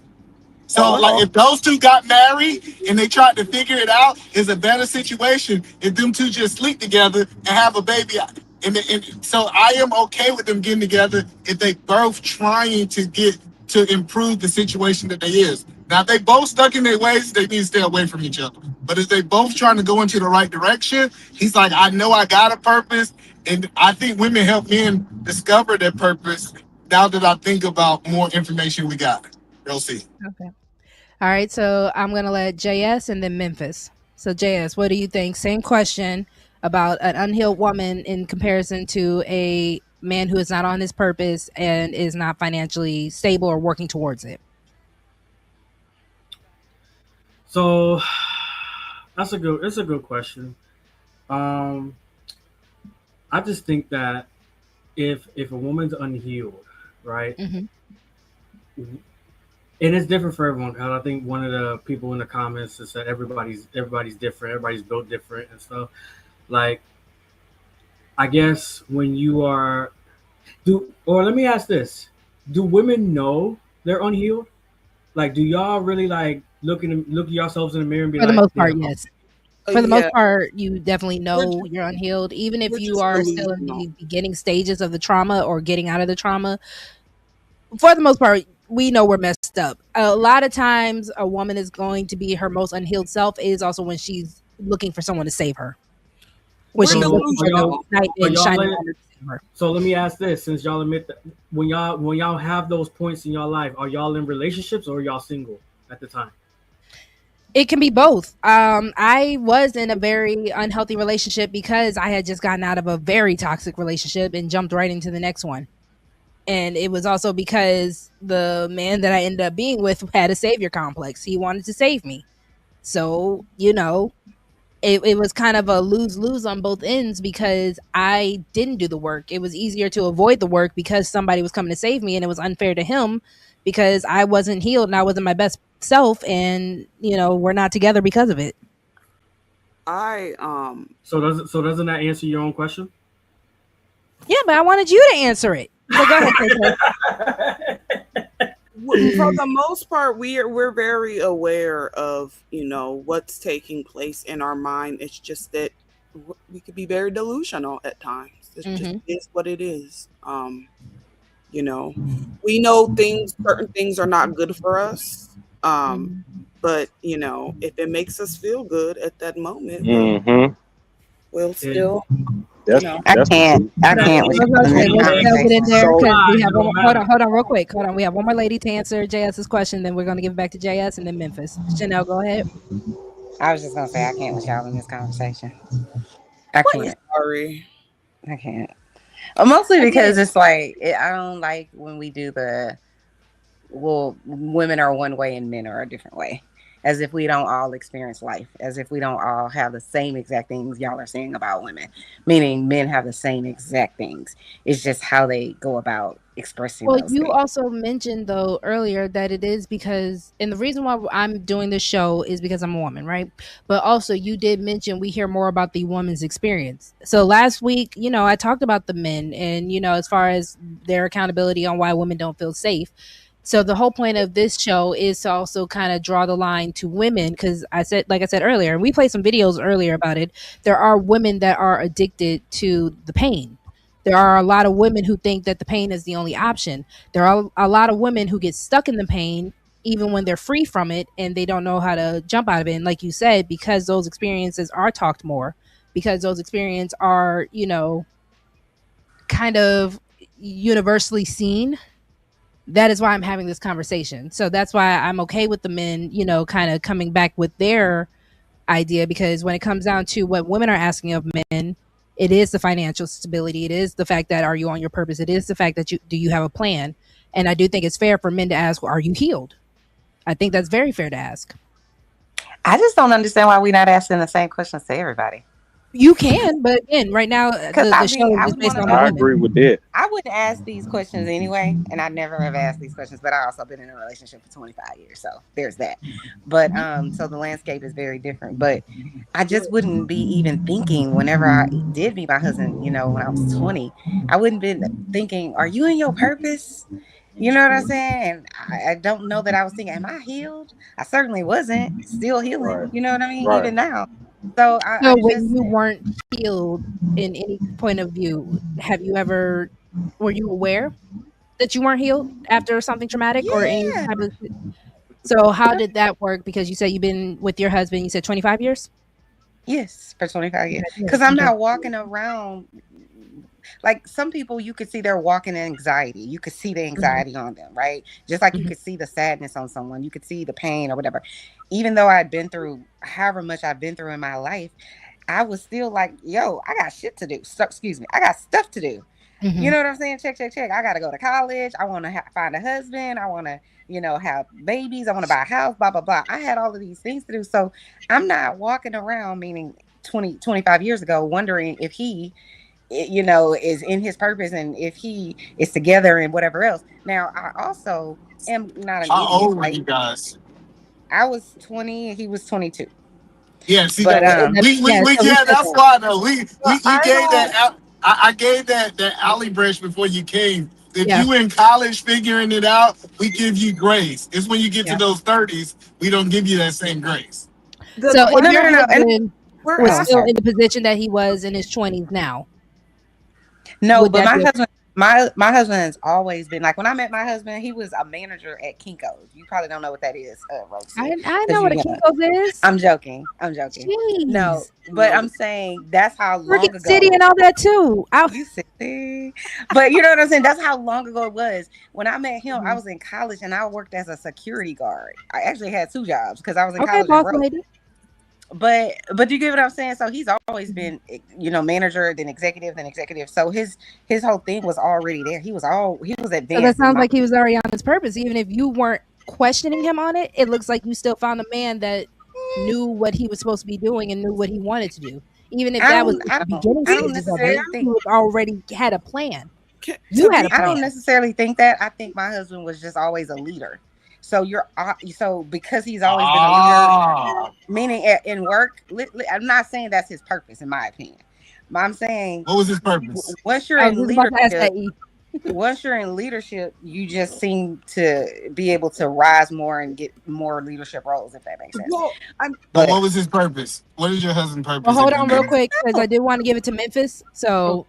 So, Uh Well, like, huh. if those two got married and they tried to figure it out, it's a better situation if them two just sleep together and have a baby. And so, I am okay with them getting together if they both trying to get to improve the situation that they is. Now, if they both stuck in their ways, they need to stay away from each other. But if they both trying to go into the right direction, he's like, I know I got a purpose, and I think women help men discover their purpose. Now that I think about more information we got, we'll see. okay. All right. So I'm gonna let JS and then Memphis. So JS, what do you think? Same question about an unhealed woman in comparison to a man who is not on his purpose and is not financially stable or working towards it. So it's a good question. Um, I just think that if a woman's unhealed, right, Mm-hmm. and it's different for everyone. Because I think one of the people in the comments has said everybody's different, everybody's built different and stuff. Like, I guess when you are do or let me ask this: do women know they're unhealed? Like, do y'all really like look at yourselves in the mirror and be For the like, most part, damn, yes. For the most Yeah, part, you definitely we're know just, you're unhealed, even if we're you just are still in delusional. the beginning stages of the trauma or getting out of the trauma. For the most part, we know we're messed up. A lot of times, a woman is going to be her most unhealed self is also when she's looking for someone to save her, when We're she's so looking are for the y'all delusional. knight are in y'all shining in, armor to save her. so let me ask this: since y'all admit that when y'all have those points in your life, are y'all in relationships or are y'all single at the time? It can be both. I was in a very unhealthy relationship because I had just gotten out of a very toxic relationship and jumped right into the next one. And it was also because the man that I ended up being with had a savior complex. He wanted to save me. So, it was kind of a lose lose on both ends because I didn't do the work. It was easier to avoid the work because somebody was coming to save me, and it was unfair to him because I wasn't healed and I wasn't my best self. And, we're not together because of it. I So doesn't that answer your own question? Yeah, but I wanted you to answer it. But go ahead, Tay. for the most part we're very aware of what's taking place in our mind. It's just that we could be very delusional at times. It just Mm-hmm. is what it is. You know, we know certain things are not good for us. Mm-hmm. But if it makes us feel good at that moment, Mm-hmm. we'll And still, you That's know. I that's the can't. truth. I that can't with I was even about y'all to in say, this even let's eggs delve it or in conversation. there or because we flies, have it don't hold matter. on, real quick. Hold on, we have one more lady to answer JS's question, then we're going to give it back to JS and then Memphis. Chanel, go ahead. I was just gonna say I can't with y'all in this conversation. I We're can't. sorry. I can't. Mostly I get because it. it's like I don't like when we do the well, women are one way and men are a different way. As if we don't all experience life, as if we don't all have the same exact things y'all are saying about women, meaning men have the same exact things. It's just how they go about expressing Well, those you things. also mentioned though earlier that it is because, and the reason why I'm doing this show is because I'm a woman, right? But also, you did mention we hear more about the woman's experience. So last week, I talked about the men and, as far as their accountability on why women don't feel safe. So the whole point of this show is to also kind of draw the line to women because like I said earlier, and we played some videos earlier about it. There are women that are addicted to the pain. There are a lot of women who think that the pain is the only option. There are a lot of women who get stuck in the pain even when they're free from it and they don't know how to jump out of it. And like you said, because those experiences are talked more, because those experiences are, kind of universally seen, that is why I'm having this conversation. So that's why I'm okay with the men, kind of coming back with their idea, because when it comes down to what women are asking of men, it is the financial stability. It is the fact that, are you on your purpose? It is the fact that do you have a plan? And I do think it's fair for men to ask, are you healed? I think that's very fair to ask. I just don't understand why we're not asking the same questions to everybody. You can, but again, right now the show is just based on the I women. agree with that. I wouldn't ask these questions anyway, and I never have asked these questions. But I also been in a relationship for 25 years, so there's that. But so the landscape is very different. But I just wouldn't be even thinking whenever I did meet my husband. When I was 20, I wouldn't be thinking, "Are you in your purpose?" You know what I'm saying? And I don't know that I was thinking, "Am I healed?" I certainly wasn't. Still healing. Right. You know what I mean? Right. Even now. So I So when just you weren't healed in any point of view, were you aware that you weren't healed after something traumatic or any yeah. type of? So how did that work? Because you said you've been with your husband, you said 25 years? Yes, for 25 years. 25 Because years. I'm Okay. not walking around like some people, you could see they're walking in anxiety. You could see the anxiety on them, right? Just like you Mhm. could see the sadness on someone. You could see the pain or whatever. Even though I'd been through however much I've been through in my life, I was still like, yo, I got shit to do. So, excuse me. I got stuff to do. You Mhm. know what I'm saying? Check, check, check. I got to go to college. I want to find a husband. I want to, have babies. I want to buy a house, blah, blah, blah. I had all of these things to do. So I'm not walking around, meaning 25 years ago, wondering if he, is in his purpose and if he is together and whatever else. Now, I also am not an How idiot. old were Like you guys? I was 20 and he was 22. Yeah, see that But So we yeah, said that's that. why though. We Well, you I gave don't. that I gave that alley brush before you came. If Yeah. you in college figuring it out, we give you grace. It's when you get to Yeah. those 30s, we don't give you that same grace. The So if no, your no, question no. And husband we're was oh, I'm still asking. sorry. in the position that he was in his 20s now, No, would but that my be okay? husband, my husband has always been like when I met my husband, he was a manager at Kinko's. You probably don't know what that is, Rosie, I because know what you a young. Kinko's is. I'm joking. I'm joking. No, Jeez. but I'm saying that's how long Market City ago and all that too. you said. But you know what I'm saying? That's how long ago it was. When I met him, I Mhm. was in college and I worked as a security guard. I actually had two jobs because I was in Okay, college and boss broke. lady. But you get what I'm saying? So he's always been, manager, then executive, then executive. So his whole thing was already there. He was So that advanced in sounds my like he was already on his purpose. Even if you weren't questioning him on it, it looks like you still found a man that knew what he was supposed to be doing and knew what he wanted to do. Even if I that was don't at I the don't beginning I don't stages of it, necessarily he think was already had a plan. You To had be a I don't plan. necessarily think that. I think my husband was just always a leader. So so because he's always been a leader, Ah, meaning in work, I'm not saying that's his purpose, in my opinion. But I'm saying what was his purpose? once you're I was in just about to ask leadership, that. E. you just seem to be able to rise more and get more leadership roles, if that makes sense. Well, I'm. But But what was his purpose? What is your husband's Well, purpose hold if you on real know? quick because I did want to give it to Memphis. Oh, So,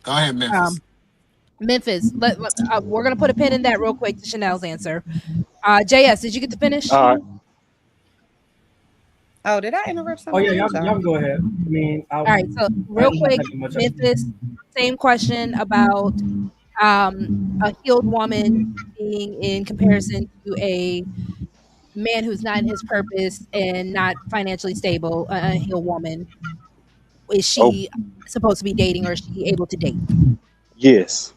Go ahead, Memphis. um, Memphis, we're gonna put a pin in that real quick to Chanel's answer. JS, did you get to finish? All right. oh, did I interrupt Oh yeah, somebody? I'm y'all sorry. can go ahead. I mean, All right. So, I real didn't have quick, to take much of it. Memphis, same question about a healed woman being in comparison to a man who's not in his purpose and not financially stable. A healed woman, is Oh, she supposed to be dating or is she able to date? yes.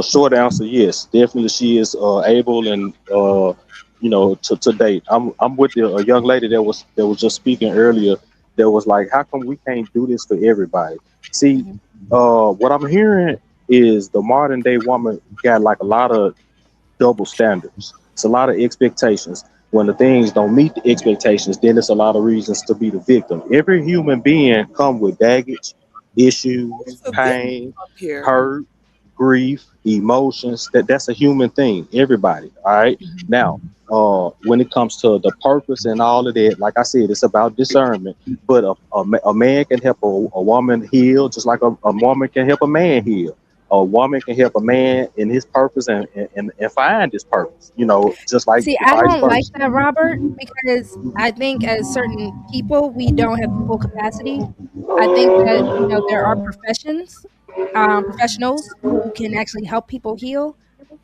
Short answer, yes. Definitely, she is able and to date. I'm with a young lady that was just speaking earlier. That was like, how come we can't do this for everybody? See, Mhm. what I'm hearing is the modern day woman got like a lot of double standards. It's a lot of expectations. When the things don't meet the expectations, then it's a lot of reasons to be the victim. Every human being come with baggage, issues, there's a bit pain, up here. hurt, grief, emotions. That's a human thing. Everybody. All right. Now, when it comes to the purpose and all of that, like I said, it's about discernment. But a man can help a woman heal, just like a woman can help a man heal. A woman can help a man in his purpose and find his purpose. Just like See, I vice don't like versa. that, Robert, because I think as certain people, we don't have the full capacity. I think that, there are professionals who can actually help people heal.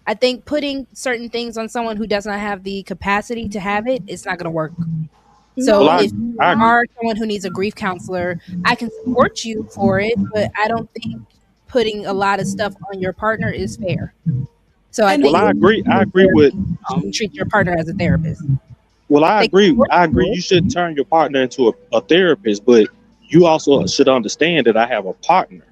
I think putting certain things on someone who does not have the capacity to have it, it's not going to work. Well, So No, I if it's you I not. are someone who needs a grief counselor, I can support you for it, but I don't think putting a lot of stuff on your partner is fair. So I And well think I when you agree. go I to agree with. therapy, you should treat your partner as a therapist. Well, They can support I you agree. through You it. should turn your partner into a therapist, but you also should understand that I have a partner,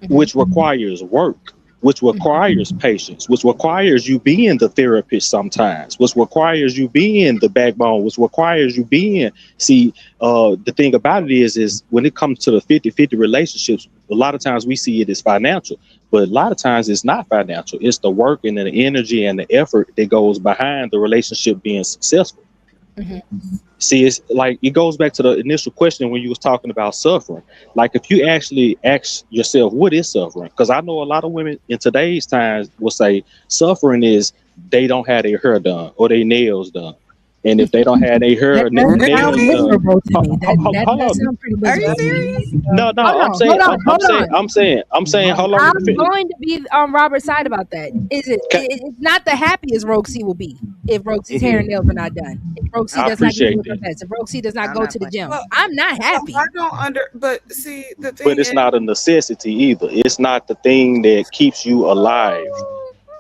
Mhm, which requires work, which mhm, requires patience, which requires you being the therapist sometimes, which requires you being the backbone, which requires you being. See, the thing about it is when it comes to the 50-50 relationships, a lot of times we see it as financial, but a lot of times it's not financial. It's the work and the energy and the effort that goes behind the relationship being successful. mhm. See, it's like it goes back to the initial question when you was talking about suffering. Like if you actually ask yourself, what is suffering? Because I know a lot of women in today's times will say suffering is they don't have their hair done or their nails done. And if they don't have their hair That and does sound nails Really? done, miserable to me. That hold does on. sound pretty Are you miserable to me. serious? No, no, Hold on, hold on, hold on. I'm saying, hold on. Let me I'm finish. going to be on Robert's side about that. It's not the happiest Roxy will be if Roxy's hair and nails are not done. If Roxy I does not get to appreciate look her that, best. If Roxy does not I'm go not to the playing. gym. Well, I'm not I happy. don't but see, the but thing it's is, not a necessity either. It's not the thing that keeps you alive.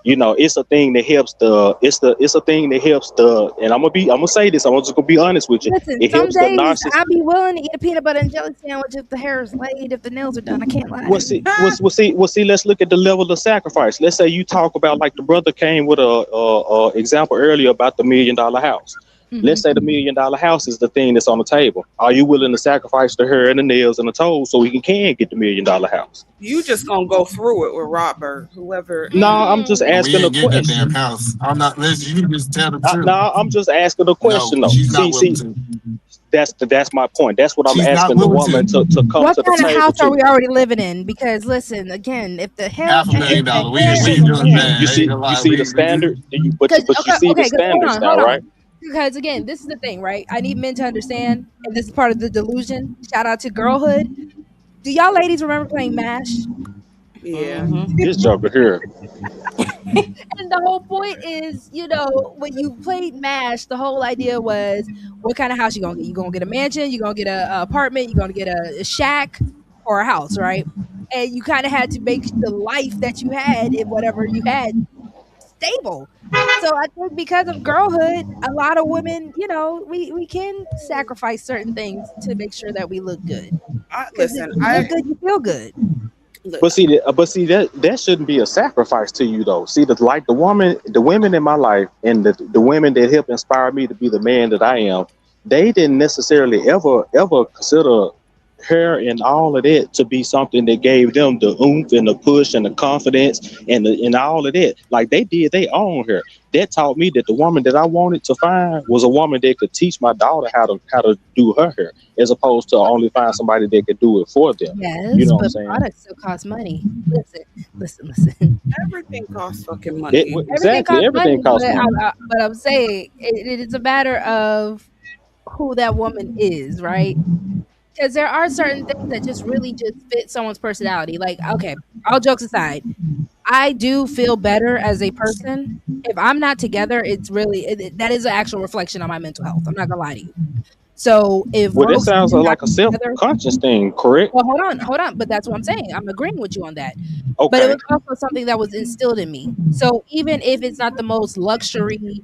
It's a thing that helps it's a thing that helps and I'm gonna say this, I'm just gonna be honest with you. Listen, It some helps the days narcissist. I'll be willing to eat a peanut butter and jelly sandwich if the hair is laid, if the nails are done. I can't lie. See, let's look at the level of sacrifice. Let's say you talk about like the brother came with a example earlier about the $1 million house. Hmm. Let's say the $1 million house is the thing that's on the table. Are you willing to sacrifice the hair and the nails and the toes so we can get the $1 million house? you just gonna go through it with Robert, whoever. No, I'm just But we asking a ain't getting that damn question. house. I'm not. Listen, you just tell the truth. No, I'm just asking a No, question though. she's not willing See, to. that's my point. That's what I'm She's not asking the willing woman to. to come What to the kind of table house are to. we already living in? Because listen, again, Half a if million the dollar. You hair We see, ain't and the doing nails, that. I ain't gonna you lie. see the standard, because but you okay, see the okay, because standards hold now, right? on, because again, this is the thing, right? I need men to understand, and this is part of the delusion. Shout out to girlhood. Do y'all ladies remember playing Mash? Yeah. Mm-hmm. This joker here, And the whole point is, when you played MASH, the whole idea was what kind of house you gonna get? You gonna get a mansion? You gonna get a apartment? You gonna get a shack or a house, right? And you kind of had to make the life that you had in whatever you had stable. So I think because of girlhood, a lot of women, we can sacrifice certain things to make sure that we look good. I Because if listen. you look good, you feel good. but Listen. see that shouldn't be a sacrifice to you though. See, the women in my life, and the women that help inspire me to be the man that I am, they didn't necessarily ever consider her and all of that to be something that gave them the oomph and the push and the confidence and all of that. Like they did they own her. That taught me that the woman that I wanted to find was a woman that could teach my daughter how to do her hair, as opposed to only find somebody that could do it for them. You Yes, know what I'm but saying? products still cost money. Listen. Everything costs fucking It, money. Everything exactly, costs everything money, but costs money. I'm saying it is a matter of who that woman is, right? Because there are certain things that just really just fit someone's personality. Like, okay, all jokes aside, I do feel better as a person. If I'm not together, it's really that is an actual reflection on my mental health. I'm not gonna lie to you. So if Well, that Rosie sounds did not like a come together, self-conscious thing, correct? well, hold on. But that's what I'm saying. I'm agreeing with you on that. But it Okay. was also something that was instilled in me. So even if it's not the most luxury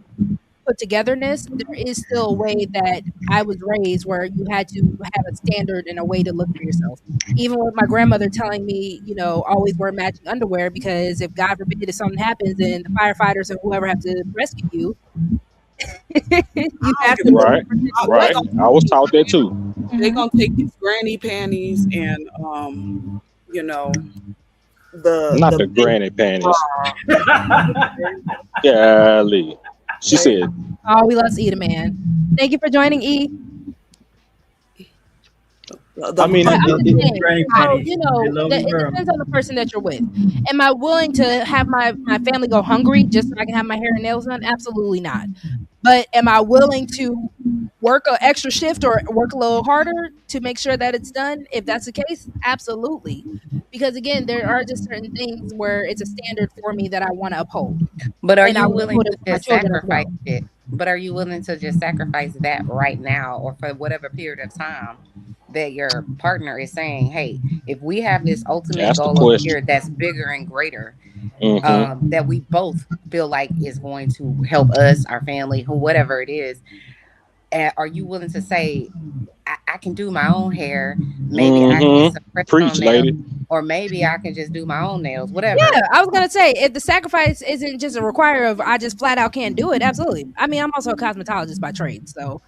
put togetherness, there is still a way that I was raised where you had to have a standard and a way to look for yourself. Even with my grandmother telling me, always wear matching underwear because if God forbid if something happens and the firefighters and whoever have to rescue you, you I don't have give to a look Right, They right. gonna I was take taught that too. they Mhm. gonna take these granny panties and you know Not the the big granny panties. bra. Golly. She They said, Oh, we love to eat a man. Thank you for joining, E. The I mean, But I'm money. just saying, Granny how panties. They love them it girls. depends on the person that you're with. Am I willing to have my family go hungry just so I can have my hair and nails done? Absolutely not. But am I willing to work an extra shift or work a little harder to make sure that it's done? If that's the case, absolutely. Because again, there are just certain things where it's a standard for me that I want to uphold, But are and I you will willing uphold it to for my just children as sacrifice well. it? But are you willing to just sacrifice that right now or for whatever period of time that your partner is saying, hey, if we have this ultimate that's the goal over here question. that's bigger and greater, Mm-hmm. that we both feel like is going to help us, our family, who, whatever it is, are you willing to say, I can do my own hair, maybe I can get some Mm-hmm. press Preach, on nails, lady. or maybe I can just do my own nails, whatever. Yeah, I was gonna say if the sacrifice isn't just a require of I just flat out can't do it, absolutely. I mean, I'm also a cosmetologist by trade, so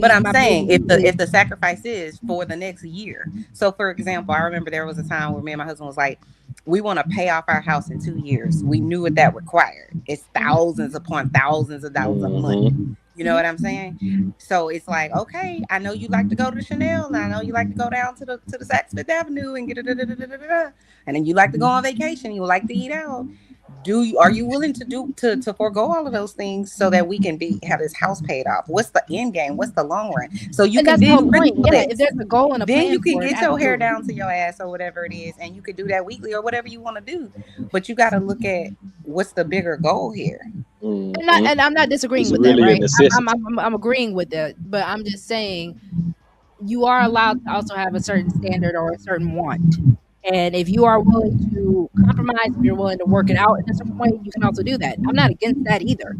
But I'm my saying beauty is if the sacrifice is for the next year. So for example, I remember there was a time where me and my husband was like, we want to pay off our house in 2 years. We knew what that required. It's mhm, thousands upon thousands of dollars a month. Mm-hmm. You know mhm. what I'm saying? So it's like, okay, I know you like to go to Chanel, and I know you like to go down to the Saks Fifth Avenue and get it, and then you like to go on vacation. You like to eat out. Are you willing to to forego all of those things so that we can be have this house paid off? What's the end game? What's the long run? So you And can that's the whole then point. ritual Yeah, if this. there's a goal and a Then you plan can for it, get your hair absolutely. down to your ass or whatever it is, and you could do that weekly or whatever you want to do. But you got to look at what's the bigger goal here. Mm-hmm. And I'm not disagreeing It's with that, really a right? necessity. I'm agreeing with that, but I'm just saying you are allowed to also have a certain standard or a certain want. And if you are willing to compromise, if you're willing to work it out in a certain way, you can also do that. I'm not against that either.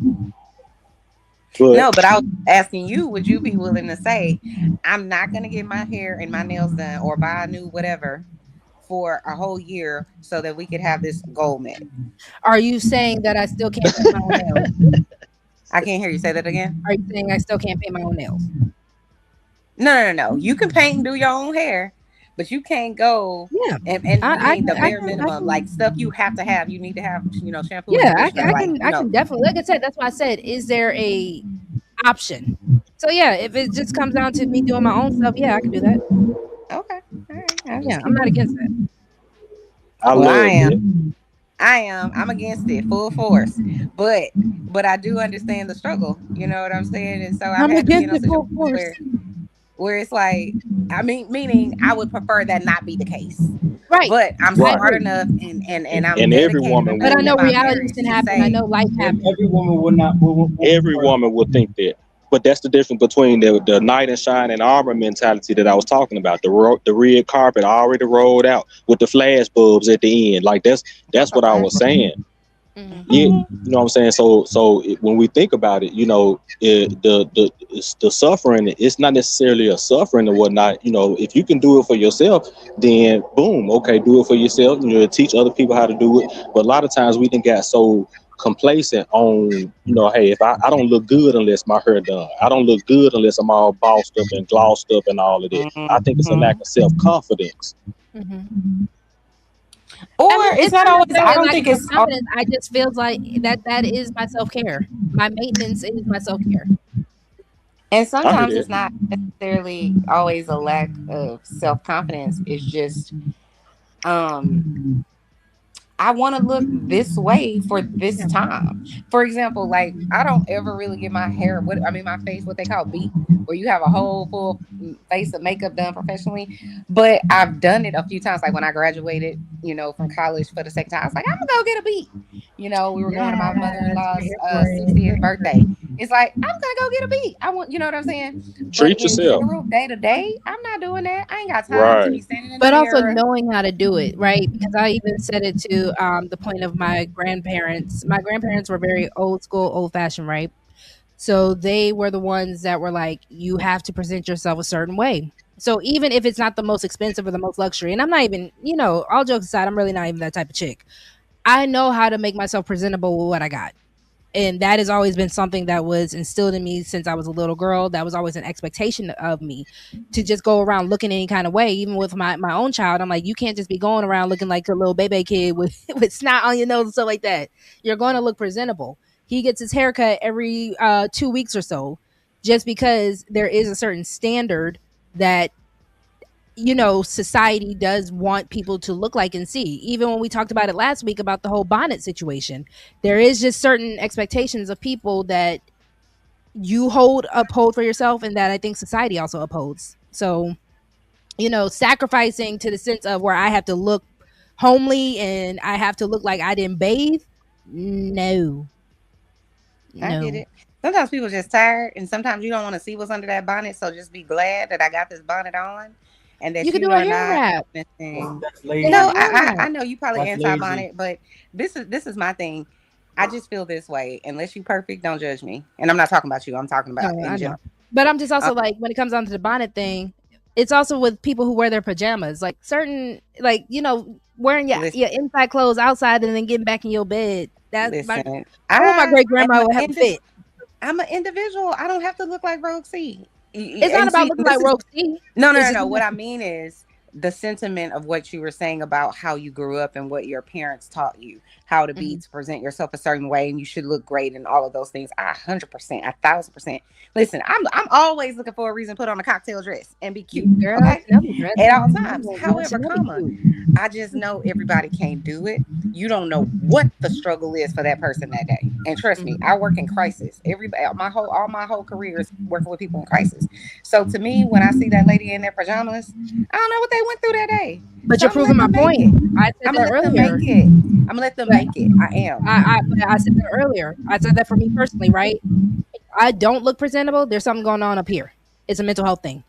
But No, but I was asking you, would you be willing to say, I'm not going to get my hair and my nails done or buy a new whatever for a whole year so that we could have this goal met? Are you saying that I still can't paint my own nails? I can't hear you say that again. Are you saying I still can't paint my own nails? No. You can paint and do your own hair, but you can't go Yeah, and meaning the bare I minimum, like can. stuff you have to have. You need to have, shampoo and Yeah, conditioner, like, I can definitely. Like I said, that's why I said, is there a option? So yeah, if it just comes down to me doing my own stuff, yeah, I can do that. okay, all right. I'm Yeah, just I'm not curious. against that. I Well, love that. I am. I'm against it full force. But I do understand the struggle. You know what I'm saying? And so I've I'm had to be against in those it full situations force. where it's like, I mean, meaning I would prefer that not be the case. Right. But I'm I Right. smart agree. enough and I'm And every dedicated woman enough But I would. know in my realities marriage can to happen. I say, know life happens. Every woman would not would Every prefer woman would think that. But that's the difference between the knight in shining armor mentality that I was talking about. The red carpet already rolled out with the flash bulbs at the end. Like not that's the what I flash. was saying. Hmm. Yeah, you know what I'm saying. When we think about it, the suffering. It's not necessarily a suffering or whatnot. If you can do it for yourself, then boom, okay, do it for yourself. Teach other people how to do it. But a lot of times we didn't got so complacent on, hey, if I don't look good unless my hair done. I don't look good unless I'm all bossed up and glossed up and all of that. I think it's a Mhm. lack of self confidence. Hmm. Or I mean, it's it's not not always, I necessarily a don't lack think of self it's confidence. I just feels like that is my self care. My maintenance is my self care. and I hear sometimes it's that. not necessarily always a lack of self-confidence. It's just um I want to look this way for this Yeah. time. For example, like I don't ever really get my hair, my face, what they call beat, where you have a whole full face of makeup done professionally. But I've done it a few times. Like when I graduated, from college for the second time, I was like, I'm gonna go get a beat. We were going to my Yes, we're mother-in-law's here for it. 60th birthday. It's like I'm gonna go get a beat. I want, you know what I'm saying? But Treat in yourself. general, day to day, I'm not doing that. I ain't got time to Right. be standing in the But also mirror. knowing how to do it, right? Because I even said it to the point of my grandparents. My grandparents were very old school, old fashioned, right? So they were the ones that were like, you have to present yourself a certain way. So even if it's not the most expensive or the most luxury, and I'm not even, all jokes aside, I'm really not even that type of chick. I know how to make myself presentable with what I got. And that has always been something that was instilled in me since I was a little girl. That was always an expectation of me to just go around looking any kind of way. Even with my own child, I'm like, you can't just be going around looking like a little baby kid with with snot on your nose and stuff like that. You're going to look presentable. He gets his haircut every 2 weeks or so, just because there is a certain standard that society does want people to look like and see. Even when we talked about it last week about the whole bonnet situation, there is just certain expectations of people that you uphold for yourself, and that I think society also upholds. So, sacrificing to the sense of where I have to look homely and I have to look like I didn't bathe. No. I get No. it. Sometimes people just tired, and sometimes you don't want to see what's under that bonnet. So just be glad that I got this bonnet on, and You that could you do a are hair not wrap. missing. That's They have No, hair lazy. I wrap. know you probably That's anti lazy. bonnet, but this is my thing. I just feel this way. Unless you perfect, don't judge me. And I'm not talking about you. I'm talking No, about in I know. general. But I'm just Uh, also like, when it comes down to the bonnet thing, it's also with people who wear their pajamas. Like certain, like, wearing your listen, inside clothes outside and then getting back in your bed. listen. I want my I great am grandma an would have a fit. I'm an individual. I don't have to look like Rogue C. It's not And about see, looking this like is Rogue C. no, no, It's no, just no. What I mean is the sentiment of what you were saying about how you grew up and what your parents taught you, how to be Mhm. to present yourself a certain way, and you should look great and all of those things. 100%, 1,000%. Listen, I'm always looking for a reason to put on a cocktail dress and be cute, Girl, okay, Chanel be at dressing. all times. However, Chanel be comma, cute. I just know everybody can't do it. You don't know what the struggle is for that person that day. And trust me, Mhm. I work in crisis. Everybody, all my whole career is working with people in crisis. So to me, when I see that lady in their pajamas, I don't know what they went through that day. But So you're I'm gonna proving let my them make point. it. I said I'm gonna that let them make earlier. it. I'm gonna let them But make it. I am. I said that earlier. I said that for me personally, right? I don't look presentable. There's something going on up here. It's a mental health thing.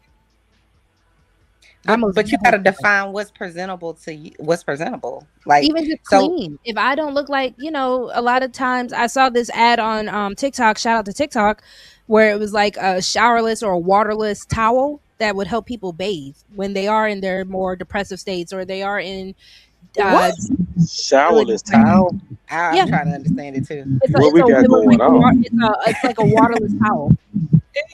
I most But you gotta definitely feel it. define what's presentable to you. What's presentable? Like Even just so. clean. If I don't look like, a lot of times I saw this ad on TikTok, shout out to TikTok, where it was like a showerless or a waterless towel that would help people bathe when they are in their more depressive states, or they are in What? really Showerless depressed. towel. I'm Yeah, trying to understand it too. What we got it looks like going on? it's like a waterless towel,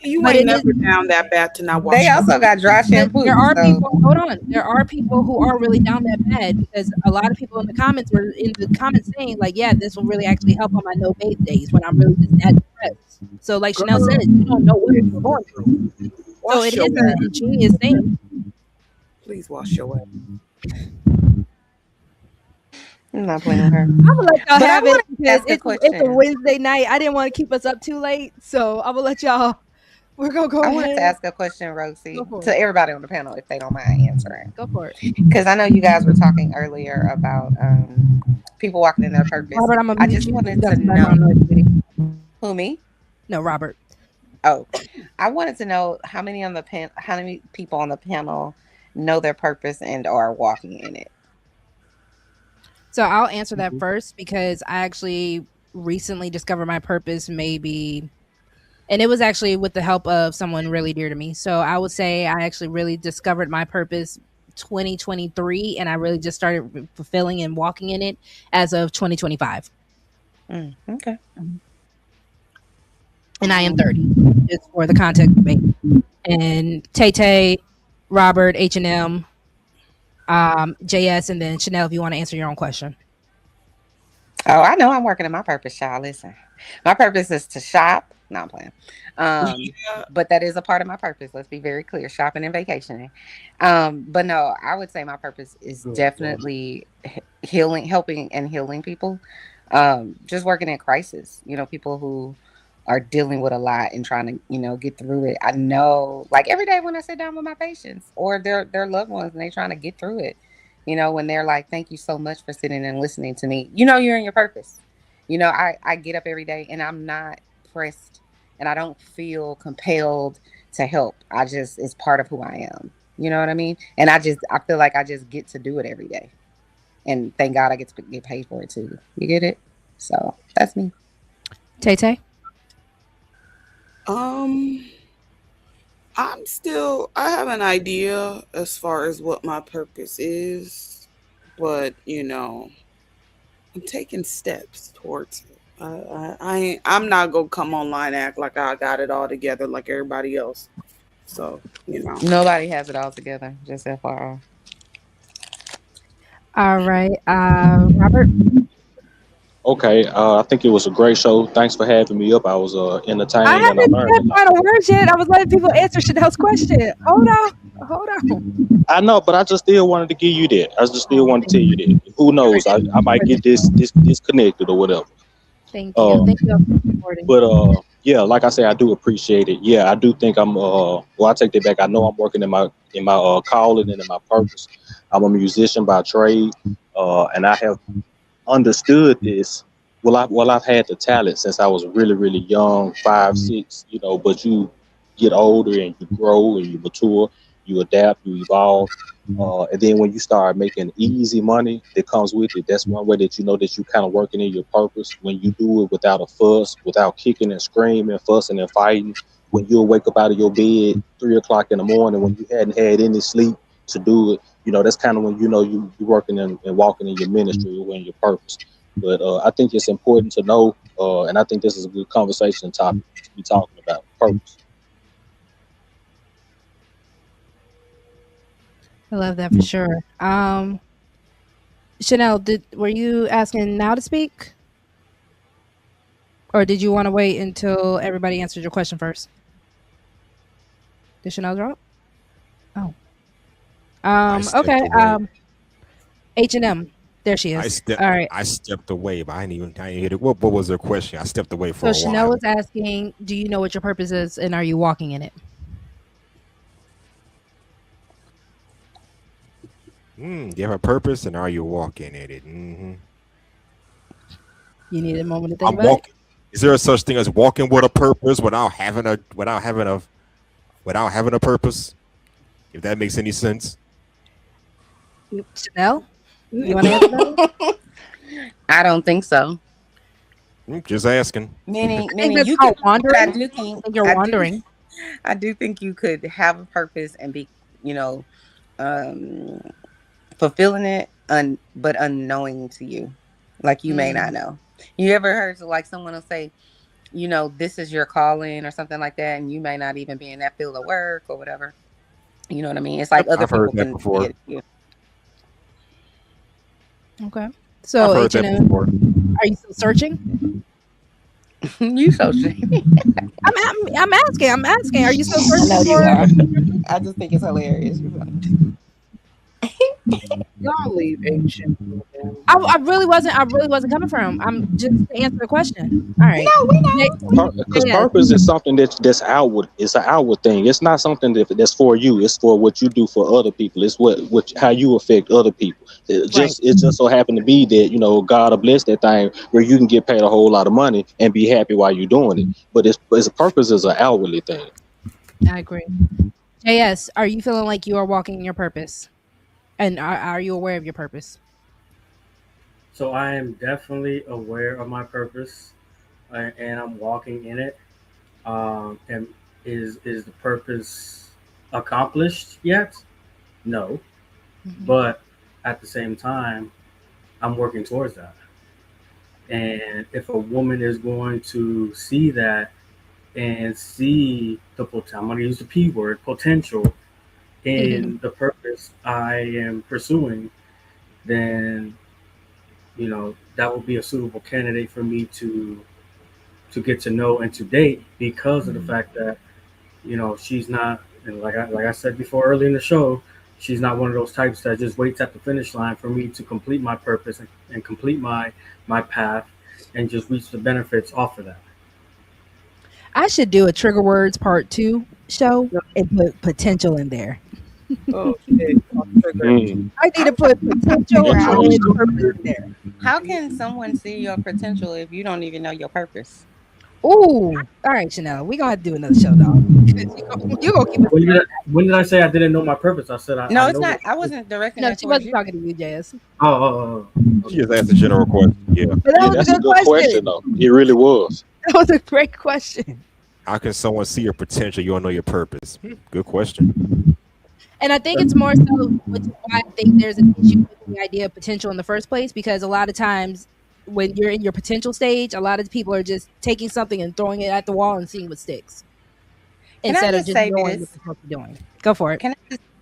You but ain't it is. never down that bad to not They wash your also got dry But there shampoo. are So people. Hold on, there are people who are really down that bad, because a lot of people in the comments saying like, yeah, this will really actually help on my no bathe days when I'm really just that depressed. So like Chanel girl. said, you don't know what people are going through. So it Wash your is an ass. ingenious thing. Please wash your ass. I'm not playing with her. I'm gonna let y'all But I have it want to because ask a it's a question. Wednesday night. I didn't want to keep us up too late, so I'm gonna let y'all. We're gonna go I wanted ahead. to ask a question, Go Rosie, for it. to everybody on the panel, if they don't mind answering. Go for it. Because I know you guys were talking earlier about people walking in their purpose. Robert, I'm gonna I mute just you because wanted you got to some background know noise, sweetie. who me. No, Robert. Oh, I wanted to know how many people on the panel know their purpose and are walking in it. So I'll answer that first, because I actually recently discovered my purpose, maybe, and it was actually with the help of someone really dear to me. So I would say I actually really discovered my purpose 2023, and I really just started fulfilling and walking in it as of 2025. Okay. And I am 30, just for the context of me. And Tay Tay, Robert, H&M, JS, and then Chanel, if you want to answer your own question. Oh, I know I'm working in my purpose, child. Listen, my purpose is to shop. No, I'm playing. Um, Yeah. but that is a part of my purpose. Let's be very clear: shopping and vacationing. But no, I would say my purpose is Good Lord. definitely healing, helping, and healing people. Just working in crisis. People who are dealing with a lot and trying to, get through it. I know, like every day when I sit down with my patients or their loved ones and they trying to get through it. When they're like, thank you so much for sitting and listening to me. You're in your purpose. I get up every day and I'm not pressed and I don't feel compelled to help. It's part of who I am. You know what I mean? And I feel like I just get to do it every day. And thank God I get to get paid for it too. You get it? So that's me. Tay Tay? Um, I have an idea as far as what my purpose is, but I'm taking steps towards it. I'm not gonna come online and act like I got it all together like everybody else. So. Nobody has it all together, just FYI. All right. Robert? Okay, I think it was a great show. Thanks for having me up. I was I entertained and I haven't learned a said lot. final words yet. I was letting people answer Chanel's question. Hold on. I know, but I just still wanted to give you that. I just still Oh, wanted to tell you that. Who knows? I might for the get this show. disconnected or whatever. Thank you. Um, Thank you all for supporting. but yeah, like I say, I do appreciate it. Yeah, I do think I'm well, I take that back. I know I'm working in my calling and in my purpose. I'm a musician by trade, and I have understood this. I've had the talent since I was really, really young, 5, 6, but you get older and you grow and you mature, you adapt, you evolve. And then when you start making easy money that comes with it, that's one way that you know that you kind of working in your purpose. When you do it without a fuss, without kicking and screaming, fussing and fighting, when you'll wake up out of your bed 3 o'clock in the morning when you hadn't had any sleep to do it, that's kind of when you know you working and walking in your ministry or in your purpose. But I think it's important to know, and I think this is a good conversation topic to be talking about purpose. I love that for sure. Chanel, were you asking now to speak, or did you want to wait until everybody answered your question first? Did Chanel drop? Oh. I stepped Okay. away. H&M. There she is. All right. I stepped away, but I didn't hear it. What was her question? I stepped away for So a Chanel while. was asking, do you know what your purpose is, and are you walking in it? Do you have a purpose, and are you walking in it? You need a moment to think I'm about it. walking. Is there a such thing as walking with a purpose without having a purpose? If that makes any sense. Chanel, you want to answer that? I don't think so. Just asking. Meaning, I think meaning that's you could. called But I wandering. do I think think you're I do. wandering. I do think you could have a purpose and be, you know, um, fulfilling it, but unknowing to you. Like you may not Mm. know. You ever heard like someone will say, this is your calling or something like that, and you may not even be in that field of work or whatever. You know what I mean? It's like Yep, other I've heard people that can see before. it. You. Okay. I've So heard that H&M, before. are you still searching? You so shady. I'm asking. I'm asking. Are you still I searching know you for? are. I just think it's hilarious. You're funny. Y'all leave ancient. I really wasn't. I really wasn't coming from. I'm just to answer the question. All right. No, we know. Because Yes. purpose is something that's outward. It's an outward thing. It's not something that's for you. It's for what you do for other people. It's what how you affect other people. Right. It just so happened to be that God will bless that thing where you can get paid a whole lot of money and be happy while you're doing it. But its purpose is an outwardly thing. I agree. JS, are you feeling like you are walking in your purpose? And are you aware of your purpose? So I am definitely aware of my purpose, and I'm walking in it. And is the purpose accomplished yet? No, Mhm. but at the same time, I'm working towards that. And if a woman is going to see that and see the potential, I'm going to use the P word, potential Mhm. in the purpose I am pursuing, then that will be a suitable candidate for me to get to know and to date because of the Mhm. fact that she's not, and like I said before early in the show, she's not one of those types that just waits at the finish line for me to complete my purpose and complete my path and just reach the benefits off of that. I should do a trigger words part 2 show and put potential in there. Oh shit. Mm. I need to I'm put trying to potential figure out and purpose in there. how can someone see your potential if you don't even know your purpose? Ooh. All right, Chanel. We're gonna have to do another show, dog. You gonna keep us When did I say I didn't know my purpose? I said I No, it's know not. what. I wasn't directing No, that she towards wasn't you. talking to you, Jazz. Oh. She Okay. just asked a general question. Yeah. But that Yeah, was a that's a good good question question. though. It really was. That was a great question. How can someone see your potential? You don't know your purpose. Good question. And I think it's more so, which is why I think there's an issue with the idea of potential in the first place, because a lot of times when you're in your potential stage, a lot of people are just taking something and throwing it at the wall and seeing what sticks Can I instead of just just say knowing what this? the fuck you're doing. Go for it. Can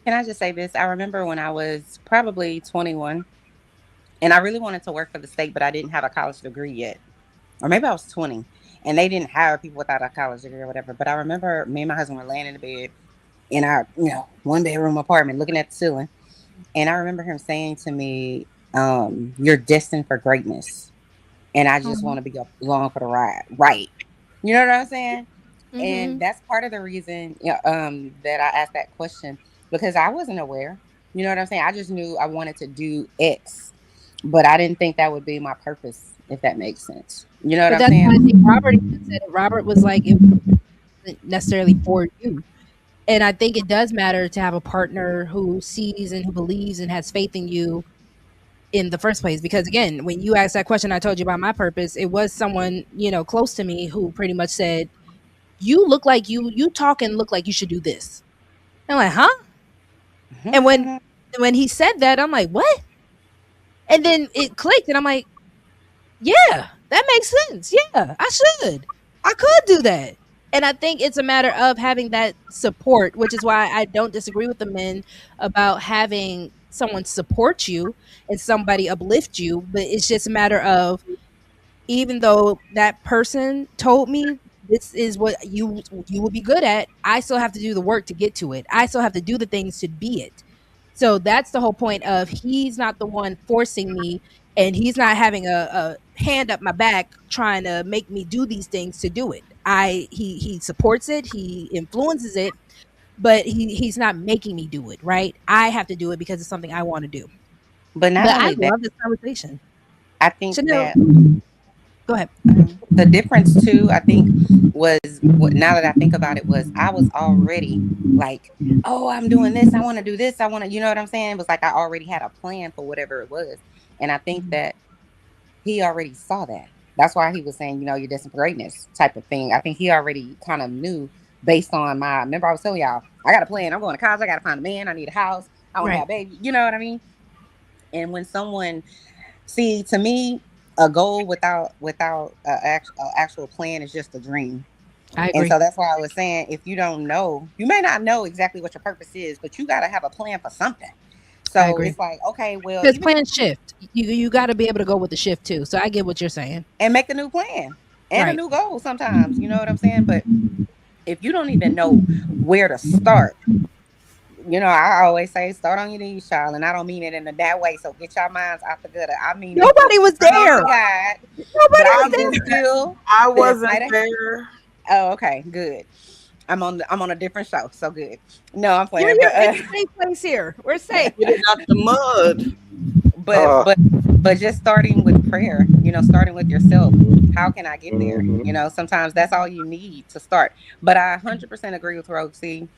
I just say this? I remember when I was probably 21. And I really wanted to work for the state, but I didn't have a college degree yet. Or maybe I was 20 and they didn't hire people without a college degree or whatever. But I remember me and my husband were laying in the bed in our, one bedroom apartment looking at the ceiling. And I remember him saying to me, you're destined for greatness. And I just want to be along for the ride. Right. You know what I'm saying? Mm-hmm. And that's part of the reason that I asked that question, because I wasn't aware. You know what I'm saying? I just knew I wanted to do X, but I didn't think that would be my purpose, if that makes sense. You know what But I'm that's why I saying? think Robert even said it. Robert was like, it wasn't necessarily for you. And I think it does matter to have a partner who sees and who believes and has faith in you in the first place. Because again, when you asked that question, I told you about my purpose. It was someone, close to me who pretty much said, you look like you talk and look like you should do this. I'm like, huh? And when he said that, I'm like, what? And then it clicked and I'm like, yeah, that makes sense. Yeah, I should. I could do that. And I think it's a matter of having that support, which is why I don't disagree with the men about having someone support you and somebody uplift you. But it's just a matter of, even though that person told me this is what you would be good at, I still have to do the work to get to it. I still have to do the things to be it. So that's the whole point of, he's not the one forcing me, and he's not having a hand up my back trying to make me do these things to do it. He supports it, he influences it, but he's not making me do it, right? I have to do it because it's something I want to do. But not But I only that, love this conversation. I think Chanel, that go ahead. the difference too, I think, was now that I think about it, was I was already like, oh, I'm doing this. I want to do this. I want to, you know what I'm saying? It was like I already had a plan for whatever it was. And I think that he already saw that. That's why he was saying, you're destined for greatness type of thing. I think he already kind of knew based on remember I was telling y'all, I got a plan. I'm going to college. I got to find a man. I need a house. I want to Right. have a baby. You know what I mean? And when someone, see, to me, a goal without a actual plan is just a dream. I And agree. so that's why I was saying, if you don't know, you may not know exactly what your purpose is, but you got to have a plan for something. I So agree. it's like, okay, well, Because even if plans shift. You got to be able to go with the shift too. So I get what you're saying. and make a new plan and a Right. new goal sometimes, you know what I'm saying? But if you don't even know where to start, I always say start on your knees, child, and I don't mean it in a that way. So get your minds out the gutter. I mean it with Nobody was praying to there. God, but Nobody I was I can there. just feel I that it wasn't might have. there. Oh, okay, good. I'm on a different show, so good. No, I'm You're playing, you're in a safe place here. We're safe. Get it out the mud. but Uh, but but just starting with prayer, starting with yourself. How can I get there? mhm. Sometimes that's all you need to start. But I 100% agree with Roxy.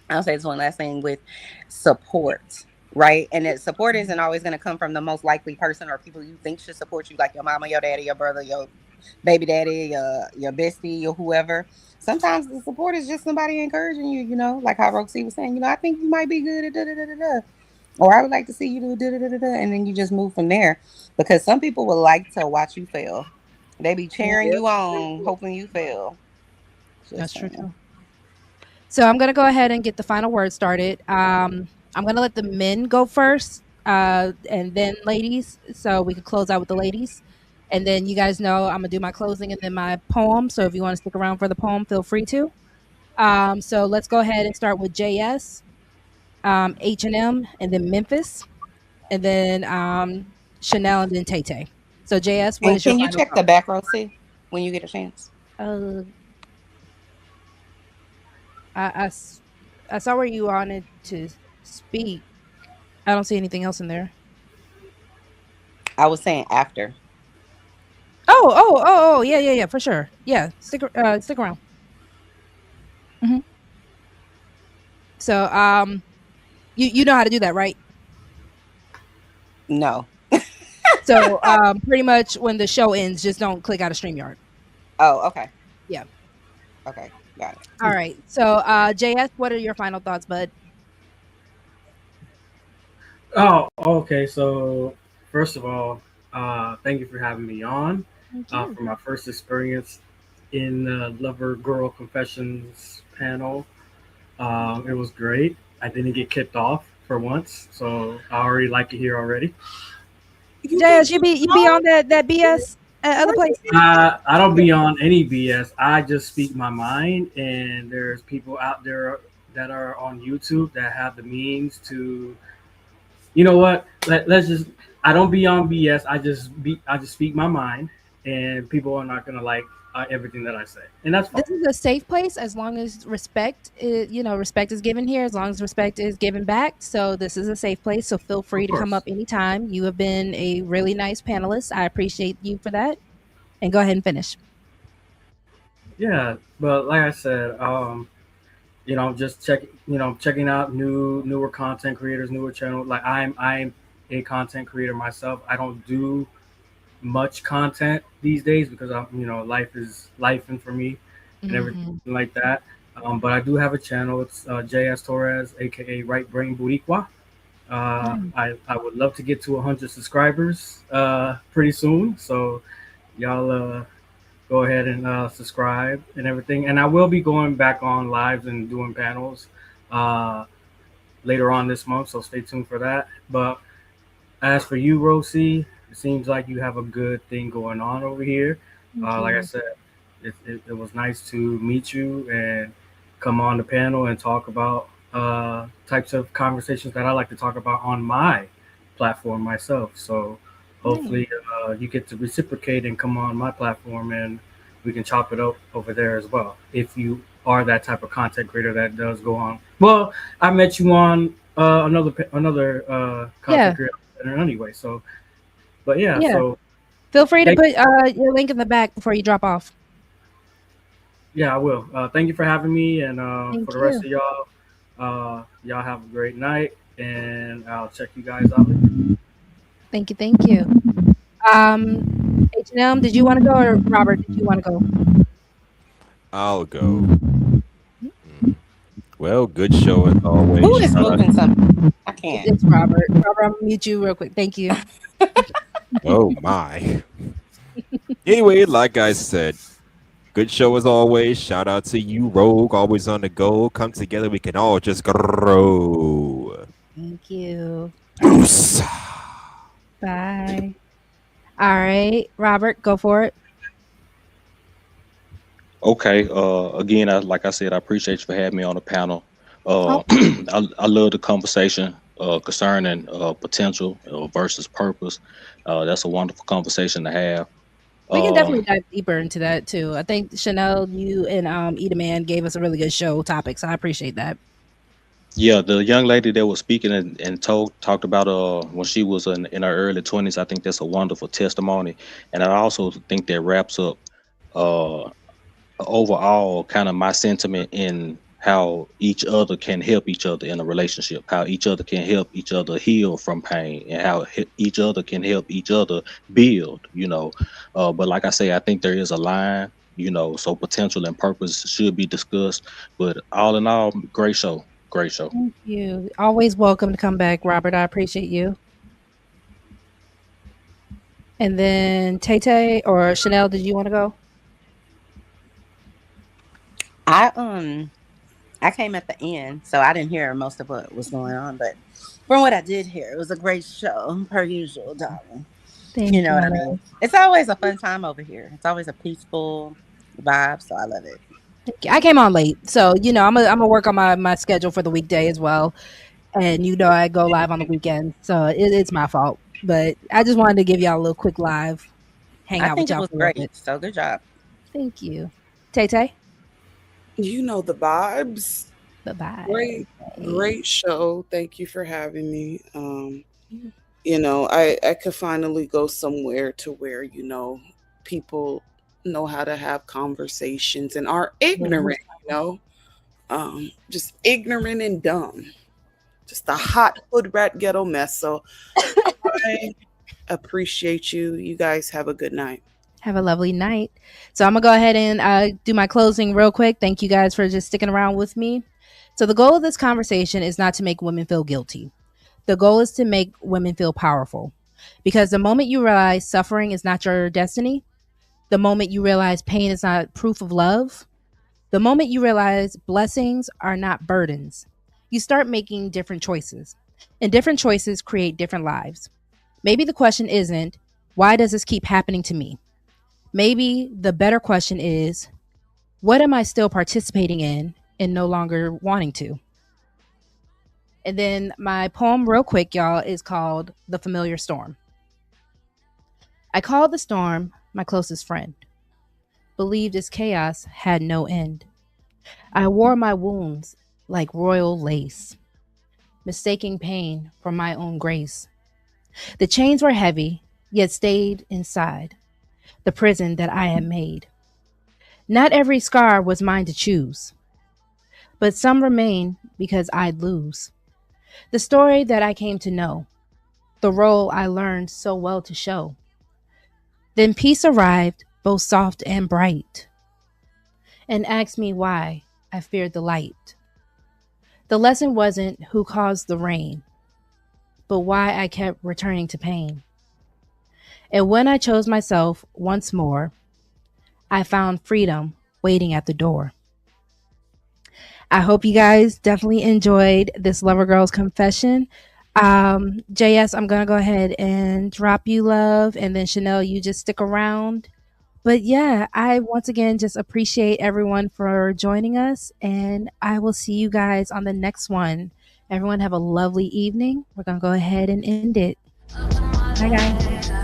I'll say this one last thing with support, right? And that support isn't always going to come from the most likely person or people you think should support you, like your mama, your daddy, your brother, your baby daddy, your bestie, or whoever. Sometimes the support is just somebody encouraging you, like how Roxy was saying, I think you might be good at da da da da da. Or I would like to see you do da da da da da. And then you just move from there. Because some people would like to watch you fail. They be cheering Yes. you on, hoping you fail. That's Just true saying. too. So I'm gonna go ahead and get the final word started. I'm gonna let the men go first, and then ladies, so we can close out with the ladies. And then you guys know I'm gonna do my closing and then my poem. So if you want to stick around for the poem, feel free to. So let's go ahead and start with JS, H&M, and then Memphis, and then Chanel, and then Tay Tay. So JS, what And is your can you final check the thought? back row, see, when you get a chance? Uh, I saw where you wanted to speak. I don't see anything else in there. I was saying after. Oh, yeah, for sure. Yeah, stick around. Hmm. So, you know how to do that, right? No. So, pretty much when the show ends, just don't click out of StreamYard. Oh, okay. Yeah. Okay. Got it. All right. So, JS, what are your final thoughts, bud? Oh, okay. So first of all, thank you for having me on. Thank you. For my first experience in the Lover Girl Confessions panel, it was great. I didn't get kicked off for once, so I already like it here already. You think Jazz, he you be on that BS at other where places? I don't be on any BS. I just speak my mind, and there's people out there that are on YouTube that have the means to. You know what? Let's just. I don't be on BS. I just speak my mind, and people are not gonna like everything that I say, and that's fine. This is a safe place as long as respect is, respect is given here, as long as respect is given back. So this is a safe place. So feel free Of to come up course. anytime. You have been a really nice panelist. I appreciate you for that. And go ahead and finish. Yeah, but like I said, just checking out newer content creators, newer channels. Like I'm a content creator myself. I don't do much content these days because life is life and for me and everything Hmm. like that. But I do have a channel. It's JS Torres, aka Right Brain Boricua. I would love to get to 100 subscribers pretty soon. So y'all go ahead and subscribe and everything. And I will be going back on lives and doing panels uh, later on this month. So stay tuned for that. But as for you, Rosie, it seems like you have a good thing going on over here. Thank Like I you. said, it was nice to meet you and come on the panel and talk about types of conversations that I like to talk about on my platform myself. So Nice. hopefully you get to reciprocate and come on my platform and we can chop it up over there as well. If you are that type of content creator that does go on. Well, I met you on another content Yeah. creator anyway. So, but yeah, Yeah. so Feel free to thank put your link in the back before you drop off. yeah, I will. Thank you for having me, and for Thank the rest you. of y'all, y'all have a great night, and I'll check you guys out later. Thank you. Thank you. H&M, did you want to go, or Robert, did you want to go? I'll go. Well, good show as Who always. is Shout out. moving something? I can't. It's Robert. Robert, I'm gonna mute you real quick. Thank you. Oh my. Anyway, like I said, good show as always. Shout out to you, Rogue, always on the go. Come together, we can all just grow. Thank you. All right. Peace. Bye. All right, Robert, go for it. Okay. Again, like I said, I appreciate you for having me on the panel. Oh, I love the conversation concerning potential versus purpose. That's a wonderful conversation to have. we can definitely Um, dive deeper into that too. I think Chanel, you and Eda Man gave us a really good show topic, so I appreciate that. yeah, the young lady that was speaking and talked about when she was in her early 20s. I think that's a wonderful testimony, and I also think that wraps up uh overall kind of my sentiment in how each other can help each other in a relationship, how each other can help each other heal from pain, and how each other can help each other build, but like I say, I think there is a line, so potential and purpose should be discussed. But all in all, great show, great show. Thank you. Always welcome to come back, Robert. I appreciate you. And then Tay Tay or Chanel, did you want to go? I I came at the end, so I didn't hear most of what was going on, but from what I did hear, it was a great show, per usual, darling. You Thank know you, what my I mean? love. It's always a fun time over here. It's always a peaceful vibe, so I love it. Thank you. I came on late, so I'm gonna work on my schedule for the weekday as well. And I go live on the weekend, so it's my fault. But I just wanted to give y'all a little quick live, hang I out with think it y'all was for a little great. bit. So good job. Thank you, Tay Tay. You know the vibes. Bye bye. Great, great show. Thank you for having me. I could finally go somewhere to where, people know how to have conversations and are ignorant, just ignorant and dumb. Just a hot hood rat ghetto mess. So I appreciate you. You guys have a good night. Have a lovely night. So I'm gonna go ahead and do my closing real quick. Thank you guys for just sticking around with me. So the goal of this conversation is not to make women feel guilty. The goal is to make women feel powerful. Because the moment you realize suffering is not your destiny, the moment you realize pain is not proof of love, the moment you realize blessings are not burdens, you start making different choices. And different choices create different lives. Maybe the question isn't, why does this keep happening to me? Maybe the better question is, what am I still participating in and no longer wanting to? And then my poem, real quick, y'all, is called The Familiar Storm. I called the storm my closest friend, believed its chaos had no end. I wore my wounds like royal lace, mistaking pain for my own grace. The chains were heavy, yet stayed inside the prison that I had made. Not every scar was mine to choose, but some remain because I'd lose. The story that I came to know, the role I learned so well to show. Then peace arrived, both soft and bright, and asked me why I feared the light. The lesson wasn't who caused the rain, but why I kept returning to pain. And when I chose myself once more, I found freedom waiting at the door. I hope you guys definitely enjoyed this Lover Girl's confession. JS, I'm going to go ahead and drop you love. And then Chanel, you just stick around. But yeah, I once again just appreciate everyone for joining us. And I will see you guys on the next one. Everyone have a lovely evening. We're going to go ahead and end it. Bye, guys.